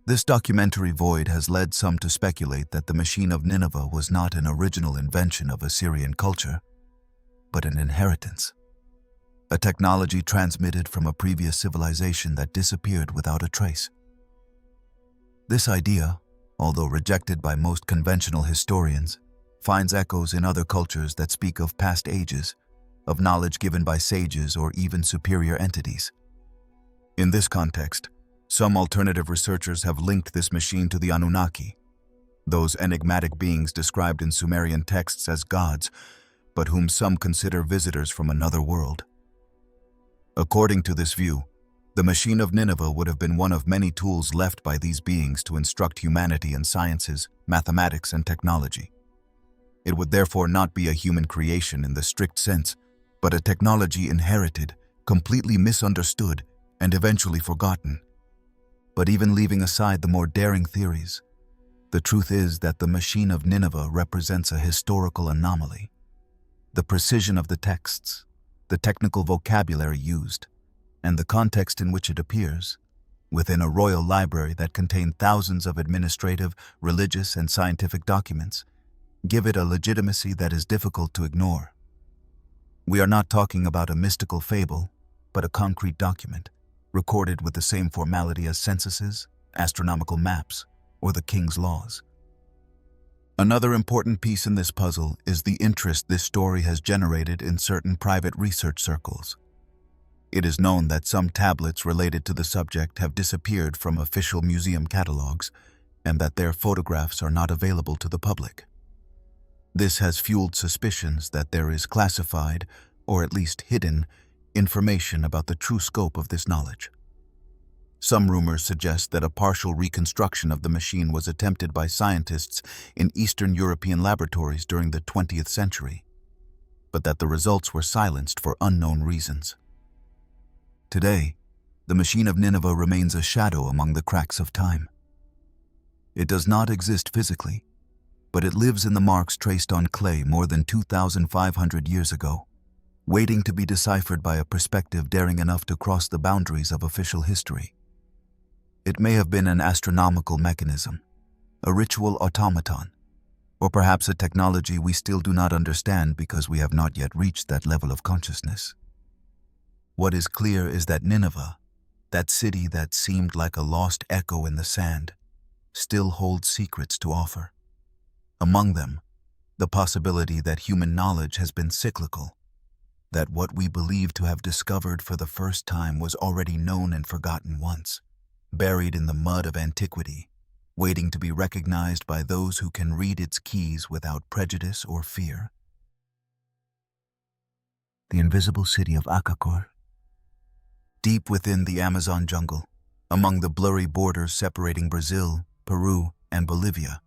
This documentary void has led some to speculate that the Machine of Nineveh was not an original invention of Assyrian culture, but an inheritance, a technology transmitted from a previous civilization that disappeared without a trace. This idea, although rejected by most conventional historians, finds echoes in other cultures that speak of past ages, of knowledge given by sages or even superior entities. In this context, some alternative researchers have linked this machine to the Anunnaki, those enigmatic beings described in Sumerian texts as gods, but whom some consider visitors from another world. According to this view, the Machine of Nineveh would have been one of many tools left by these beings to instruct humanity in sciences, mathematics, and technology. It would therefore not be a human creation in the strict sense, but a technology inherited, completely misunderstood, and eventually forgotten. But even leaving aside the more daring theories, the truth is that the Machine of Nineveh represents a historical anomaly. The precision of the texts, the technical vocabulary used, and the context in which it appears, within a royal library that contained thousands of administrative, religious, and scientific documents, give it a legitimacy that is difficult to ignore. We are not talking about a mystical fable, but a concrete document, recorded with the same formality as censuses, astronomical maps, or the king's laws. Another important piece in this puzzle is the interest this story has generated in certain private research circles. It is known that some tablets related to the subject have disappeared from official museum catalogs, and that their photographs are not available to the public. This has fueled suspicions that there is classified, or at least hidden, information about the true scope of this knowledge. Some rumors suggest that a partial reconstruction of the machine was attempted by scientists in Eastern European laboratories during the 20th century, but that the results were silenced for unknown reasons. Today, the Machine of Nineveh remains a shadow among the cracks of time. It does not exist physically, but it lives in the marks traced on clay more than 2,500 years ago, waiting to be deciphered by a perspective daring enough to cross the boundaries of official history. It may have been an astronomical mechanism, a ritual automaton, or perhaps a technology we still do not understand because we have not yet reached that level of consciousness. What is clear is that Nineveh, that city that seemed like a lost echo in the sand, still holds secrets to offer. Among them, the possibility that human knowledge has been cyclical, that what we believe to have discovered for the first time was already known and forgotten once, buried in the mud of antiquity, waiting to be recognized by those who can read its keys without prejudice or fear. The invisible city of Akakor. Deep within the Amazon jungle, among the blurry borders separating Brazil, Peru, and Bolivia,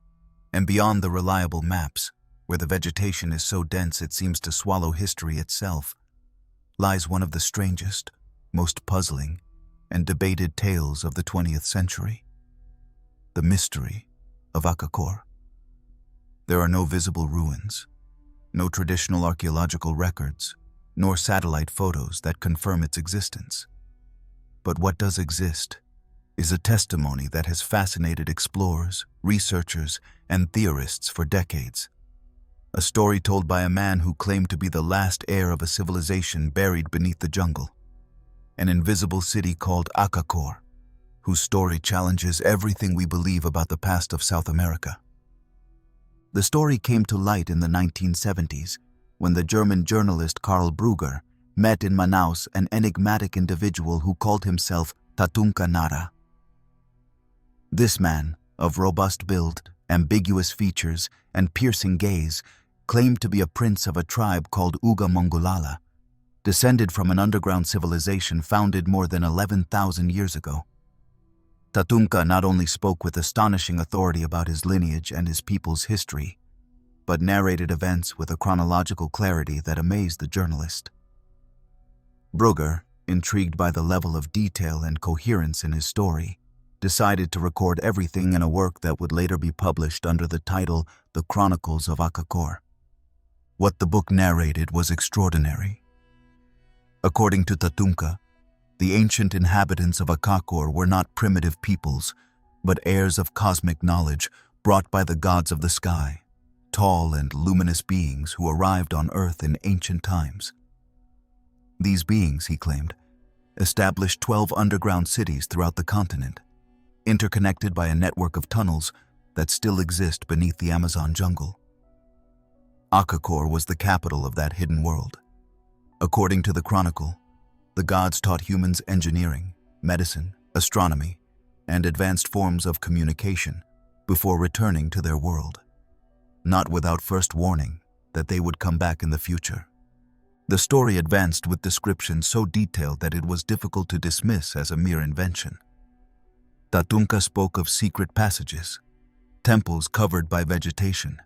and beyond the reliable maps, where the vegetation is so dense it seems to swallow history itself, lies one of the strangest, most puzzling, and debated tales of the 20th century. The mystery of Akakor. There are no visible ruins, no traditional archaeological records, nor satellite photos that confirm its existence. But what does exist is a testimony that has fascinated explorers, researchers, and theorists for decades. A story told by a man who claimed to be the last heir of a civilization buried beneath the jungle. An invisible city called Akakor, whose story challenges everything we believe about the past of South America. The story came to light in the 1970s when the German journalist Karl Brugger met in Manaus an enigmatic individual who called himself Tatunka Nara. This man, of robust build, ambiguous features, and piercing gaze, claimed to be a prince of a tribe called Uga Mongolala, descended from an underground civilization founded more than 11,000 years ago. Tatunka not only spoke with astonishing authority about his lineage and his people's history, but narrated events with a chronological clarity that amazed the journalist. Brugger, intrigued by the level of detail and coherence in his story, decided to record everything in a work that would later be published under the title The Chronicles of Akakor. What the book narrated was extraordinary. According to Tatunka, the ancient inhabitants of Akakor were not primitive peoples, but heirs of cosmic knowledge brought by the gods of the sky, tall and luminous beings who arrived on Earth in ancient times. These beings, he claimed, established 12 underground cities throughout the continent, interconnected by a network of tunnels that still exist beneath the Amazon jungle. Akakor was the capital of that hidden world. According to the chronicle, the gods taught humans engineering, medicine, astronomy, and advanced forms of communication before returning to their world, not without first warning that they would come back in the future. The story advanced with descriptions so detailed that it was difficult to dismiss as a mere invention. Tatunka spoke of secret passages, temples covered by vegetation,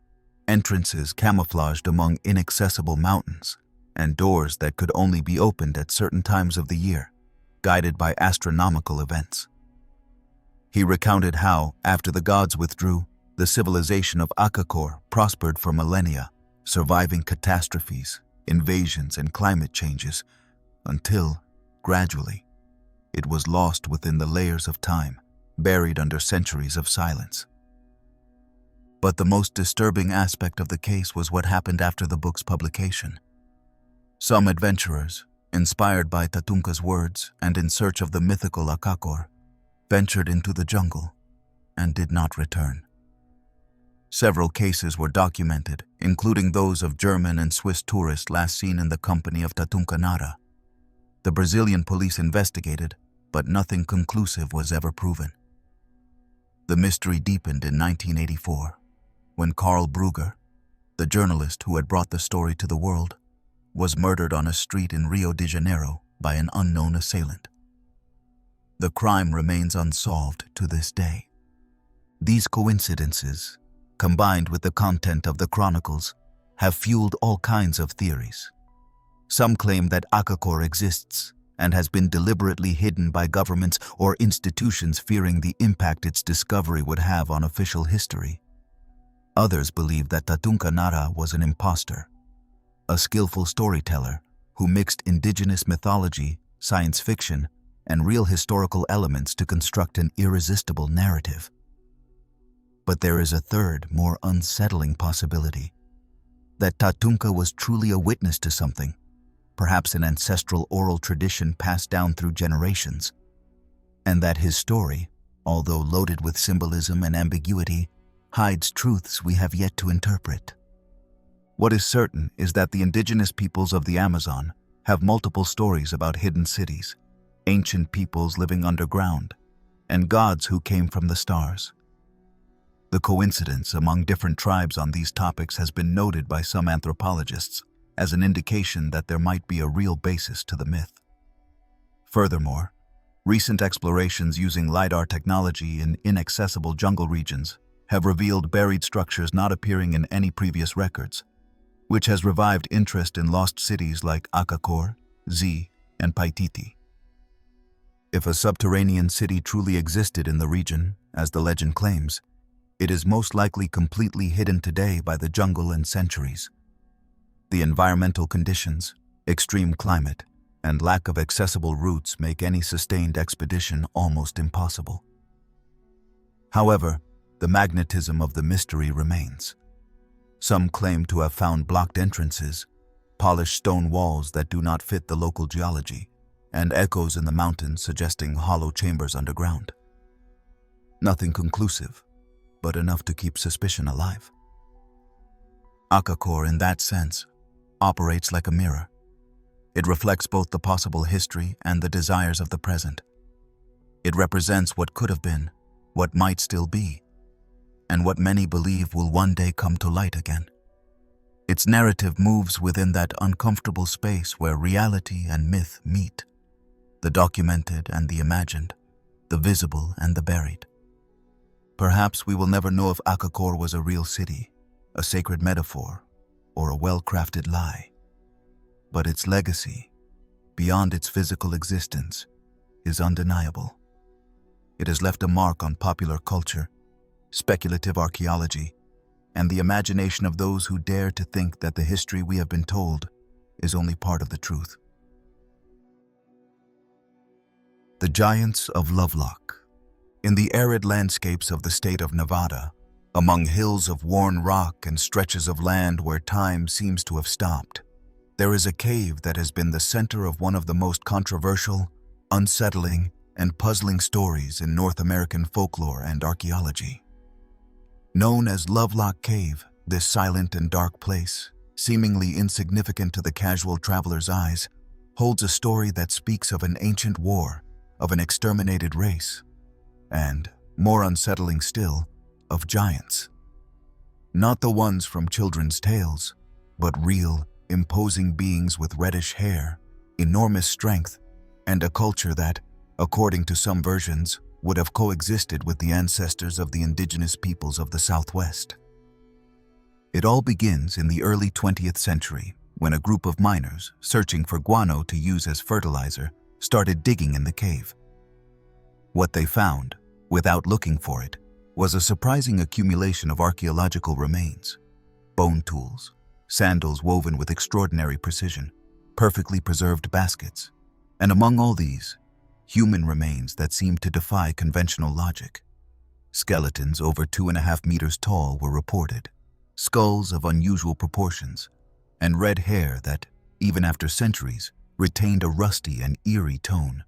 entrances camouflaged among inaccessible mountains, and doors that could only be opened at certain times of the year, guided by astronomical events. He recounted how, after the gods withdrew, the civilization of Akakor prospered for millennia, surviving catastrophes, invasions, and climate changes, until, gradually, it was lost within the layers of time, buried under centuries of silence. But the most disturbing aspect of the case was what happened after the book's publication. Some adventurers, inspired by Tatunka's words and in search of the mythical Akakor, ventured into the jungle and did not return. Several cases were documented, including those of German and Swiss tourists last seen in the company of Tatunka Nara. The Brazilian police investigated, but nothing conclusive was ever proven. The mystery deepened in 1984, when Karl Brugger, the journalist who had brought the story to the world, was murdered on a street in Rio de Janeiro by an unknown assailant. The crime remains unsolved to this day. These coincidences, combined with the content of the chronicles, have fueled all kinds of theories. Some claim that Akakor exists and has been deliberately hidden by governments or institutions fearing the impact its discovery would have on official history. Others believe that Tatunka Nara was an imposter, a skillful storyteller who mixed indigenous mythology, science fiction, and real historical elements to construct an irresistible narrative. But there is a third, more unsettling possibility: that Tatunka was truly a witness to something, perhaps an ancestral oral tradition passed down through generations, and that his story, although loaded with symbolism and ambiguity, hides truths we have yet to interpret. What is certain is that the indigenous peoples of the Amazon have multiple stories about hidden cities, ancient peoples living underground, and gods who came from the stars. The coincidence among different tribes on these topics has been noted by some anthropologists as an indication that there might be a real basis to the myth. Furthermore, recent explorations using LiDAR technology in inaccessible jungle regions have revealed buried structures not appearing in any previous records, which has revived interest in lost cities like Akakor, Z, and Paititi. If a subterranean city truly existed in the region, as the legend claims, it is most likely completely hidden today by the jungle and centuries. The environmental conditions, extreme climate, and lack of accessible routes make any sustained expedition almost impossible. However, the magnetism of the mystery remains. Some claim to have found blocked entrances, polished stone walls that do not fit the local geology, and echoes in the mountains suggesting hollow chambers underground. Nothing conclusive, but enough to keep suspicion alive. Akakor, in that sense, operates like a mirror. It reflects both the possible history and the desires of the present. It represents what could have been, what might still be, and what many believe will one day come to light again. Its narrative moves within that uncomfortable space where reality and myth meet, the documented and the imagined, the visible and the buried. Perhaps we will never know if Akakor was a real city, a sacred metaphor, or a well-crafted lie. But its legacy, beyond its physical existence, is undeniable. It has left a mark on popular culture, speculative archaeology, and the imagination of those who dare to think that the history we have been told is only part of the truth. The Giants of Lovelock. In the arid landscapes of the state of Nevada, among hills of worn rock and stretches of land where time seems to have stopped, there is a cave that has been the center of one of the most controversial, unsettling, and puzzling stories in North American folklore and archaeology. Known as Lovelock Cave, this silent and dark place, seemingly insignificant to the casual traveler's eyes, holds a story that speaks of an ancient war, of an exterminated race, and, more unsettling still, of giants. Not the ones from children's tales, but real, imposing beings with reddish hair, enormous strength, and a culture that, according to some versions, would have coexisted with the ancestors of the indigenous peoples of the Southwest. It all begins in the early 20th century, when a group of miners, searching for guano to use as fertilizer, started digging in the cave. What they found, without looking for it, was a surprising accumulation of archaeological remains: bone tools, sandals woven with extraordinary precision, perfectly preserved baskets, and among all these, human remains that seemed to defy conventional logic. Skeletons over 2.5 meters tall were reported, skulls of unusual proportions, and red hair that, even after centuries, retained a rusty and eerie tone.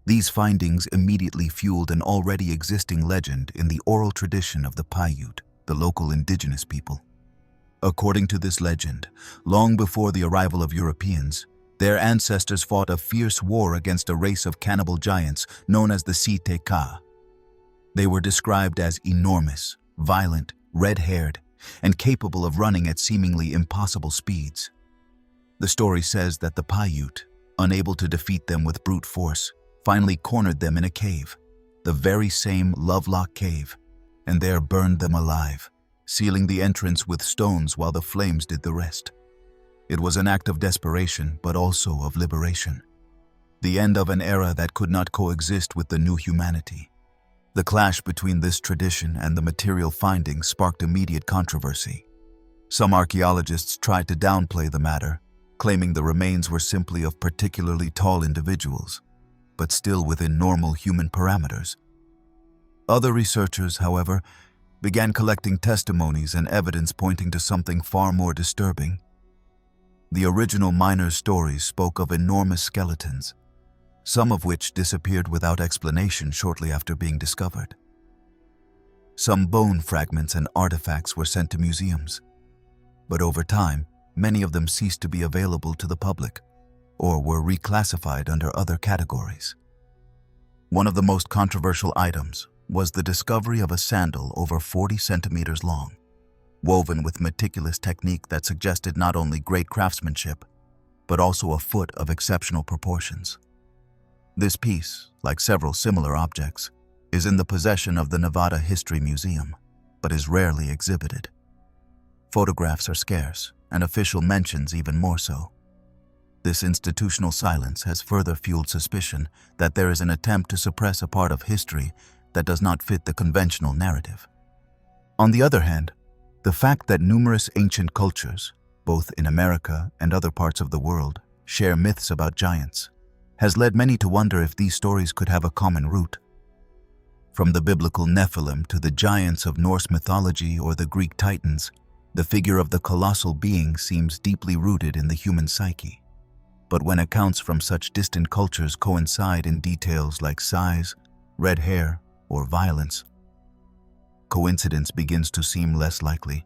These findings immediately fueled an already existing legend in the oral tradition of the Paiute, the local indigenous people. According to this legend, long before the arrival of Europeans, their ancestors fought a fierce war against a race of cannibal giants known as the Siteka. They were described as enormous, violent, red-haired, and capable of running at seemingly impossible speeds. The story says that the Paiute, unable to defeat them with brute force, finally cornered them in a cave, the very same Lovelock cave, and there burned them alive, sealing the entrance with stones while the flames did the rest. It was an act of desperation, but also of liberation. The end of an era that could not coexist with the new humanity. The clash between this tradition and the material findings sparked immediate controversy. Some archaeologists tried to downplay the matter, claiming the remains were simply of particularly tall individuals, but still within normal human parameters. Other researchers, however, began collecting testimonies and evidence pointing to something far more disturbing. The original miners' stories spoke of enormous skeletons, some of which disappeared without explanation shortly after being discovered. Some bone fragments and artifacts were sent to museums, but over time, many of them ceased to be available to the public, or were reclassified under other categories. One of the most controversial items was the discovery of a sandal over 40 centimeters long, woven with meticulous technique that suggested not only great craftsmanship, but also a foot of exceptional proportions. This piece, like several similar objects, is in the possession of the Nevada History Museum, but is rarely exhibited. Photographs are scarce, and official mentions even more so. This institutional silence has further fueled suspicion that there is an attempt to suppress a part of history that does not fit the conventional narrative. On the other hand, the fact that numerous ancient cultures, both in America and other parts of the world, share myths about giants, has led many to wonder if these stories could have a common root. From the biblical Nephilim to the giants of Norse mythology or the Greek Titans, the figure of the colossal being seems deeply rooted in the human psyche. But when accounts from such distant cultures coincide in details like size, red hair, or violence, coincidence begins to seem less likely.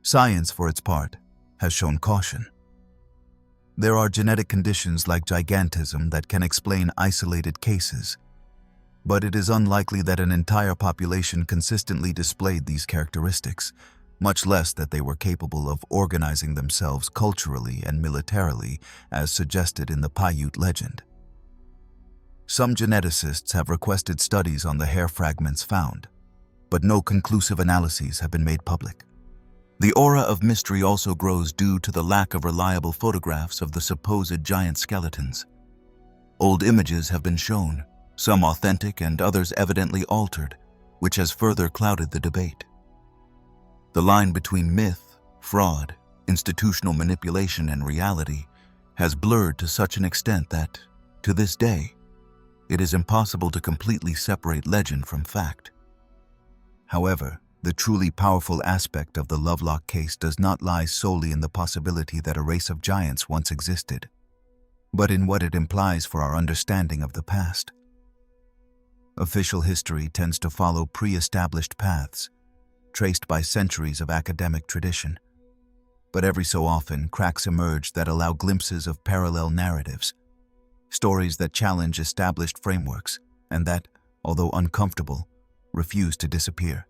Science, for its part, has shown caution. There are genetic conditions like gigantism that can explain isolated cases, but it is unlikely that an entire population consistently displayed these characteristics, much less that they were capable of organizing themselves culturally and militarily, as suggested in the Paiute legend. Some geneticists have requested studies on the hair fragments found, but no conclusive analyses have been made public. The aura of mystery also grows due to the lack of reliable photographs of the supposed giant skeletons. Old images have been shown, some authentic and others evidently altered, which has further clouded the debate. The line between myth, fraud, institutional manipulation, and reality has blurred to such an extent that, to this day, it is impossible to completely separate legend from fact. However, the truly powerful aspect of the Lovelock case does not lie solely in the possibility that a race of giants once existed, but in what it implies for our understanding of the past. Official history tends to follow pre-established paths, traced by centuries of academic tradition, but every so often cracks emerge that allow glimpses of parallel narratives. stories that challenge established frameworks and that, although uncomfortable, refuse to disappear.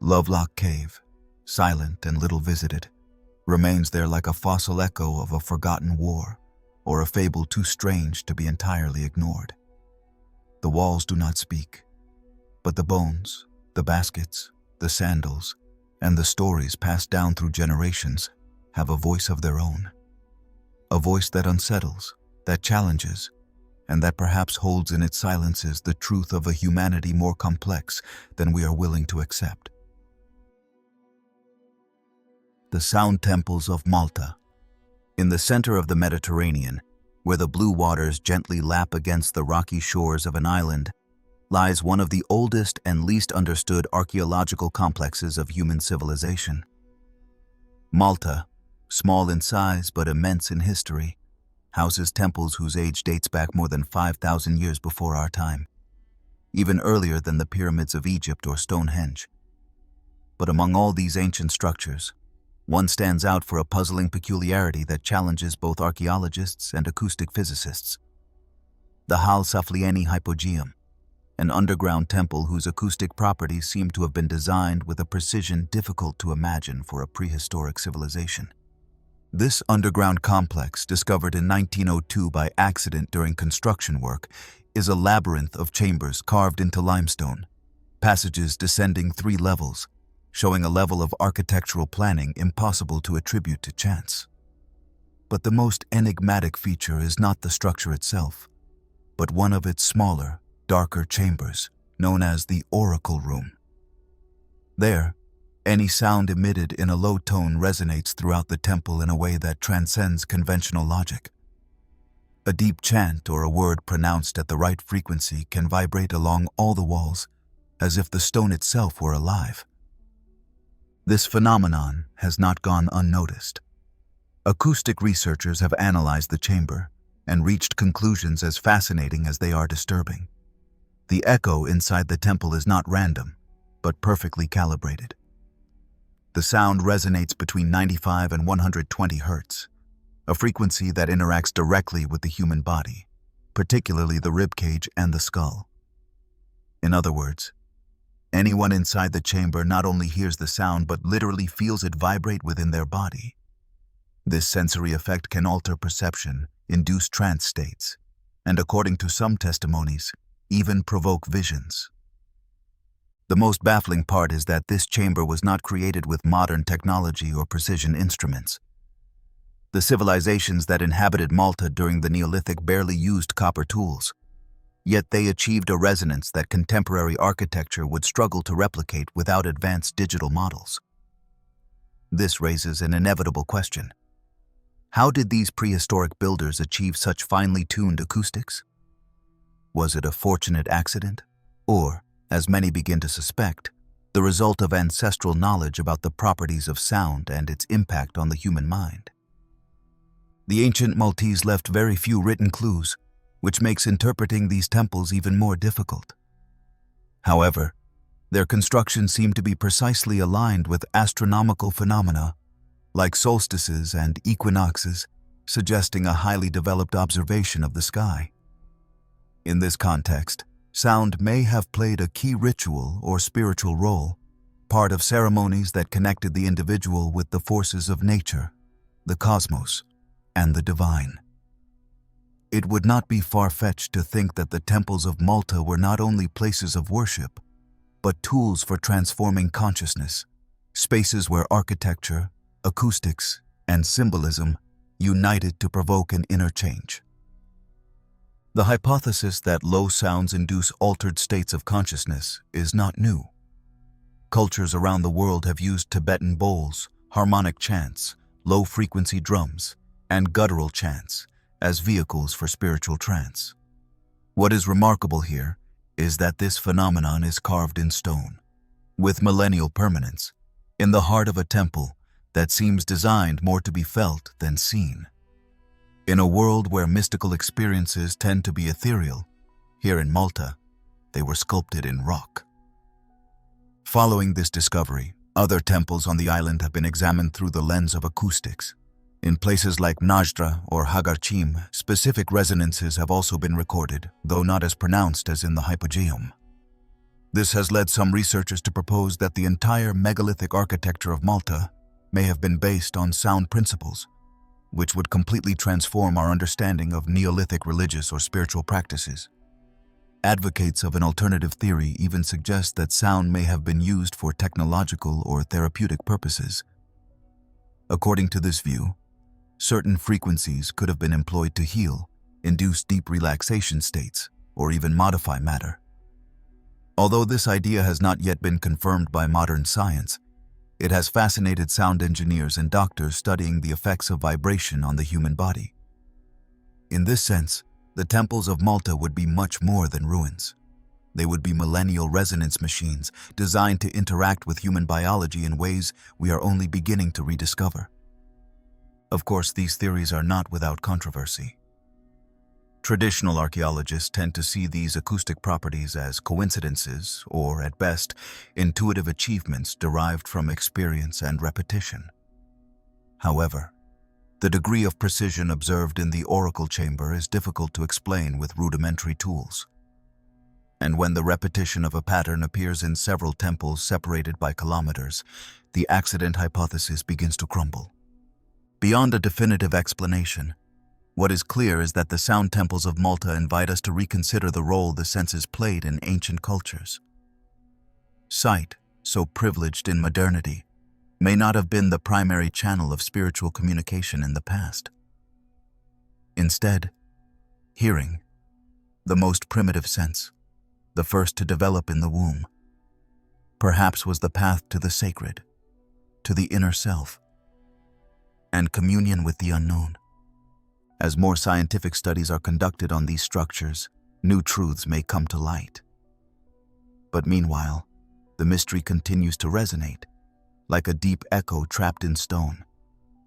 Lovelock Cave, silent and little visited, remains there like a fossil echo of a forgotten war or a fable too strange to be entirely ignored. The walls do not speak, but the bones, the baskets, the sandals, and the stories passed down through generations have a voice of their own. A voice that unsettles, that challenges, and that perhaps holds in its silences the truth of a humanity more complex than we are willing to accept. The Sound Temples of Malta. In the center of the Mediterranean, where the blue waters gently lap against the rocky shores of an island, lies one of the oldest and least understood archaeological complexes of human civilization. Malta, small in size but immense in history, houses temples whose age dates back more than 5,000 years before our time, even earlier than the pyramids of Egypt or Stonehenge. But among all these ancient structures, one stands out for a puzzling peculiarity that challenges both archaeologists and acoustic physicists. The Hal Saflieni Hypogeum, an underground temple whose acoustic properties seem to have been designed with a precision difficult to imagine for a prehistoric civilization. This underground complex, discovered in 1902 by accident during construction work, is a labyrinth of chambers carved into limestone, passages descending 3 levels, showing a level of architectural planning impossible to attribute to chance. But the most enigmatic feature is not the structure itself, but one of its smaller, darker chambers, known as the Oracle Room. There, any sound emitted in a low tone resonates throughout the temple in a way that transcends conventional logic. A deep chant or a word pronounced at the right frequency can vibrate along all the walls, as if the stone itself were alive. This phenomenon has not gone unnoticed. Acoustic researchers have analyzed the chamber and reached conclusions as fascinating as they are disturbing. The echo inside the temple is not random, but perfectly calibrated. The sound resonates between 95 and 120 Hz, a frequency that interacts directly with the human body, particularly the ribcage and the skull. In other words, anyone inside the chamber not only hears the sound but literally feels it vibrate within their body. This sensory effect can alter perception, induce trance states, and according to some testimonies, even provoke visions. The most baffling part is that this chamber was not created with modern technology or precision instruments. The civilizations that inhabited Malta during the Neolithic barely used copper tools, yet they achieved a resonance that contemporary architecture would struggle to replicate without advanced digital models. This raises an inevitable question. How did these prehistoric builders achieve such finely tuned acoustics? Was it a fortunate accident, or, as many begin to suspect, the result of ancestral knowledge about the properties of sound and its impact on the human mind? The ancient Maltese left very few written clues, which makes interpreting these temples even more difficult. However, their construction seemed to be precisely aligned with astronomical phenomena, like solstices and equinoxes, suggesting a highly developed observation of the sky. In this context, sound may have played a key ritual or spiritual role, part of ceremonies that connected the individual with the forces of nature, the cosmos, and the divine. It would not be far-fetched to think that the temples of Malta were not only places of worship, but tools for transforming consciousness, spaces where architecture, acoustics, and symbolism united to provoke an inner change. The hypothesis that low sounds induce altered states of consciousness is not new. Cultures around the world have used Tibetan bowls, harmonic chants, low-frequency drums, and guttural chants as vehicles for spiritual trance. What is remarkable here is that this phenomenon is carved in stone, with millennial permanence, in the heart of a temple that seems designed more to be felt than seen. In a world where mystical experiences tend to be ethereal, here in Malta, they were sculpted in rock. Following this discovery, other temples on the island have been examined through the lens of acoustics. In places like Najdra or Hagarchim, specific resonances have also been recorded, though not as pronounced as in the hypogeum. This has led some researchers to propose that the entire megalithic architecture of Malta may have been based on sound principles, which would completely transform our understanding of Neolithic religious or spiritual practices. Advocates of an alternative theory even suggest that sound may have been used for technological or therapeutic purposes. According to this view, certain frequencies could have been employed to heal, induce deep relaxation states, or even modify matter. Although this idea has not yet been confirmed by modern science, it has fascinated sound engineers and doctors studying the effects of vibration on the human body. In this sense, the temples of Malta would be much more than ruins. They would be millennial resonance machines designed to interact with human biology in ways we are only beginning to rediscover. Of course, these theories are not without controversy. Traditional archaeologists tend to see these acoustic properties as coincidences or, at best, intuitive achievements derived from experience and repetition. However, the degree of precision observed in the oracle chamber is difficult to explain with rudimentary tools. And when the repetition of a pattern appears in several temples separated by kilometers, the accident hypothesis begins to crumble. Beyond a definitive explanation, what is clear is that the sound temples of Malta invite us to reconsider the role the senses played in ancient cultures. Sight, so privileged in modernity, may not have been the primary channel of spiritual communication in the past. Instead, hearing, the most primitive sense, the first to develop in the womb, perhaps was the path to the sacred, to the inner self, and communion with the unknown. As more scientific studies are conducted on these structures, new truths may come to light. But meanwhile, the mystery continues to resonate, like a deep echo trapped in stone,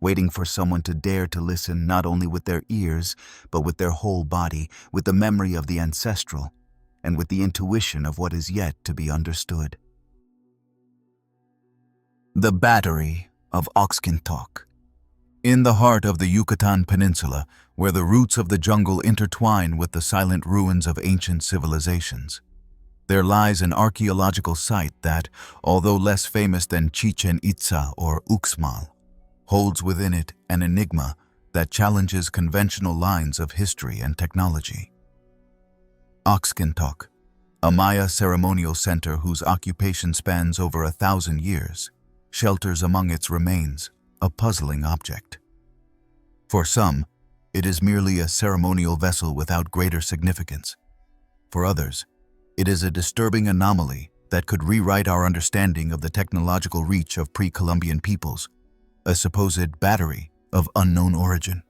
waiting for someone to dare to listen not only with their ears, but with their whole body, with the memory of the ancestral, and with the intuition of what is yet to be understood. The Battery of Oxkintok. In the heart of the Yucatan Peninsula, where the roots of the jungle intertwine with the silent ruins of ancient civilizations, there lies an archaeological site that, although less famous than Chichen Itza or Uxmal, holds within it an enigma that challenges conventional lines of history and technology. Oxkintok, a Maya ceremonial center whose occupation spans over 1,000 years, shelters among its remains a puzzling object. For some, it is merely a ceremonial vessel without greater significance. For others, it is a disturbing anomaly that could rewrite our understanding of the technological reach of pre-Columbian peoples, a supposed battery of unknown origin.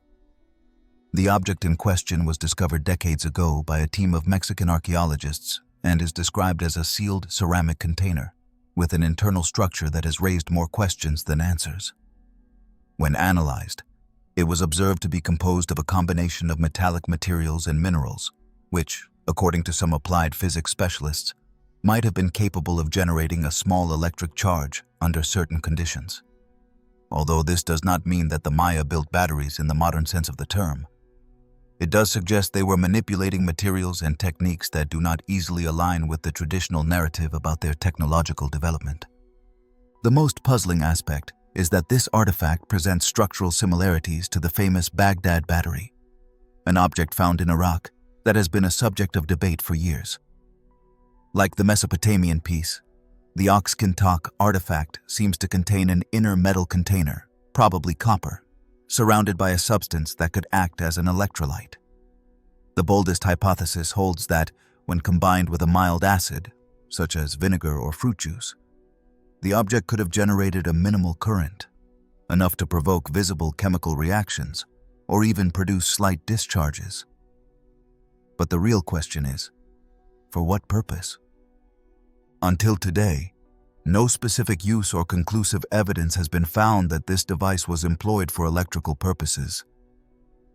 The object in question was discovered decades ago by a team of Mexican archaeologists and is described as a sealed ceramic container with an internal structure that has raised more questions than answers. When analyzed, it was observed to be composed of a combination of metallic materials and minerals, which, according to some applied physics specialists, might have been capable of generating a small electric charge under certain conditions. Although this does not mean that the Maya built batteries in the modern sense of the term, it does suggest they were manipulating materials and techniques that do not easily align with the traditional narrative about their technological development. The most puzzling aspect is that this artifact presents structural similarities to the famous Baghdad battery, an object found in Iraq that has been a subject of debate for years. Like the Mesopotamian piece, the Oxkintok artifact seems to contain an inner metal container, probably copper, surrounded by a substance that could act as an electrolyte. The boldest hypothesis holds that, when combined with a mild acid, such as vinegar or fruit juice, the object could have generated a minimal current, enough to provoke visible chemical reactions or even produce slight discharges. But the real question is, for what purpose? Until today, no specific use or conclusive evidence has been found that this device was employed for electrical purposes.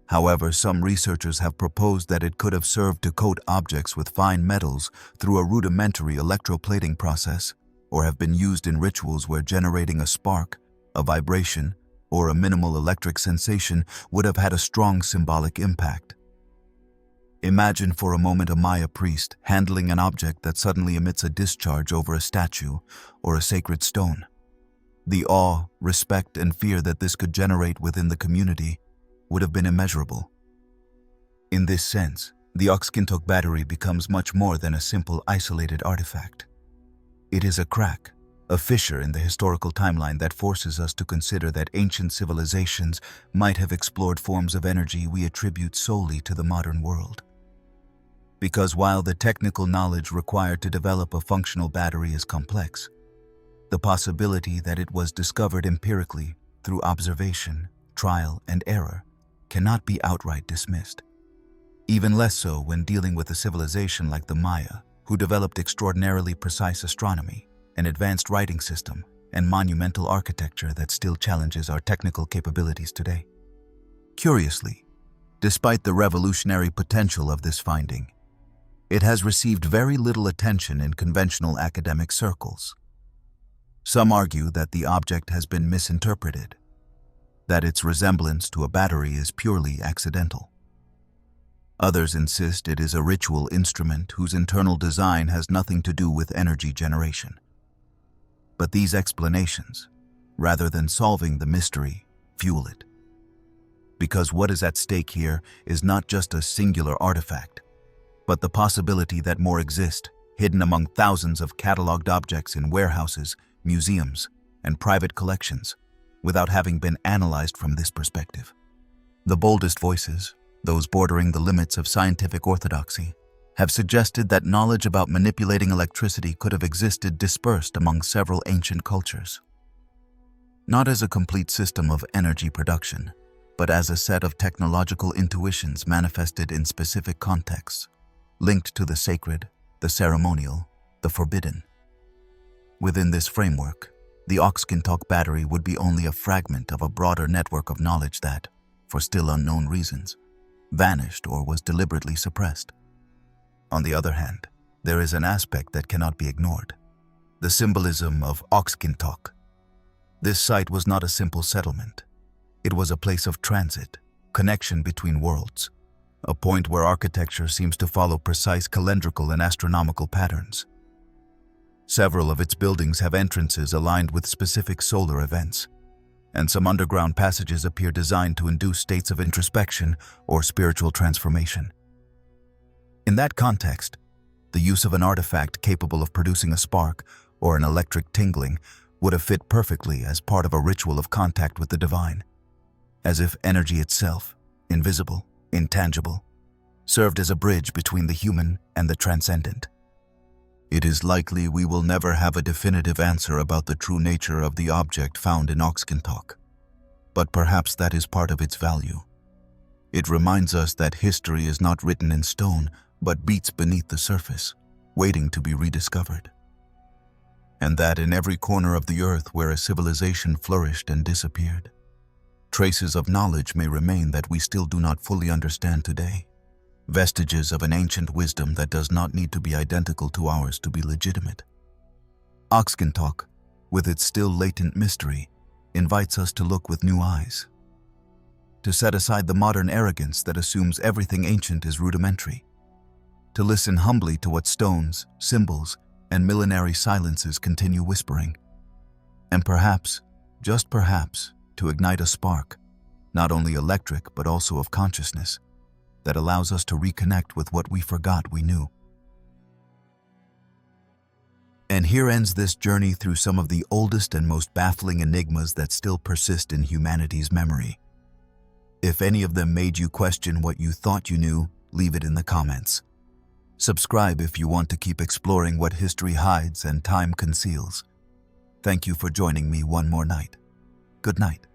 However, some researchers have proposed that it could have served to coat objects with fine metals through a rudimentary electroplating process, or have been used in rituals where generating a spark, a vibration, or a minimal electric sensation would have had a strong symbolic impact. Imagine for a moment a Maya priest handling an object that suddenly emits a discharge over a statue or a sacred stone. The awe, respect, and fear that this could generate within the community would have been immeasurable. In this sense, the Oxkintok battery becomes much more than a simple isolated artifact. It is a crack, a fissure in the historical timeline that forces us to consider that ancient civilizations might have explored forms of energy we attribute solely to the modern world. Because while the technical knowledge required to develop a functional battery is complex, the possibility that it was discovered empirically through observation, trial, and error cannot be outright dismissed. Even less so when dealing with a civilization like the Maya, who developed extraordinarily precise astronomy, an advanced writing system, and monumental architecture that still challenges our technical capabilities today. Curiously, despite the revolutionary potential of this finding, it has received very little attention in conventional academic circles. Some argue that the object has been misinterpreted, that its resemblance to a battery is purely accidental. Others insist it is a ritual instrument whose internal design has nothing to do with energy generation. But these explanations, rather than solving the mystery, fuel it. Because what is at stake here is not just a singular artifact, but the possibility that more exist, hidden among thousands of cataloged objects in warehouses, museums, and private collections, without having been analyzed from this perspective. The boldest voices, those bordering the limits of scientific orthodoxy, have suggested that knowledge about manipulating electricity could have existed dispersed among several ancient cultures. Not as a complete system of energy production, but as a set of technological intuitions manifested in specific contexts, linked to the sacred, the ceremonial, the forbidden. Within this framework, the Oxkintok battery would be only a fragment of a broader network of knowledge that, for still unknown reasons, vanished or was deliberately suppressed. On the other hand, there is an aspect that cannot be ignored: the symbolism of Oxkintok. This site was not a simple settlement. It was a place of transit, connection between worlds, a point where architecture seems to follow precise calendrical and astronomical patterns. Several of its buildings have entrances aligned with specific solar events, and some underground passages appear designed to induce states of introspection or spiritual transformation. In that context, the use of an artifact capable of producing a spark or an electric tingling would have fit perfectly as part of a ritual of contact with the divine, as if energy itself, invisible, intangible, served as a bridge between the human and the transcendent. It is likely we will never have a definitive answer about the true nature of the object found in Oxkintok, but perhaps that is part of its value. It reminds us that history is not written in stone, but beats beneath the surface, waiting to be rediscovered. And that in every corner of the earth where a civilization flourished and disappeared, traces of knowledge may remain that we still do not fully understand today. Vestiges of an ancient wisdom that does not need to be identical to ours to be legitimate. Oxkintok, with its still latent mystery, invites us to look with new eyes, to set aside the modern arrogance that assumes everything ancient is rudimentary, to listen humbly to what stones, symbols, and millenary silences continue whispering, and perhaps, just perhaps, to ignite a spark, not only electric but also of consciousness, that allows us to reconnect with what we forgot we knew. And here ends this journey through some of the oldest and most baffling enigmas that still persist in humanity's memory. If any of them made you question what you thought you knew, leave it in the comments. Subscribe if you want to keep exploring what history hides and time conceals. Thank you for joining me one more night. Good night.